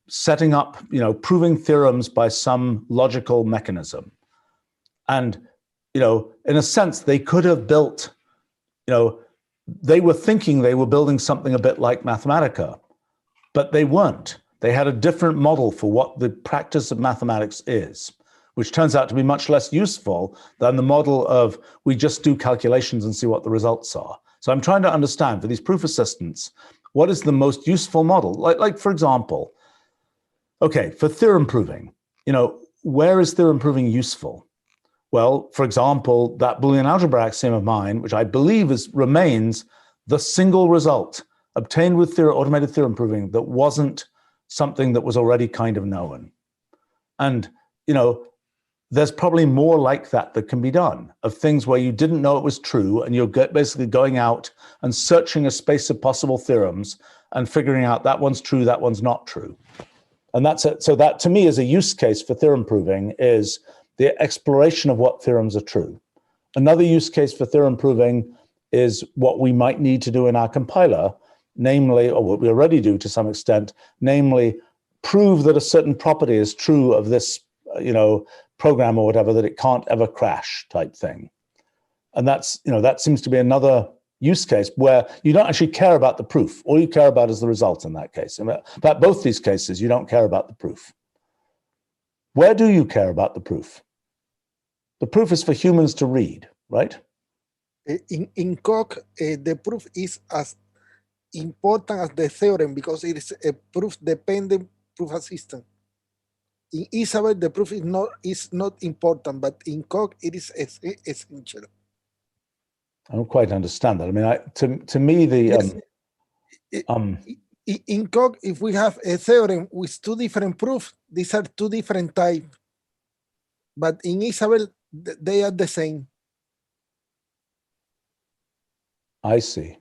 setting up, proving theorems by some logical mechanism. And, in a sense, they could have built, they were thinking they were building something a bit like Mathematica, but they weren't. They had a different model for what the practice of mathematics is, which turns out to be much less useful than the model of we just do calculations and see what the results are. So I'm trying to understand for these proof assistants, what is the most useful model? Like for example, okay, for theorem proving, where is theorem proving useful? Well, for example, that Boolean algebra axiom of mine, which I believe remains the single result obtained with automated theorem proving that wasn't something that was already kind of known. And, there's probably more like that can be done, of things where you didn't know it was true and you're basically going out and searching a space of possible theorems and figuring out that one's true, that one's not true. And that's it. So that to me is a use case for theorem proving is the exploration of what theorems are true. Another use case for theorem proving is what we might need to do in our compiler, namely, or what we already do to some extent, namely prove that a certain property is true of this, program or whatever, that it can't ever crash type thing. And that's, that seems to be another use case where you don't actually care about the proof. All you care about is the result in that case. In fact, both these cases, you don't care about the proof. Where do you care about the proof? The proof is for humans to read, right?
In Coq, the proof is as important as the theorem because it is a proof-dependent proof assistant. In Isabel, the proof is not important, but in Coq, it is essential.
I don't quite understand that. I mean, to me, the
in Coq, if we have a theorem with two different proofs, these are two different types. But in Isabel, they are the same.
I see.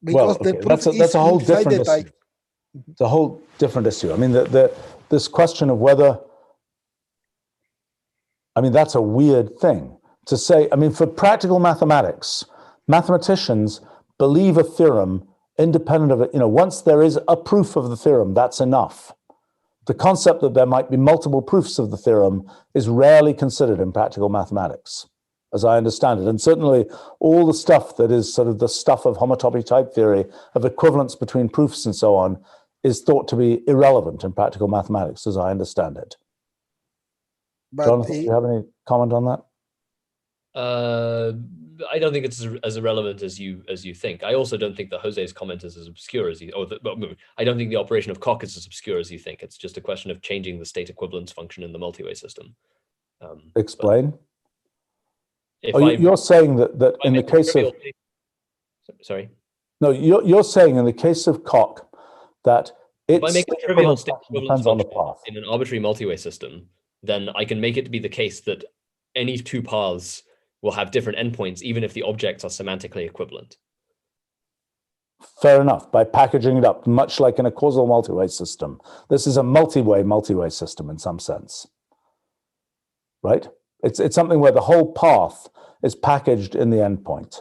Because the proof
that's a whole different
the type.
It's a whole different issue. I mean, this question of whether, that's a weird thing to say. I mean, for practical mathematics, mathematicians believe a theorem independent of it. Once there is a proof of the theorem, that's enough. the concept that there might be multiple proofs of the theorem is rarely considered in practical mathematics, as I understand it. And certainly all the stuff that is sort of the stuff of homotopy type theory, of equivalence between proofs and so on, is thought to be irrelevant in practical mathematics, as I understand it.
But
Jonathan, do you have any comment on that?
I don't think it's as irrelevant as you think. I also don't think that Jose's comment is as obscure as you, I don't think the operation of cock is as obscure as you think. It's just a question of changing the state equivalence function in the multi-way system.
Explain.
If
You're saying that in the case of...
Sorry?
No, you're saying in the case of cock that
if I make a trivial state
depends on the path.
in an arbitrary multi-way system, then I can make it to be the case that any two paths will have different endpoints, even if the objects are semantically equivalent.
Fair enough, by packaging it up, much like in a causal multi-way system. This is a multi-way system in some sense, right? It's something where the whole path is packaged in the endpoint.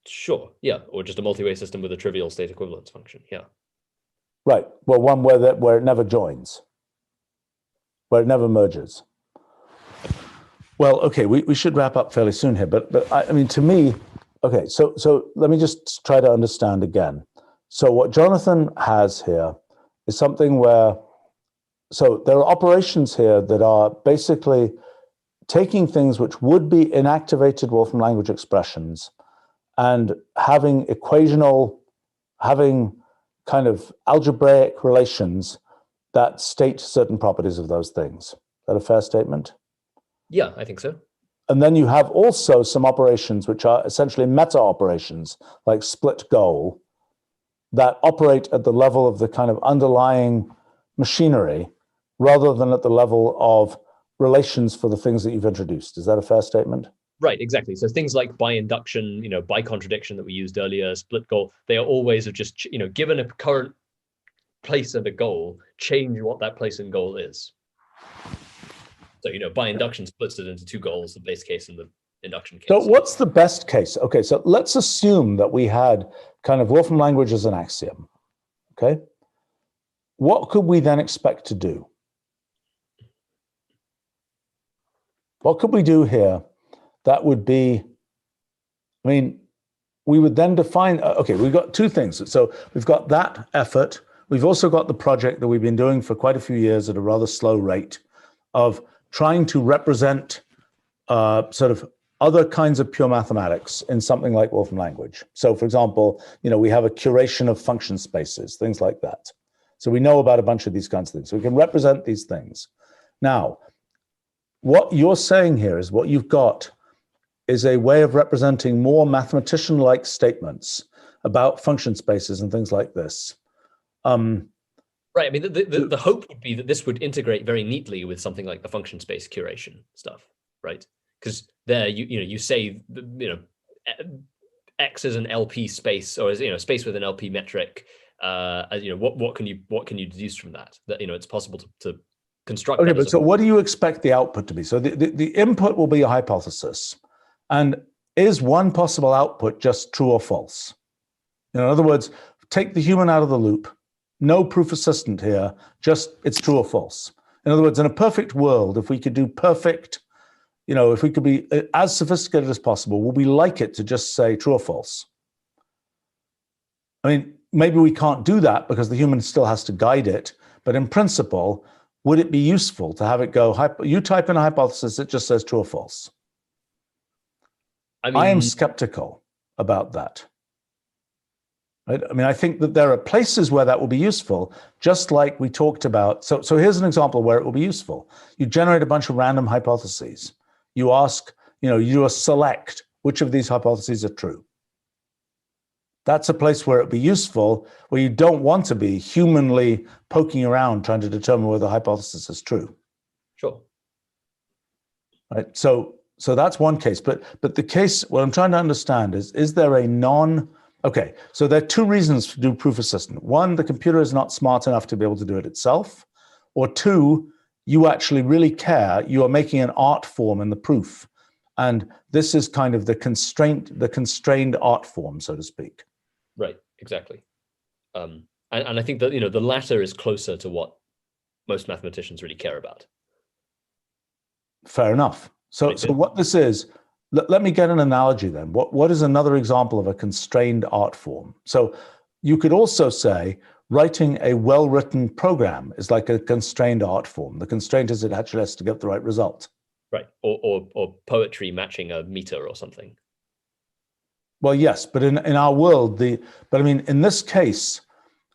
Sure, yeah, or just a multi-way system with a trivial state equivalence function, yeah.
Right, well, one where it never joins, where it never merges. Well, okay, we should wrap up fairly soon here, but I mean, to me, okay, so let me just try to understand again. So what Jonathan has here is something where, so there are operations here that are basically taking things which would be inactivated Wolfram language expressions and having having kind of algebraic relations that state certain properties of those things. Is that a fair statement?
Yeah, I think so.
And then you have also some operations which are essentially meta operations, like split goal, that operate at the level of the kind of underlying machinery rather than at the level of relations for the things that you've introduced. Is that a fair statement?
Right, exactly. So things like by induction, by contradiction that we used earlier, split goal, they are all ways of just, given a current place and a goal, change what that place and goal is. So, by induction splits it into two goals, the base case and the induction case.
So what's the best case? Okay, so let's assume that we had kind of Wolfram language as an axiom, okay? What could we then expect to do? What could we do here that would be, I mean, we would then define, okay, we've got two things. So we've got that effort. We've also got the project that we've been doing for quite a few years at a rather slow rate of trying to represent sort of other kinds of pure mathematics in something like Wolfram language. So for example, we have a curation of function spaces, things like that. So we know about a bunch of these kinds of things. So we can represent these things. Now, what you're saying here is what you've got is a way of representing more mathematician-like statements about function spaces and things like this.
Right. I mean, the hope would be that this would integrate very neatly with something like the function space curation stuff, right? Because there, you say, X is an LP space, or is space with an LP metric. What can you deduce from that? That it's possible to construct.
Okay, but so what do you expect the output to be? So the input will be a hypothesis, and is one possible output just true or false? In other words, take the human out of the loop. No proof assistant here, just it's true or false. In other words, in a perfect world, if we could do perfect, if we could be as sophisticated as possible, would we like it to just say true or false? I mean, maybe we can't do that because the human still has to guide it, but in principle, would it be useful to have it go, you type in a hypothesis, it just says true or false? I am skeptical about that. Right? I mean, I think that there are places where that will be useful, just like we talked about. So here's an example where it will be useful. You generate a bunch of random hypotheses. You ask, you do a select, which of these hypotheses are true? That's a place where it'd be useful, where you don't want to be humanly poking around trying to determine whether the hypothesis is true.
Sure.
Right. So that's one case. But the case, what I'm trying to understand is there a okay, so there are two reasons to do proof assistant. One, the computer is not smart enough to be able to do it itself. Or two, you actually really care. You are making an art form in the proof. And this is kind of the constrained art form, so to speak.
Right, exactly. And I think that, the latter is closer to what most mathematicians really care about.
Fair enough. So what this is, let me get an analogy then. What is another example of a constrained art form? So you could also say writing a well-written program is like a constrained art form. The constraint is it actually has to get the right result.
Right, or poetry matching a meter or something.
Well, yes, but in our world, but I mean, in this case,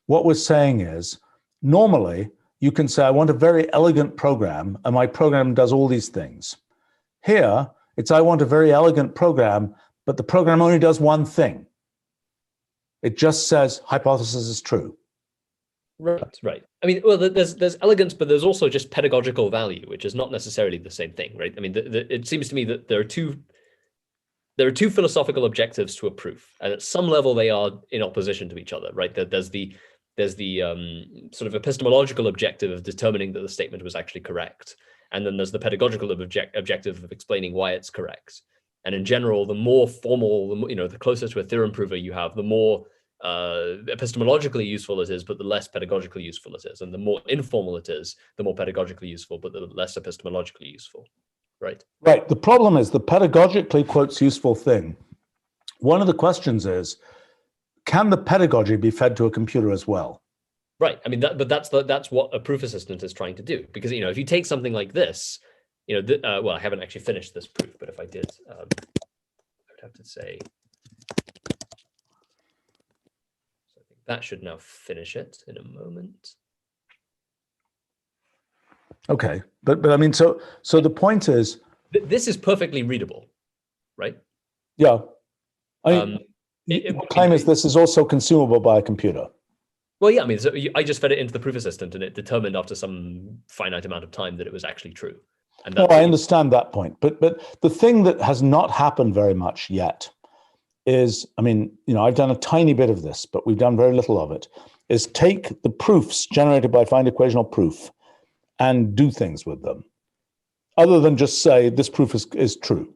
what we're saying is, normally you can say, I want a very elegant program, and my program does all these things. Here, it's I want a very elegant program, but the program only does one thing. It just says hypothesis is true.
Right. I mean, well, there's elegance, but there's also just pedagogical value, which is not necessarily the same thing, right? I mean, it seems to me that there are two philosophical objectives to a proof, and at some level they are in opposition to each other, right? There's the sort of epistemological objective of determining that the statement was actually correct, and then there's the pedagogical objective of explaining why it's correct. And in general, the more formal, the closer to a theorem prover you have, the more epistemologically useful it is, but the less pedagogically useful it is. And the more informal it is, the more pedagogically useful, but the less epistemologically useful, right?
Right. The problem is the pedagogically quotes useful thing. One of the questions is, can the pedagogy be fed to a computer as well?
Right. I mean, that's what a proof assistant is trying to do. Because, if you take something like this, well, I haven't actually finished this proof, but if I did, I would have to say, so I think that should now finish it in a moment.
Okay. But I mean, so the point is,
this is perfectly readable, right?
Yeah. The claim is this is also consumable by a computer.
Well, yeah, I mean, so I just fed it into the proof assistant and it determined after some finite amount of time that it was actually true. And
no, I understand that point. But the thing that has not happened very much yet is, I mean, I've done a tiny bit of this, but we've done very little of it, is take the proofs generated by find equational proof and do things with them, other than just say this proof is true.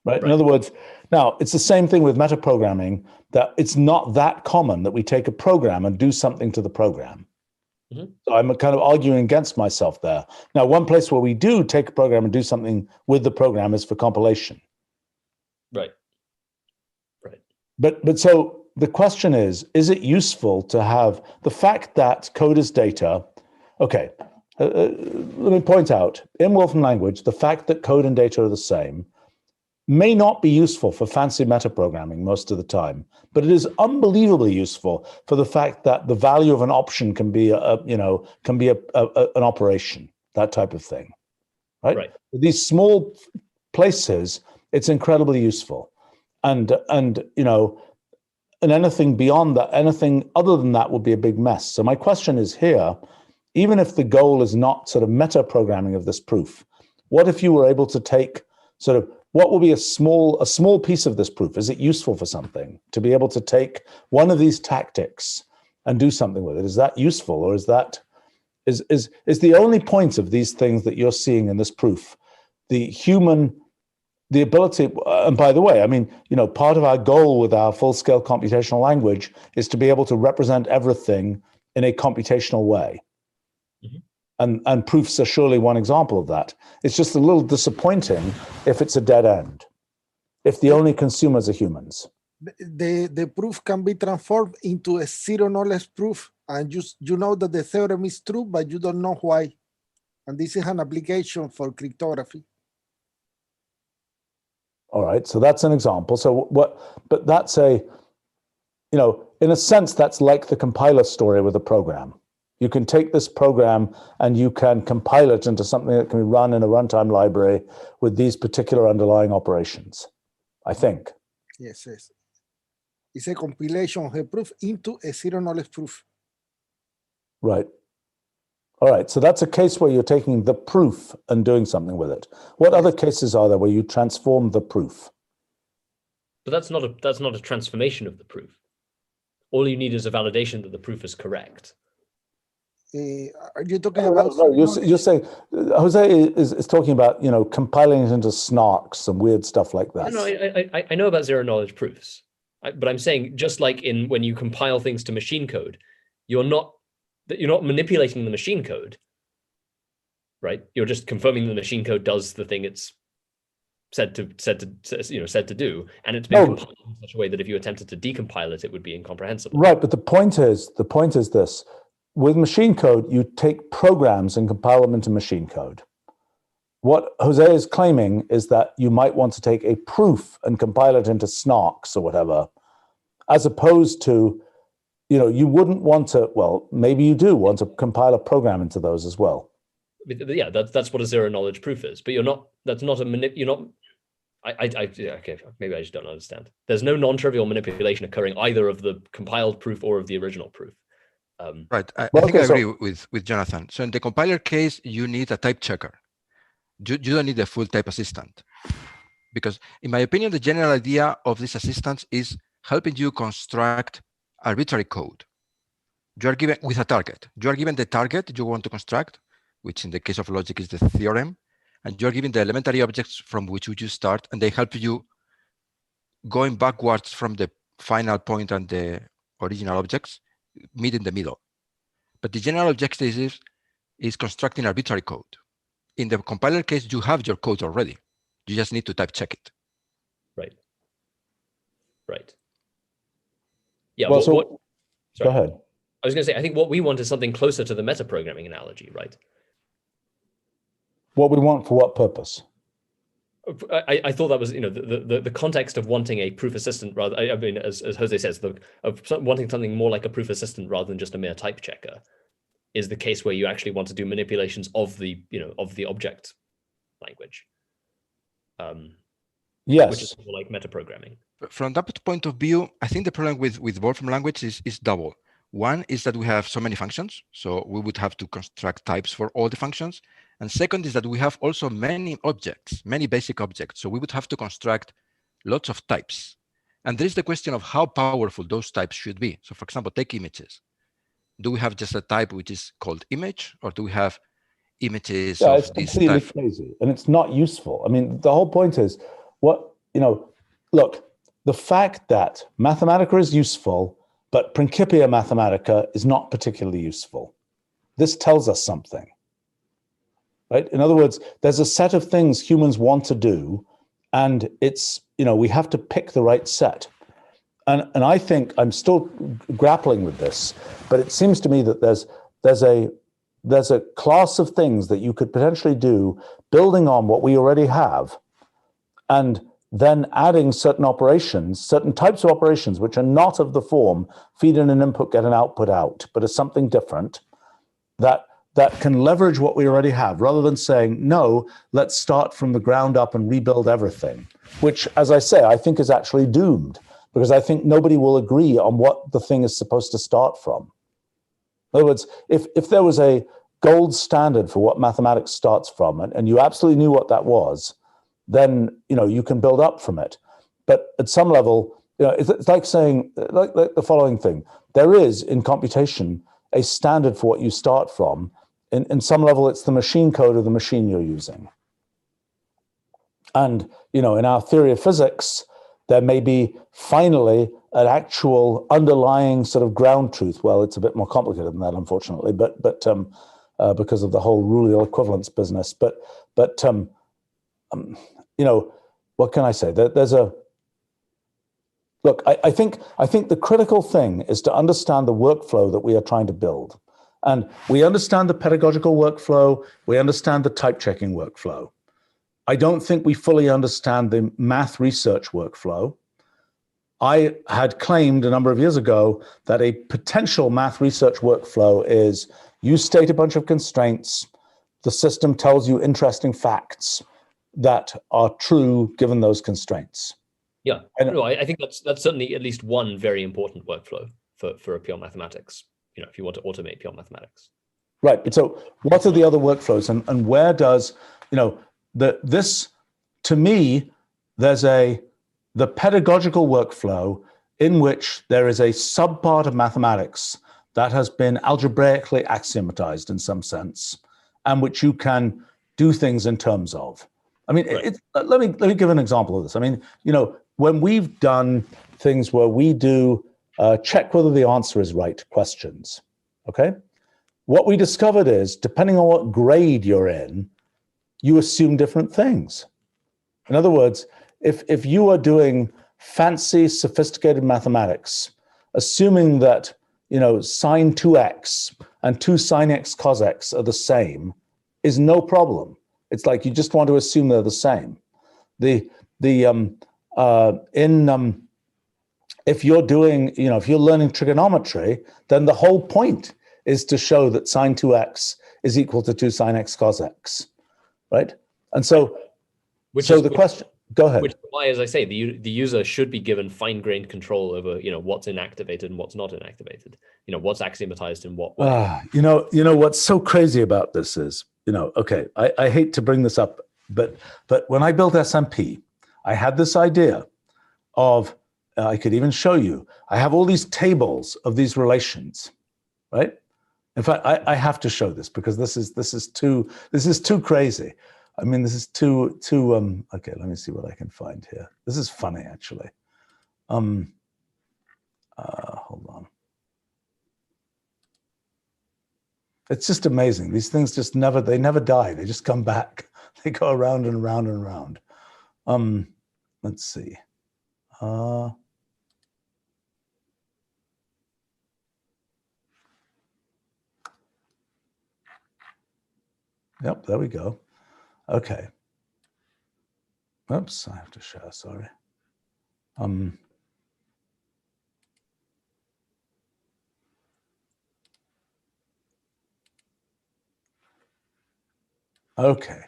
Right? In other words, now it's the same thing with metaprogramming, that it's not that common that we take a program and do something to the program. Mm-hmm. So I'm kind of arguing against myself there. Now, one place where we do take a program and do something with the program is for compilation.
Right.
But so the question is it useful to have the fact that code is data? Okay, let me point out, in Wolfram language, the fact that code and data are the same may not be useful for fancy metaprogramming most of the time, but it is unbelievably useful for the fact that the value of an option can be an operation, that type of thing, right? These small places, it's incredibly useful, and anything beyond that, anything other than that would be a big mess. So my question is here, even if the goal is not sort of metaprogramming of this proof, what if you were able to take sort of what will be a small piece of this proof? Is it useful for something to be able to take one of these tactics and do something with it? Is that useful, or is the only point of these things that you're seeing in this proof the ability? And by the way, I mean, part of our goal with our full-scale computational language is to be able to represent everything in a computational way. Mm-hmm. And proofs are surely one example of that. It's just a little disappointing if it's a dead end, if the only consumers are humans.
The proof can be transformed into a zero-knowledge proof, and you know that the theorem is true, but you don't know why. And this is an application for cryptography.
All right, so that's an example. But that's in a sense, that's like the compiler story with a program. You can take this program and you can compile it into something that can be run in a runtime library with these particular underlying operations, I think.
Yes. It's a compilation of a proof into a zero-knowledge proof.
Right. All right, so that's a case where you're taking the proof and doing something with it. What other cases are there where you transform the proof?
But that's not a transformation of the proof. All you need is a validation that the proof is correct.
Are you talking about?
No, you're saying Jose is talking about compiling it into snarks and weird stuff like that.
No, I know about zero knowledge proofs, but I'm saying just like when you compile things to machine code, you're not that you're not manipulating the machine code, right? You're just confirming the machine code does the thing it's said to do, and it's been compiled in such a way that if you attempted to decompile it, it would be incomprehensible.
Right, but the point is this: with machine code, you take programs and compile them into machine code. What Jose is claiming is that you might want to take a proof and compile it into snarks or whatever, as opposed to, you wouldn't want to. Well, maybe you do want to compile a program into those as well.
Yeah, that's what a zero knowledge proof is. But you're not. That's not a you're not. Okay, maybe I just don't understand. There's no non-trivial manipulation occurring either of the compiled proof or of the original proof.
Right. I think I agree with Jonathan. So in the compiler case, you need a type checker. You don't need a full type assistant, because in my opinion, the general idea of this assistant is helping you construct arbitrary code. You are given with a target. You are given the target you want to construct, which in the case of logic is the theorem, and you're given the elementary objects from which you start, and they help you going backwards from the final point and the original objects, meet in the middle. But the general objective is constructing arbitrary code. In the compiler case, you have your code already. You just need to type check it.
Right. Yeah.
Well, go ahead.
I was going to say, I think what we want is something closer to the metaprogramming analogy, right?
What we want for what purpose?
I thought that was, the context of wanting a proof assistant rather. I mean, as Jose says, of wanting something more like a proof assistant rather than just a mere type checker, is the case where you actually want to do manipulations of the object language.
Yes,
which is more like metaprogramming.
From that point of view, I think the problem with Wolfram language is double. One is that we have so many functions, so we would have to construct types for all the functions. And second is that we have also many objects, many basic objects. So we would have to construct lots of types. And there is the question of how powerful those types should be. So for example, take images. Do we have just a type which is called image, or do we have images of
it's
this
completely
type?
crazy, and it's not useful. I mean, the whole point is look, the fact that Mathematica is useful, but Principia Mathematica is not particularly useful. This tells us something. Right? In other words, there's a set of things humans want to do, and it's, we have to pick the right set. And I think I'm still grappling with this, but it seems to me that there's a class of things that you could potentially do building on what we already have, and then adding certain operations, certain types of operations, which are not of the form feed in an input, get an output out, but is something different that can leverage what we already have, rather than saying, no, let's start from the ground up and rebuild everything, which, as I say, I think is actually doomed, because I think nobody will agree on what the thing is supposed to start from. In other words, if there was a gold standard for what mathematics starts from, and you absolutely knew what that was, then you can build up from it. But at some level, it's like saying, like the following thing: there is in computation a standard for what you start from. In some level, it's the machine code of the machine you're using. And, in our theory of physics, there may be finally an actual underlying sort of ground truth. Well, it's a bit more complicated than that, unfortunately, but because of the whole rule equivalence business. But what can I say? Look, I think the critical thing is to understand the workflow that we are trying to build. And we understand the pedagogical workflow. We understand the type checking workflow. I don't think we fully understand the math research workflow. I had claimed a number of years ago that a potential math research workflow is you state a bunch of constraints, the system tells you interesting facts that are true given those constraints.
Yeah, I think that's certainly at least one very important workflow for a pure mathematics, if you want to automate pure mathematics.
Right, but so what are the other workflows, and where does, to me, there's the pedagogical workflow in which there is a subpart of mathematics that has been algebraically axiomatized in some sense, and which you can do things in terms of. I mean, right. Let me give an example of this. I mean, when we've done things where we do check whether the answer is right questions, okay? what we discovered is, depending on what grade you're in, you assume different things. In other words, if you are doing fancy, sophisticated mathematics, assuming that, you know, sine 2x and 2 sine x cos x are the same is no problem. It's like you just want to assume they're the same. If you're doing, you know, if you're learning trigonometry, then the whole point is to show that sine 2x is equal to 2 sine x cos x, right? And so, question, go ahead.
Which is why, as I say, the user should be given fine-grained control over, you know, what's inactivated and what's not inactivated. You know, what's axiomatized in what way.
You know what's so crazy about this is, you know, okay, I hate to bring this up, but when I built SMP, I had this idea of, I could even show you, I have all these tables of these relations, right? In fact, I have to show this because this is too crazy. I mean, this is too okay, let me see what I can find here. This is funny, actually. Hold on. It's just amazing. These things just never die. They just come back. They go around and around and around. Let's see. Yep, there we go. Okay. Oops, I have to share, sorry. Okay.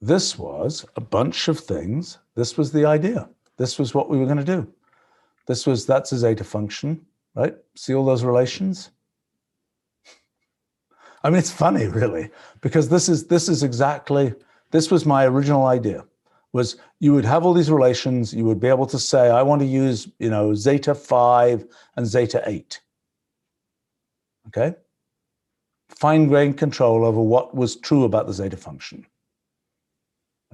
This was a bunch of things. This was the idea. This was what we were going to do. That's a zeta function, right? See all those relations? I mean, it's funny, really, because this was my original idea, was you would have all these relations, you would be able to say, I want to use, you know, zeta 5 and zeta 8. Okay? Fine-grained control over what was true about the zeta function.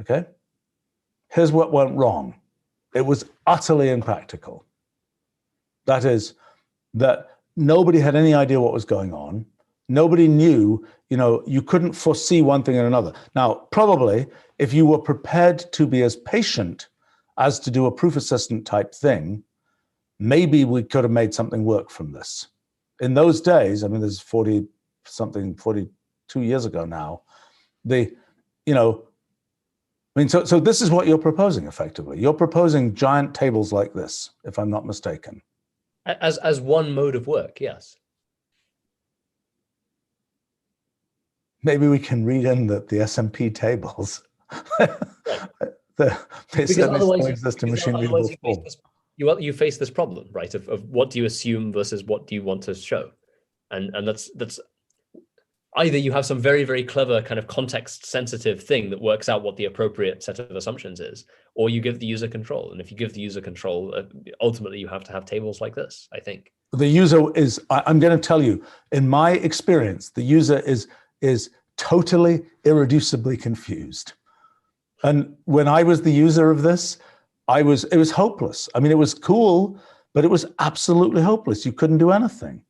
Okay? Here's what went wrong. It was utterly impractical. That is, that nobody had any idea what was going on. Nobody knew, you know, you couldn't foresee one thing and another. Now, probably, if you were prepared to be as patient as to do a proof assistant type thing, maybe we could have made something work from this. In those days, I mean, this is 42 years ago now, you know, I mean, so this is what you're proposing, effectively. You're proposing giant tables like this, if I'm not mistaken.
As one mode of work, yes.
Maybe we can read in that the SMP tables, they certainly still exist in machine readable form.
You face this problem, right? Of what do you assume versus what do you want to show, and that's either you have some very, very clever kind of context sensitive thing that works out what the appropriate set of assumptions is, or you give the user control. And if you give the user control, ultimately you have to have tables like this, I think.
The user is, I'm going to tell you, in my experience, the user is totally irreducibly confused. And when I was the user of this, it was hopeless. I mean, it was cool, but it was absolutely hopeless. You couldn't do anything.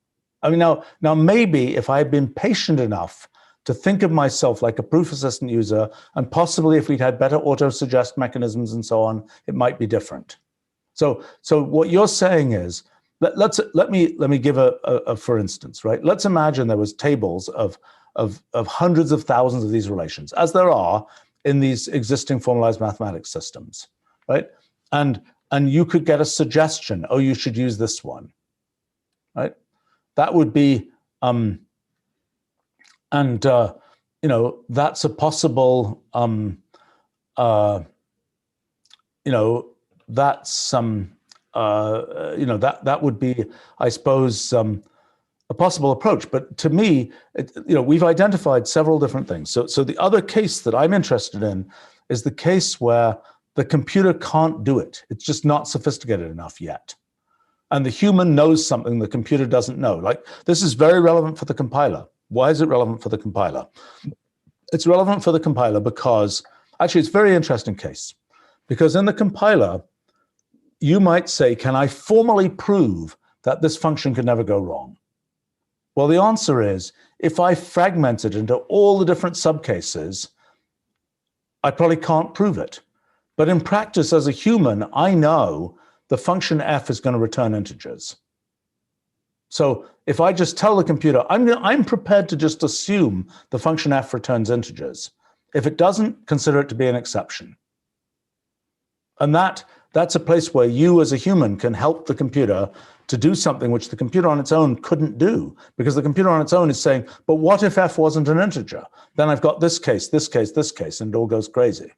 I mean, now maybe if I had been patient enough to think of myself like a proof assistant user, and possibly if we'd had better auto-suggest mechanisms and so on, it might be different. So what you're saying is, let me give a for instance, right? Let's imagine there was tables of hundreds of thousands of these relations, as there are in these existing formalized mathematics systems, right? And you could get a suggestion, oh, you should use this one, right? That would be, you know, that's a possible, you know, that's you know, that would be, I suppose, a possible approach. But to me, you know, we've identified several different things. So the other case that I'm interested in is the case where the computer can't do it. It's just not sophisticated enough yet. And the human knows something the computer doesn't know. Like, this is very relevant for the compiler. Why is it relevant for the compiler? It's relevant for the compiler because, actually, it's a very interesting case. Because in the compiler, you might say, can I formally prove that this function can never go wrong? Well, the answer is, if I fragment it into all the different subcases, I probably can't prove it. But in practice, as a human, I know the function f is going to return integers. So if I just tell the computer, I'm prepared to just assume the function f returns integers. If it doesn't, consider it to be an exception. And that's a place where you as a human can help the computer to do something which the computer on its own couldn't do, because the computer on its own is saying, but what if f wasn't an integer? Then I've got this case, this case, this case, and it all goes crazy.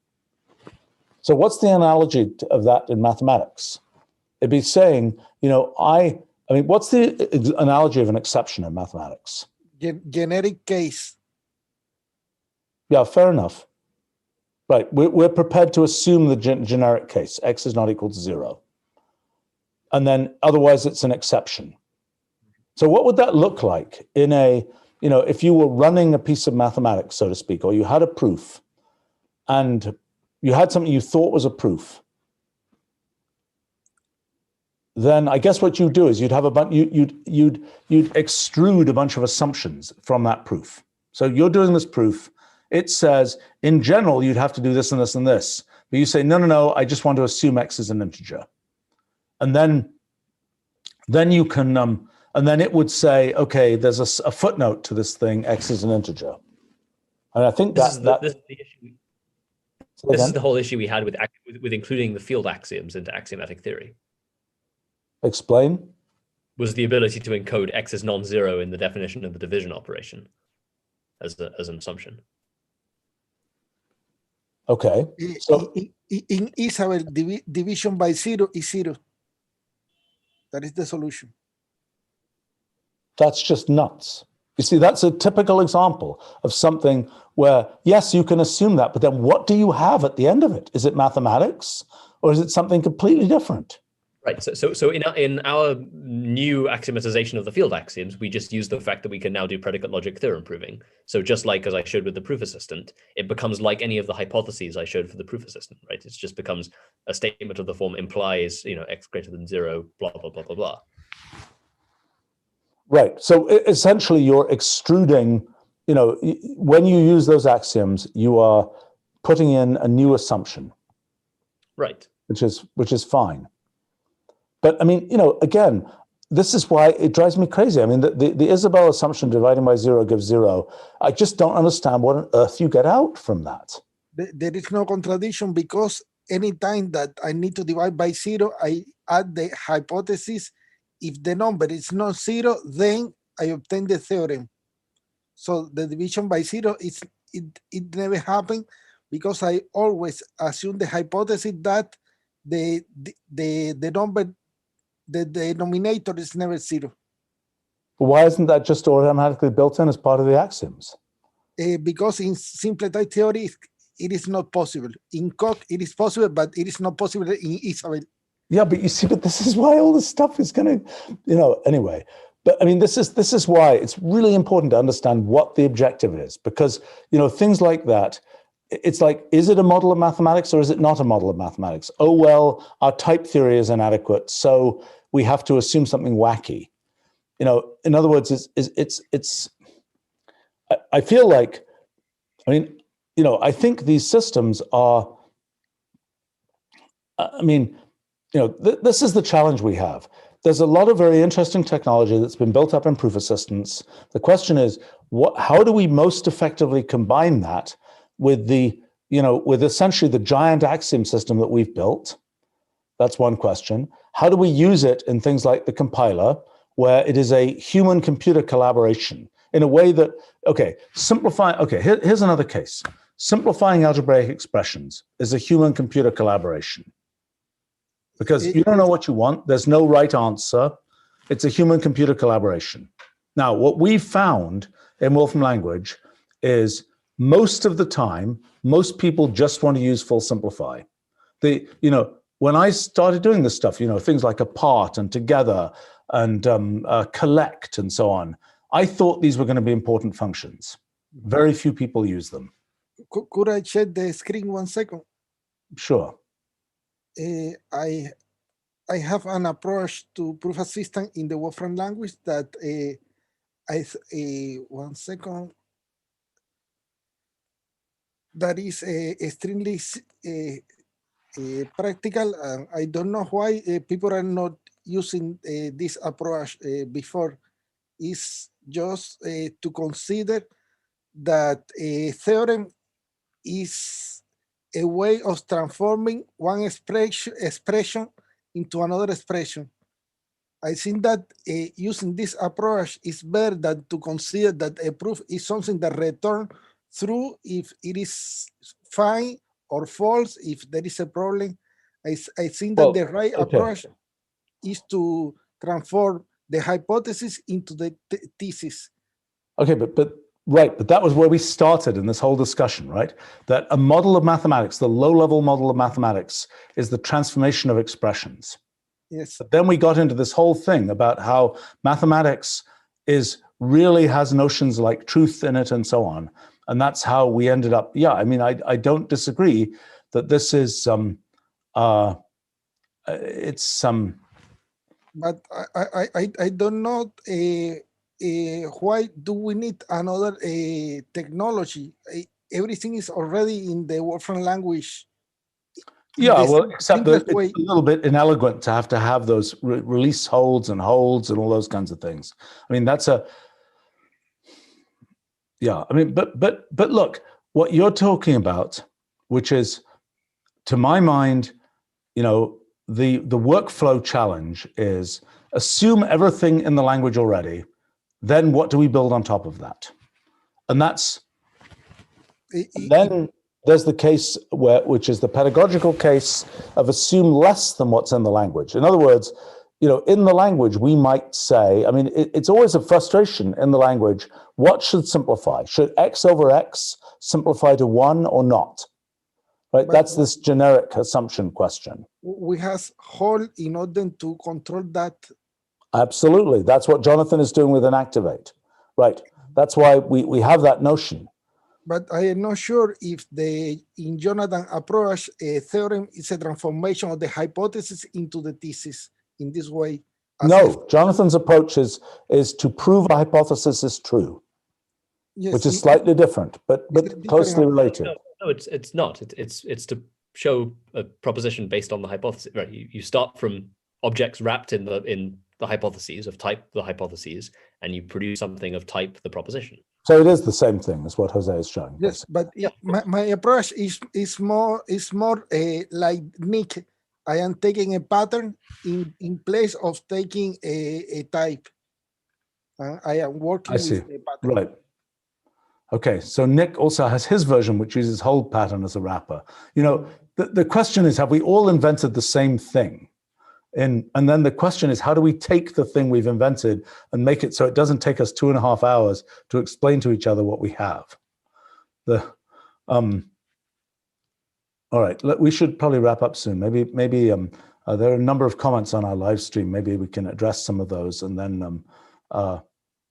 So what's the analogy of that in mathematics? It'd be saying, I mean, what's the analogy of an exception in mathematics?
Generic case.
Yeah, fair enough. Right, we're prepared to assume the generic case, x is not equal to 0. And then otherwise it's an exception. So what would that look like in if you were running a piece of mathematics, so to speak, or you had a proof and you had something you thought was a proof? Then I guess what you'd do is you'd have you'd extrude a bunch of assumptions from that proof. So you're doing this proof. It says, in general, you'd have to do this and this and this. But you say, no, I just want to assume x is an integer. And then you can, and then it would say, okay, there's a footnote to this thing, x is an integer. And I think
this is the issue. This is the whole issue we had with including the field axioms into axiomatic theory.
Explain.
Was the ability to encode x as non-zero in the definition of the division operation as an assumption.
Okay. So
in Isabel, division by 0 is 0. That is the solution.
That's just nuts. You see, that's a typical example of something where, yes, you can assume that, but then what do you have at the end of it? Is it mathematics or is it something completely different?
Right. So in our new axiomatization of the field axioms, we just use the fact that we can now do predicate logic theorem proving. So just like as I showed with the proof assistant, it becomes like any of the hypotheses I showed for the proof assistant, right? It just becomes a statement of the form implies, x greater than 0, blah, blah, blah, blah, blah.
Right. So essentially you're extruding, when you use those axioms, you are putting in a new assumption.
Right.
Which is fine. But I mean, again, this is why it drives me crazy. I mean, the Isabel assumption dividing by 0 gives 0. I just don't understand what on earth you get out from that.
There is no contradiction, because anytime that I need to divide by 0, I add the hypothesis. If the number is not 0, then I obtain the theorem. So the division by 0 it never happened, because I always assume the hypothesis that the number, the denominator is never 0.
Why isn't that just automatically built in as part of the axioms?
Because in simple type theory, it is not possible. In Coq, it is possible, but it is not possible in Isabel.
Yeah, but you see, but this is why all this stuff is going to, anyway. But I mean, this is why it's really important to understand what the objective is, because, things like that, it's like, is it a model of mathematics or is it not a model of mathematics? Oh, well, our type theory is inadequate, so we have to assume something wacky. In other words, I feel like, I think these systems are, this is the challenge we have. There's a lot of very interesting technology that's been built up in proof assistants. The question is, how do we most effectively combine that with with essentially the giant axiom system that we've built? That's one question. How do we use it in things like the compiler, where it is a human-computer collaboration in a way that, here's another case. Simplifying algebraic expressions is a human-computer collaboration. Because you don't know what you want. There's no right answer. It's a human-computer collaboration. Now, what we've found in Wolfram language is most of the time, most people just want to use full simplify. When I started doing this stuff, things like apart and together and collect and so on, I thought these were going to be important functions. Very few people use them.
Could I share the screen 1 second?
Sure.
I have an approach to proof assistant in the Wolfram language that one second. That is extremely practical, and I don't know why people are not using this approach before. Is just to consider that a theorem is a way of transforming one expression into another expression. I think that using this approach is better than to consider that a proof is something that returns true if it is fine or false if there is a problem. I think that the right approach is to transform the hypothesis into the thesis.
Okay, but that was where we started in this whole discussion, right? That a model of mathematics, the low-level model of mathematics, is the transformation of expressions.
Yes.
But then we got into this whole thing about how mathematics really has notions like truth in it and so on. And that's how we ended up. Yeah, I mean, I don't disagree that this is
But I don't know why do we need another technology? Everything is already in the Wolfram language.
Yeah, well, except that it's a little bit inelegant to have those release holds and all those kinds of things. I mean, yeah. I mean, but look, what you're talking about, which is, to my mind, you know, the workflow challenge is assume everything in the language already. Then what do we build on top of that? And then there's the case which is the pedagogical case of assume less than what's in the language. In other words, you know, in the language, we might say, I mean, it's always a frustration in the language. What should simplify? Should X over X simplify to 1 or not? Right? That's this generic assumption question.
We have hold in order to control that.
Absolutely. That's what Jonathan is doing with an activate. Right. That's why we have that notion.
But I am not sure if in Jonathan approach, a theorem is a transformation of the hypothesis into the thesis in this way.
No, Jonathan's approach is to prove a hypothesis is true, yes, which is slightly different, but closely related.
No, it's not. It's to show a proposition based on the hypothesis. Right? You start from objects wrapped in the hypotheses of type the hypotheses, and you produce something of type the proposition.
So it is the same thing as what Jose is showing.
Yes, but my approach is more like Nick. I am taking a pattern in place of taking a type. I am working with a pattern.
Right. Okay, so Nick also has his version, which uses hold pattern as a wrapper. You know, the question is, have we all invented the same thing? And then the question is, how do we take the thing we've invented and make it so it doesn't take us 2.5 hours to explain to each other what we have? All right, we should probably wrap up soon. Maybe there are a number of comments on our live stream. Maybe we can address some of those, and then I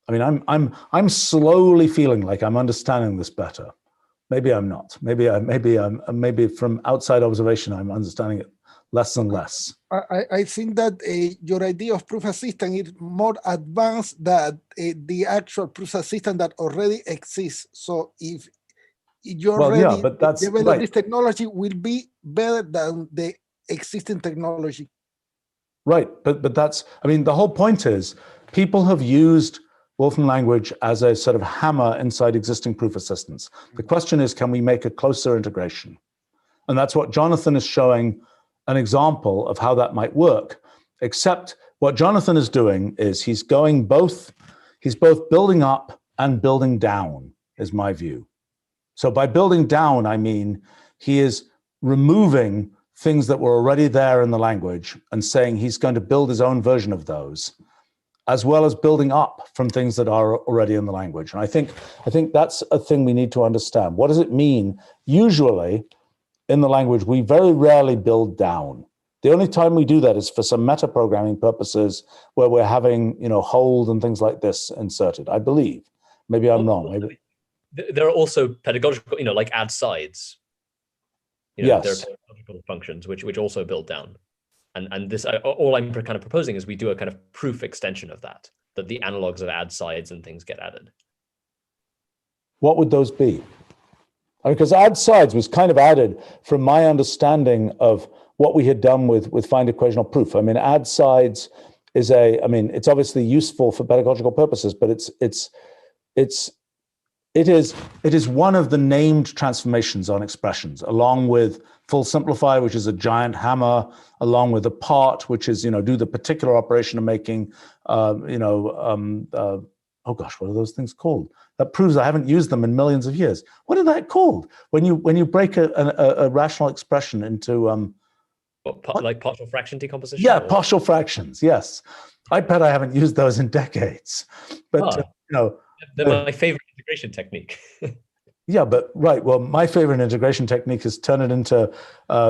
mean, I'm slowly feeling like I'm understanding this better. Maybe I'm not. Maybe from outside observation, I'm understanding it less and less.
I think that your idea of proof assistant is more advanced than the actual proof assistant that already exists. So if you already develop this technology, will be better than the existing technology.
Right, but that's, I mean, the whole point is people have used Wolfram language as a sort of hammer inside existing proof assistants. The question is, can we make a closer integration? And that's what Jonathan is showing an example of how that might work, except what Jonathan is doing is he's both building up and building down, is my view. So by building down, I mean, he is removing things that were already there in the language and saying he's going to build his own version of those, as well as building up from things that are already in the language. And I think that's a thing we need to understand. What does it mean? Usually, in the language, we very rarely build down. The only time we do that is for some metaprogramming purposes where we're having, you know, hold and things like this inserted, I believe. Maybe I'm wrong. Maybe.
There are also pedagogical, you know, like add sides. You know,
yes.
There are pedagogical functions which also build down. And this, all I'm kind of proposing is we do a kind of proof extension of that. that the analogs of add sides and things get added.
What would those be? Because add sides was kind of added from my understanding of what we had done with find equational proof. I mean, add sides is it's obviously useful for pedagogical purposes, but it is one of the named transformations on expressions, along with full simplify, which is a giant hammer, along with a part, which is, do the particular operation of making, oh gosh, what are those things called? That proves I haven't used them in millions of years. What are that called? When you break a rational expression into
like partial fraction decomposition?
Yeah, partial fractions. Yes, I bet I haven't used those in decades. But
they're my favorite integration technique.
Yeah, but right. Well, my favorite integration technique is turn it into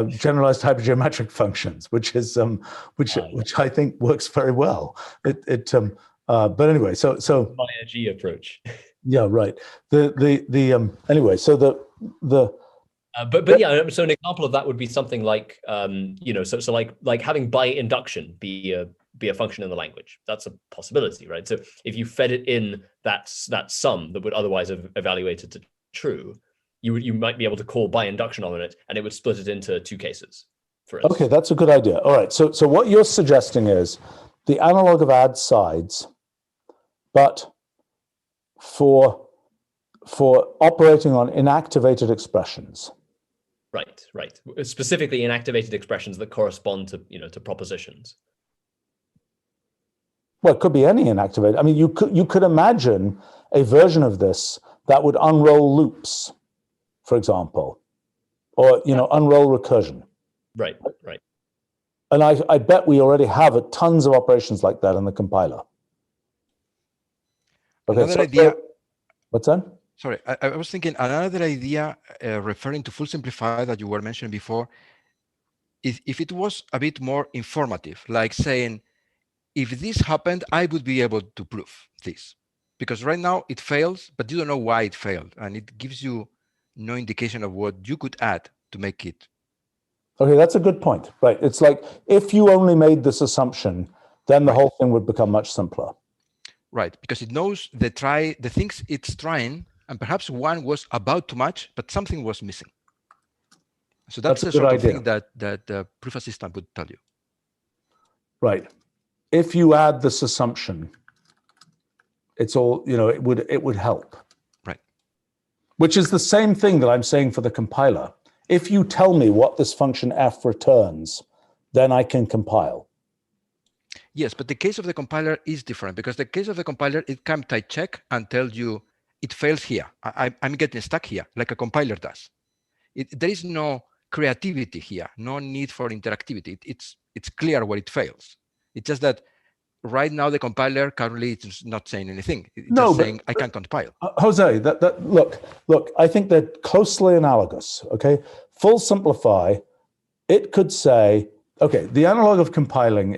generalized hypergeometric functions, which which I think works very well. But anyway, so
Maya G approach.
Yeah, right. Anyway, so
but yeah, so an example of that would be something like so like having by induction be a function in the language. That's a possibility, right? So if you fed it in that sum that would otherwise have evaluated to true, you might be able to call by induction on it, and it would split it into two cases. For instance.
Okay, that's a good idea. All right. So what you're suggesting is the analog of add sides, but for operating on inactivated expressions.
Right. Specifically inactivated expressions that correspond to propositions.
Well, it could be any inactivated. I mean, you could imagine a version of this that would unroll loops, for example, or unroll recursion.
Right.
And I bet we already have tons of operations like that in the compiler. Okay,
another idea.
What's that?
Sorry, I was thinking another idea referring to full simplify that you were mentioning before, is if it was a bit more informative, like saying, if this happened, I would be able to prove this. Because right now it fails, but you don't know why it failed. And it gives you no indication of what you could add to make it.
Okay, that's a good point. Right. It's like if you only made this assumption, then the whole thing would become much simpler.
Right, because it knows the things it's trying, and perhaps one was about to match, but something was missing. So that's the sort of thing that the proof assistant would tell you.
Right. If you add this assumption, it's all, it would help.
Right.
Which is the same thing that I'm saying for the compiler. If you tell me what this function f returns, then I can compile.
Yes, but the case of the compiler is different, because the case of the compiler, it can type check and tell you it fails here. I'm getting stuck here, like a compiler does. There is no creativity here, no need for interactivity. It's clear where it fails. It's just that right now the compiler currently is not saying anything. It's just saying I can't compile.
Jose, look, I think they're closely analogous. Okay, full simplify, it could say, okay, the analog of compiling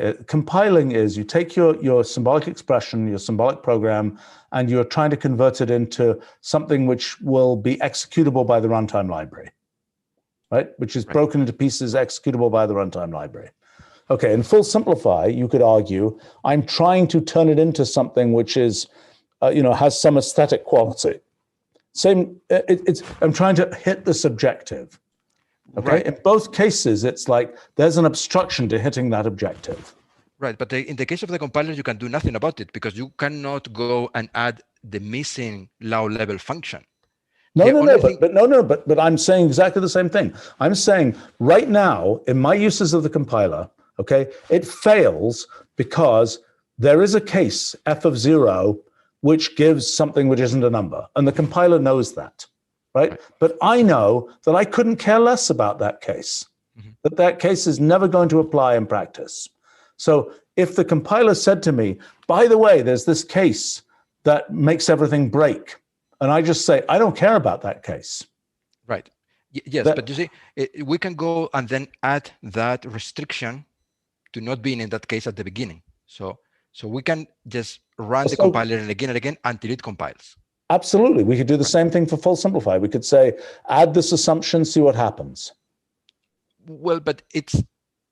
is you take your symbolic expression, your symbolic program, and you're trying to convert it into something which will be executable by the runtime library, right? Which is broken into pieces executable by the runtime library. Okay, in full simplify, you could argue, I'm trying to turn it into something which is, has some aesthetic quality. I'm trying to hit this objective. Okay, right. In both cases, it's like there's an obstruction to hitting that objective.
Right, but in the case of the compiler, you can do nothing about it because you cannot go and add the missing low-level function.
But I'm saying exactly the same thing. I'm saying right now, in my uses of the compiler, okay, it fails because there is a case, f of 0, which gives something which isn't a number, and the compiler knows that. Right? But I know that I couldn't care less about that case, that case is never going to apply in practice. So if the compiler said to me, by the way, there's this case that makes everything break, and I just say, I don't care about that case.
Right. Yes, but you see, we can go and then add that restriction to not being in that case at the beginning. So we can just run the compiler again and again until it compiles.
Absolutely. We could do the same thing for full simplify. We could say, add this assumption, see what happens.
Well, but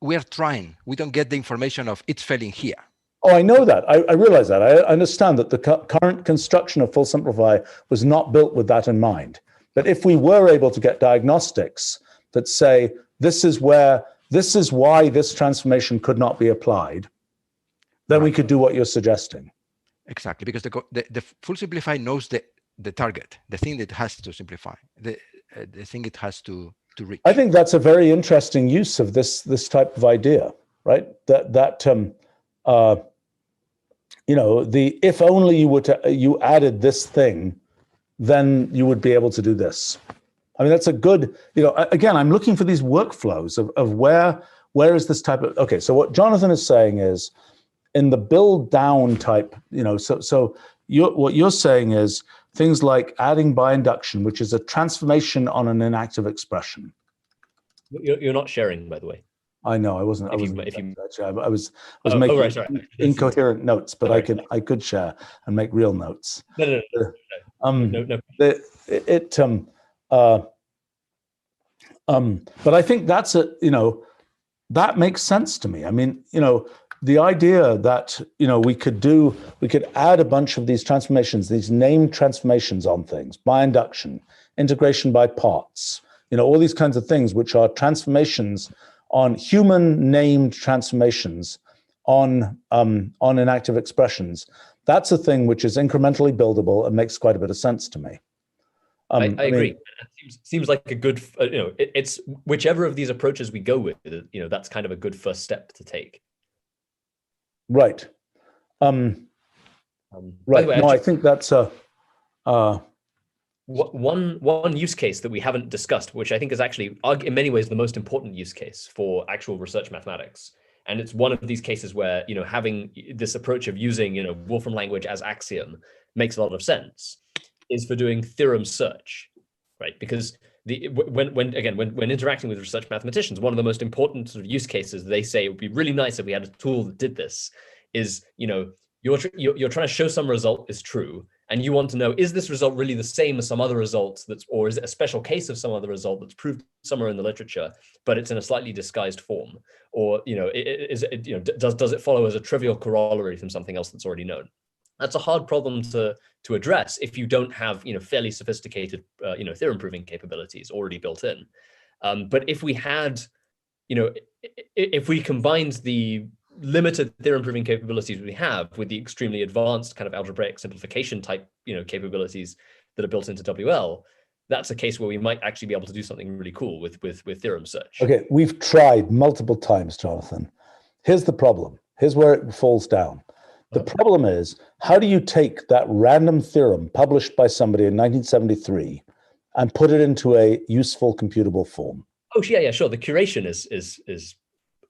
we are trying. We don't get the information of it's failing here.
Oh, I know that. I realize that. I understand that the current construction of full simplify was not built with that in mind. But if we were able to get diagnostics that say, this is why this transformation could not be applied, then we could do what you're suggesting.
Exactly, because the full simplify knows the target, the thing that it has to simplify, the thing it has to reach.
I think that's a very interesting use of this type of idea, right? If only you added this thing, then you would be able to do this. I mean, that's a good, again, I'm looking for these workflows of where is this type of, okay, so what Jonathan is saying is, in the build down type, what you're saying is things like adding by induction, which is a transformation on an inactive expression.
You're not sharing, by the way.
I know I wasn't. I was making incoherent notes, but I could share and make real notes.
No.
But I think that's that makes sense to me. I mean, the idea that we could add a bunch of these transformations, these named transformations on things by induction, integration by parts, all these kinds of things, which are transformations on human named transformations on inactive expressions. That's a thing which is incrementally buildable and makes quite a bit of sense to me.
I agree. It seems like a good, it's whichever of these approaches we go with, that's kind of a good first step to take.
Right. Right. Way, I think that's
one use case that we haven't discussed, which I think is actually in many ways the most important use case for actual research mathematics. And it's one of these cases where, having this approach of using, Wolfram language as axiom makes a lot of sense, is for doing theorem search, right? Because when interacting with research mathematicians, one of the most important sort of use cases they say it would be really nice if we had a tool that did this is, you're trying to show some result is true, and you want to know, is this result really the same as some other result or is it a special case of some other result that's proved somewhere in the literature, but it's in a slightly disguised form? Or, does it follow as a trivial corollary from something else that's already known? That's a hard problem to address if you don't have, fairly sophisticated, theorem proving capabilities already built in. But if we had, if we combined the limited theorem proving capabilities we have with the extremely advanced kind of algebraic simplification type, capabilities that are built into WL, that's a case where we might actually be able to do something really cool with theorem search.
Okay, we've tried multiple times, Jonathan. Here's the problem. Here's where it falls down. The problem is, how do you take that random theorem published by somebody in 1973 and put it into a useful computable form?
Oh, yeah, sure. The curation is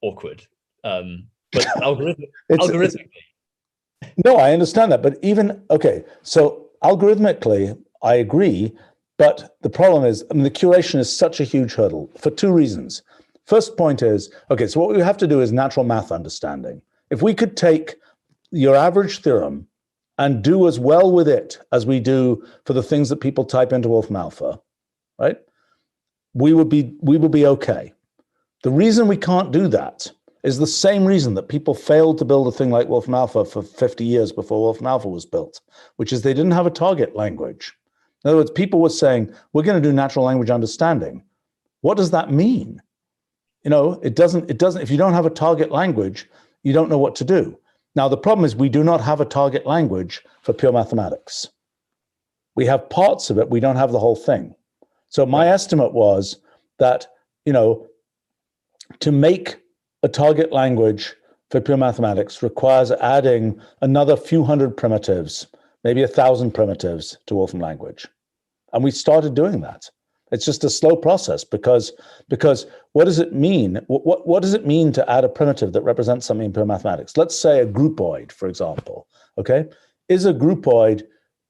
awkward, but algorithmically.
No, I understand that, but so algorithmically, I agree, but the problem is, the curation is such a huge hurdle for two reasons. First point is, so what we have to do is natural math understanding. If we could take your average theorem and do as well with it as we do for the things that people type into Wolfram Alpha, right? We would be okay. The reason we can't do that is the same reason that people failed to build a thing like Wolfram Alpha for 50 years before Wolfram Alpha was built, which is they didn't have a target language. In other words, people were saying, we're going to do natural language understanding. What does that mean? It doesn't, if you don't have a target language, you don't know what to do. Now, the problem is we do not have a target language for pure mathematics. We have parts of it, we don't have the whole thing. So my estimate was that, to make a target language for pure mathematics requires adding another few hundred primitives, maybe 1,000 primitives to Wolfram language. And we started doing that. It's just a slow process because what does it mean? What does it mean to add a primitive that represents something in pure mathematics? Let's say a groupoid, for example. Okay, is a groupoid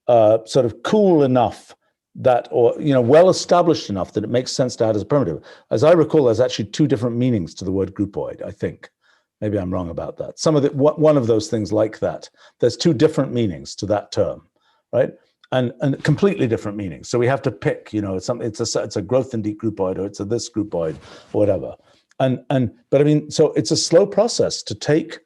sort of cool enough that, or well established enough that it makes sense to add as a primitive? As I recall, there's actually two different meanings to the word groupoid. I think maybe I'm wrong about that. One of those things like that. There's two different meanings to that term, right? And completely different meanings. So we have to pick, it's a growth indeed groupoid, or it's a this groupoid, or whatever. But I mean, so it's a slow process to take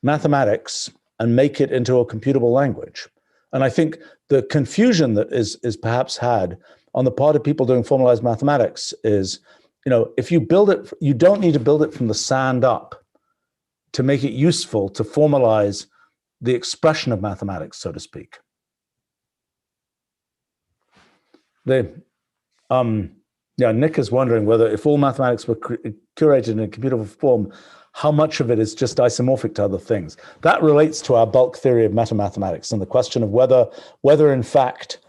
mathematics and make it into a computable language. And I think the confusion that is perhaps had on the part of people doing formalized mathematics is, if you build it, you don't need to build it from the sand up to make it useful to formalize the expression of mathematics, so to speak. Nick is wondering whether if all mathematics were curated in a computable form, how much of it is just isomorphic to other things. That relates to our bulk theory of metamathematics and the question of whether in fact,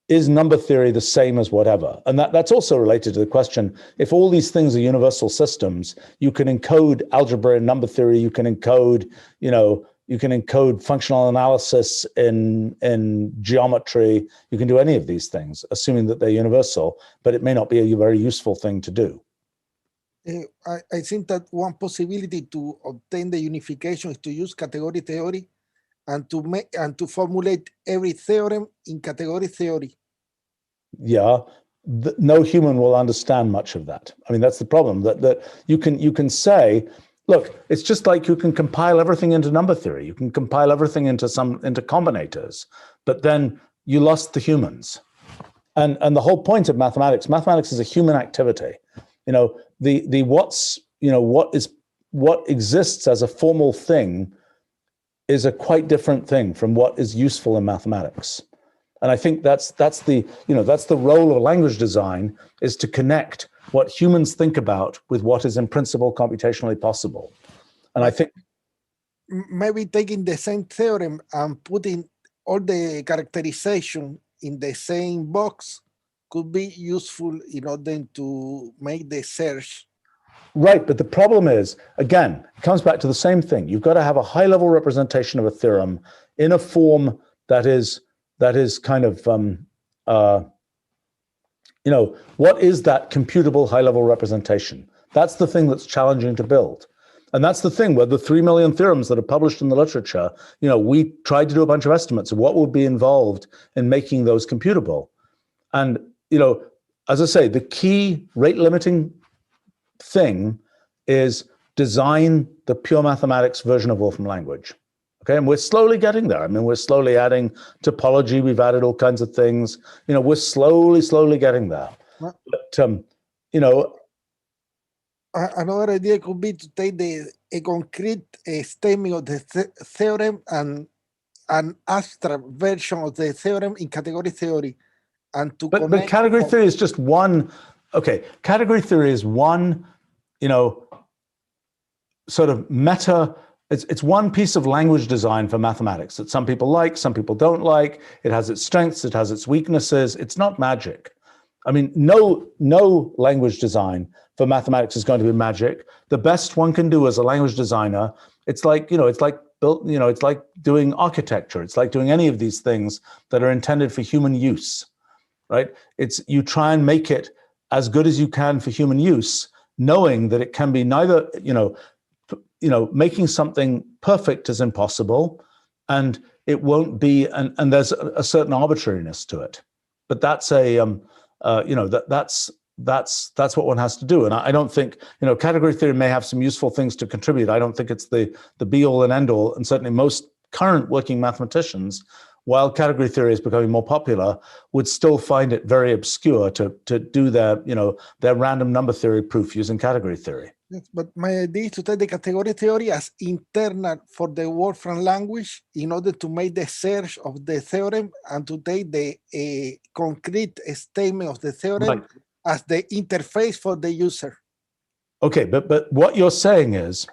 is number theory the same as whatever? And that's also related to the question, if all these things are universal systems, you can encode algebra in number theory, you can encode, functional analysis in geometry, you can do any of these things, assuming that they're universal, but it may not be a very useful thing to do.
I think that one possibility to obtain the unification is to use category theory and to formulate every theorem in category theory.
Yeah, no human will understand much of that. I mean, that's the problem, that you can say, look, it's just like you can compile everything into number theory. You can compile everything into combinators, but then you lost the humans. And the whole point of mathematics is a human activity. What exists as a formal thing is a quite different thing from what is useful in mathematics. And I think that's the role of language design, is to connect what humans think about with what is in principle computationally possible. And I think
maybe taking the same theorem and putting all the characterization in the same box could be useful in order to make the search.
Right, but the problem is, again, it comes back to the same thing. You've got to have a high-level representation of a theorem in a form that is kind of, what is that computable high-level representation? That's the thing that's challenging to build. And that's the thing where the 3 million theorems that are published in the literature, we tried to do a bunch of estimates of what would be involved in making those computable. And, as I say, the key rate-limiting thing is design the pure mathematics version of Wolfram language. Okay, and we're slowly getting there. I mean, we're slowly adding topology. We've added all kinds of things. We're slowly getting there. But,
another idea could be to take a concrete statement of the theorem and an abstract version of the theorem in category theory, and to
but category theory is just one. Okay, category theory is one, sort of meta. It's one piece of language design for mathematics that some people like, some people don't like. It has its strengths, it has its weaknesses. It's not magic. I mean, no language design for mathematics is going to be magic. The best one can do as a language designer, it's like doing architecture. It's like doing any of these things that are intended for human use, right? You try and make it as good as you can for human use, knowing that it can be neither, making something perfect is impossible, and it won't be, and there's a certain arbitrariness to it. But that's that's what one has to do. And I don't think, category theory may have some useful things to contribute. I don't think it's the be all and end all. And certainly most current working mathematicians, while category theory is becoming more popular, would still find it very obscure to do their random number theory proof using category theory.
Yes, but my idea is to take the category theory as internal for the Wolfram language in order to make the search of the theorem, and to take the concrete statement of the theorem as the interface for the user.
Okay, but what you're saying is,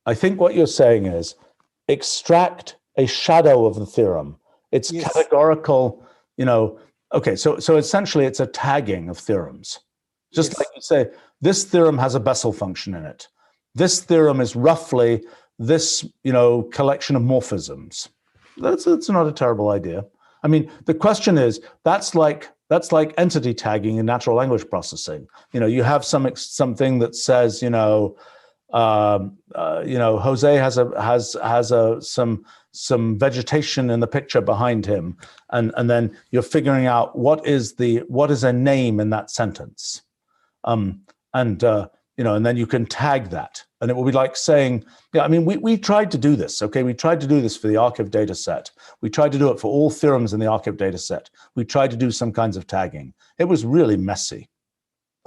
I think what you're saying is, extract a shadow of the theorem. It's categorical, okay, so essentially it's a tagging of theorems. Just like you say, this theorem has a Bessel function in it. This theorem is roughly this, collection of morphisms. That's not a terrible idea. I mean, the question is, that's like entity tagging in natural language processing. You have something that says, Jose has some vegetation in the picture behind him, and then you're figuring out what is a name in that sentence. and then you can tag that. And it will be like saying, yeah, I mean, we tried to do this, okay? We tried to do this for the archive data set. We tried to do it for all theorems in the archive data set. We tried to do some kinds of tagging. It was really messy.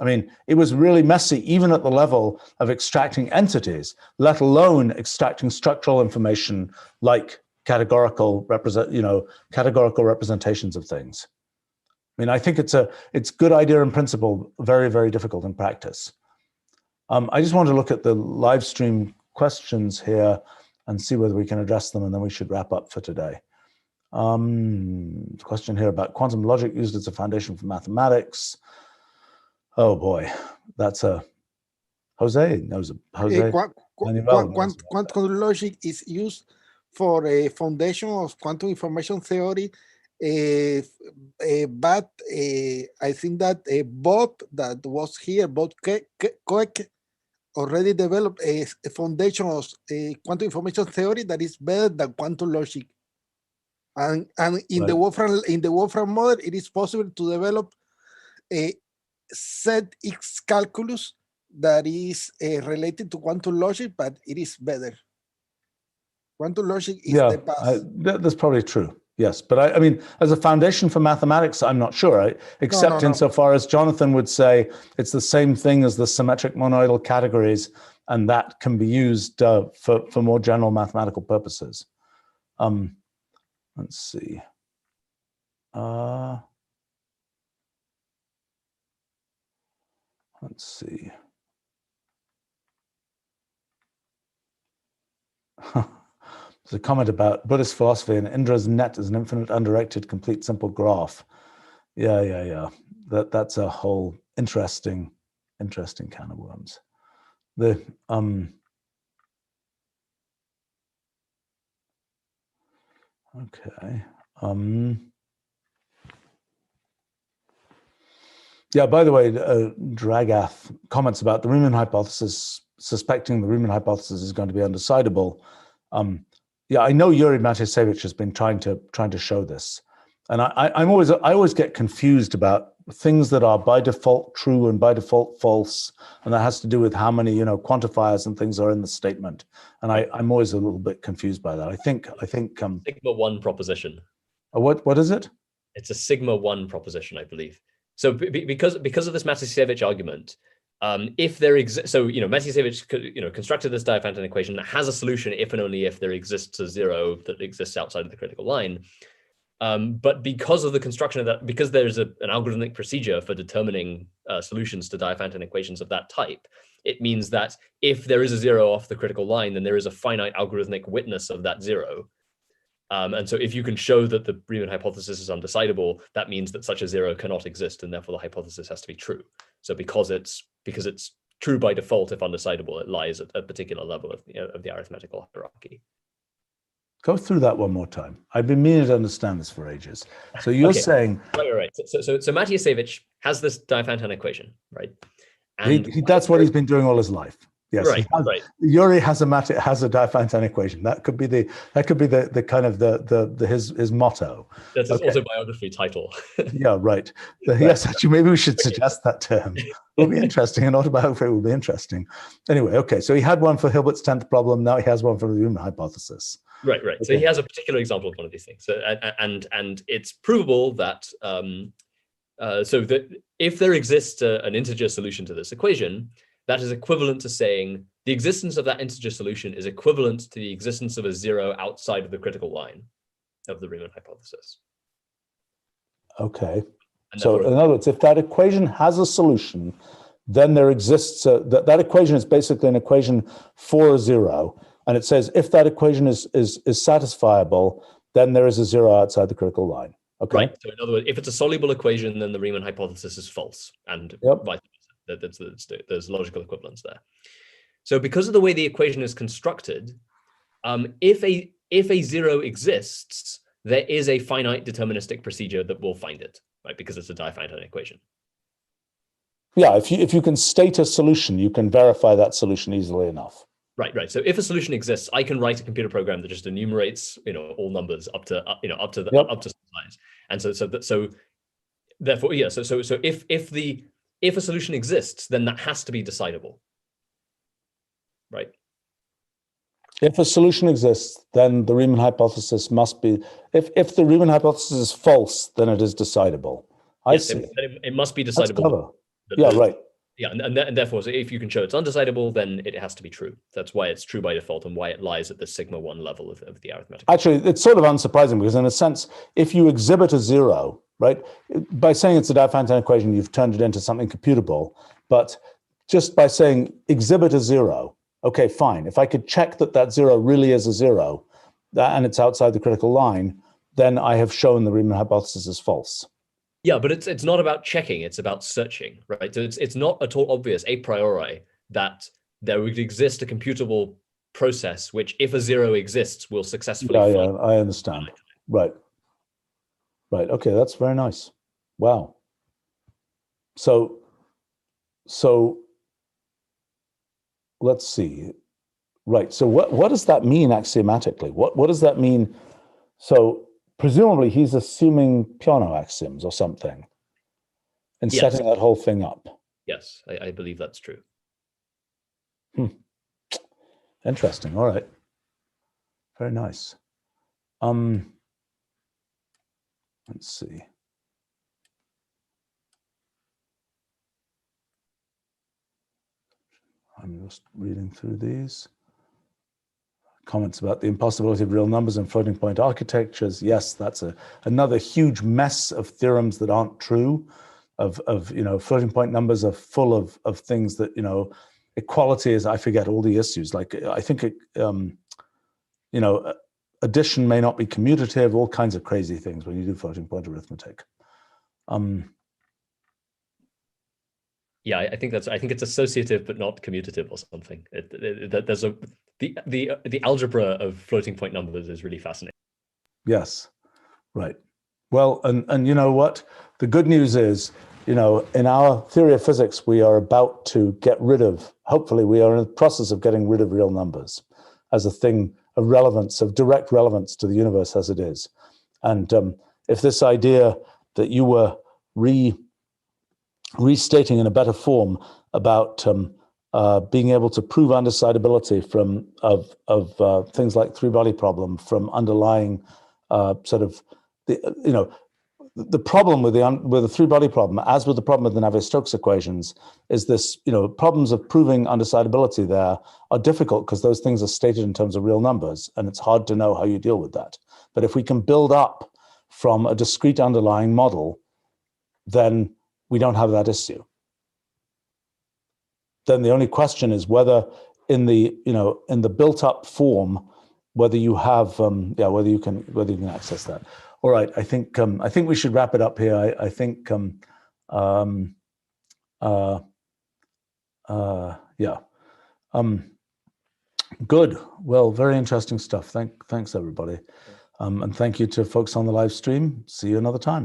I mean, it was really messy, even at the level of extracting entities, let alone extracting structural information like categorical representations of things. I mean, I think it's good idea in principle, very, very difficult in practice. I just want to look at the live stream questions here and see whether we can address them, and then we should wrap up for today. Question here about quantum logic used as a foundation for mathematics. Oh boy, that's a Jose knows. Jose.
Quantum logic is used for a foundation of quantum information theory, but I think that Bob that was here, Bob Koek, already developed a foundation of quantum information theory that is better than quantum logic. And in the Wolfram model, it is possible to develop a ZX calculus that is related to quantum logic, but it is better. Quantum logic is the past.
That's probably true. Yes, but I mean, as a foundation for mathematics, I'm not sure, except insofar as Jonathan would say it's the same thing as the symmetric monoidal categories, and that can be used for more general mathematical purposes. Let's see. Let's see. There's a comment about Buddhist philosophy and Indra's net is an infinite, undirected, complete, simple graph. Yeah. That's a whole interesting can of worms. Okay. Yeah, by the way, Dragath comments about the Riemann hypothesis, suspecting the Riemann hypothesis is going to be undecidable. Yeah, I know Yuri Matisevich has been trying to show this, and I always get confused about things that are by default true and by default false, and that has to do with how many quantifiers and things are in the statement. And I'm always a little bit confused by that. I think
sigma 1 proposition.
What is it?
It's a sigma 1 proposition, I believe. So because of this Matisevich argument. If there exists, so Matisevich constructed this Diophantine equation that has a solution if and only if there exists a zero that exists outside of the critical line. But because of the construction of that, because there's an algorithmic procedure for determining solutions to Diophantine equations of that type, it means that if there is a zero off the critical line, then there is a finite algorithmic witness of that zero. And so if you can show that the Riemann hypothesis is undecidable, that means that such a zero cannot exist, and therefore the hypothesis has to be true. So because it's true by default if undecidable, it lies at a particular level of the arithmetical hierarchy.
Go through that one more time. I've been meaning to understand this for ages. So you're saying
right. So Matisevich has this Diophantine equation, right?
And that's what he's been doing all his life. Yes,
right.
Yuri has a Diophantine equation. That could be the kind of his motto.
That's his autobiography title.
Yeah, right. Yes, actually, maybe we should suggest that term. It'll be interesting. An autobiography will be interesting. Anyway, okay. So he had one for Hilbert's 10th problem. Now he has one for the Riemann hypothesis.
Right. Okay. So he has a particular example of one of these things. So, and it's provable that so that if there exists an integer solution to this equation, that is equivalent to saying the existence of that integer solution is equivalent to the existence of a zero outside of the critical line of the Riemann hypothesis.
Okay. So in other words, if that equation has a solution, then there exists that equation is basically an equation for a zero. And it says if that equation is satisfiable, then there is a zero outside the critical line. Okay.
Right. So in other words, if it's a soluble equation, then the Riemann hypothesis is false, and vice versa. There's logical equivalence there. So because of the way the equation is constructed, if a zero exists, there is a finite deterministic procedure that will find it, right? Because it's a Diophantine equation.
Yeah, if you can state a solution, you can verify that solution easily enough.
Right. So if a solution exists, I can write a computer program that just enumerates, all numbers up to size. And so therefore, yeah. So if a solution exists, then that has to be decidable. right?
If a solution exists, then the Riemann hypothesis must be, if the Riemann hypothesis is false, then it is decidable. I
Yes,
see.
it must be
That's
decidable.
clever. Yeah, right.
Yeah, and therefore, so if you can show it's undecidable, then it has to be true. That's why it's true by default and why it lies at the sigma 1 level of the arithmetic.
Actually, it's sort of unsurprising because in a sense, if you exhibit a zero, right, by saying it's a Diophantine equation, you've turned it into something computable. But just by saying exhibit a zero, okay, fine. If I could check that that zero really is a zero and it's outside the critical line, then I have shown the Riemann hypothesis is false.
Yeah, but it's not about checking, it's about searching, right? So it's not at all obvious a priori that there would exist a computable process which, if a zero exists, will successfully
Yeah, I understand. Right. Right. Okay, that's very nice. Wow. So let's see. Right. So what does that mean axiomatically? What does that mean? So presumably he's assuming Peano axioms or something and setting that whole thing up.
Yes, I believe that's true.
Interesting. All right. Very nice. Let's see. I'm just reading through these. Comments about the impossibility of real numbers and floating point architectures. Yes, that's another huge mess of theorems that aren't true. Of floating point numbers are full of things that, equality is, I forget all the issues. Like I think addition may not be commutative, all kinds of crazy things when you do floating point arithmetic.
Yeah, I think it's associative but not commutative or something. There's the algebra of floating point numbers is really fascinating.
Yes, right. Well, and you know what? The good news is, in our theory of physics, we are about to get rid of, hopefully we are in the process of getting rid of real numbers as a thing of relevance, of direct relevance to the universe as it is. And if this idea that you were restating in a better form about being able to prove undecidability of things like three-body problem from underlying sort of the problem with the three-body problem, as with the problem with the Navier-Stokes equations, is this, problems of proving undecidability there are difficult because those things are stated in terms of real numbers, and it's hard to know how you deal with that. But if we can build up from a discrete underlying model, then we don't have that issue. Then the only question is whether in the built-up form, whether you have whether you can access that. All right, I think we should wrap it up here. I think good. Well, very interesting stuff. Thanks everybody, and thank you to folks on the live stream. See you another time.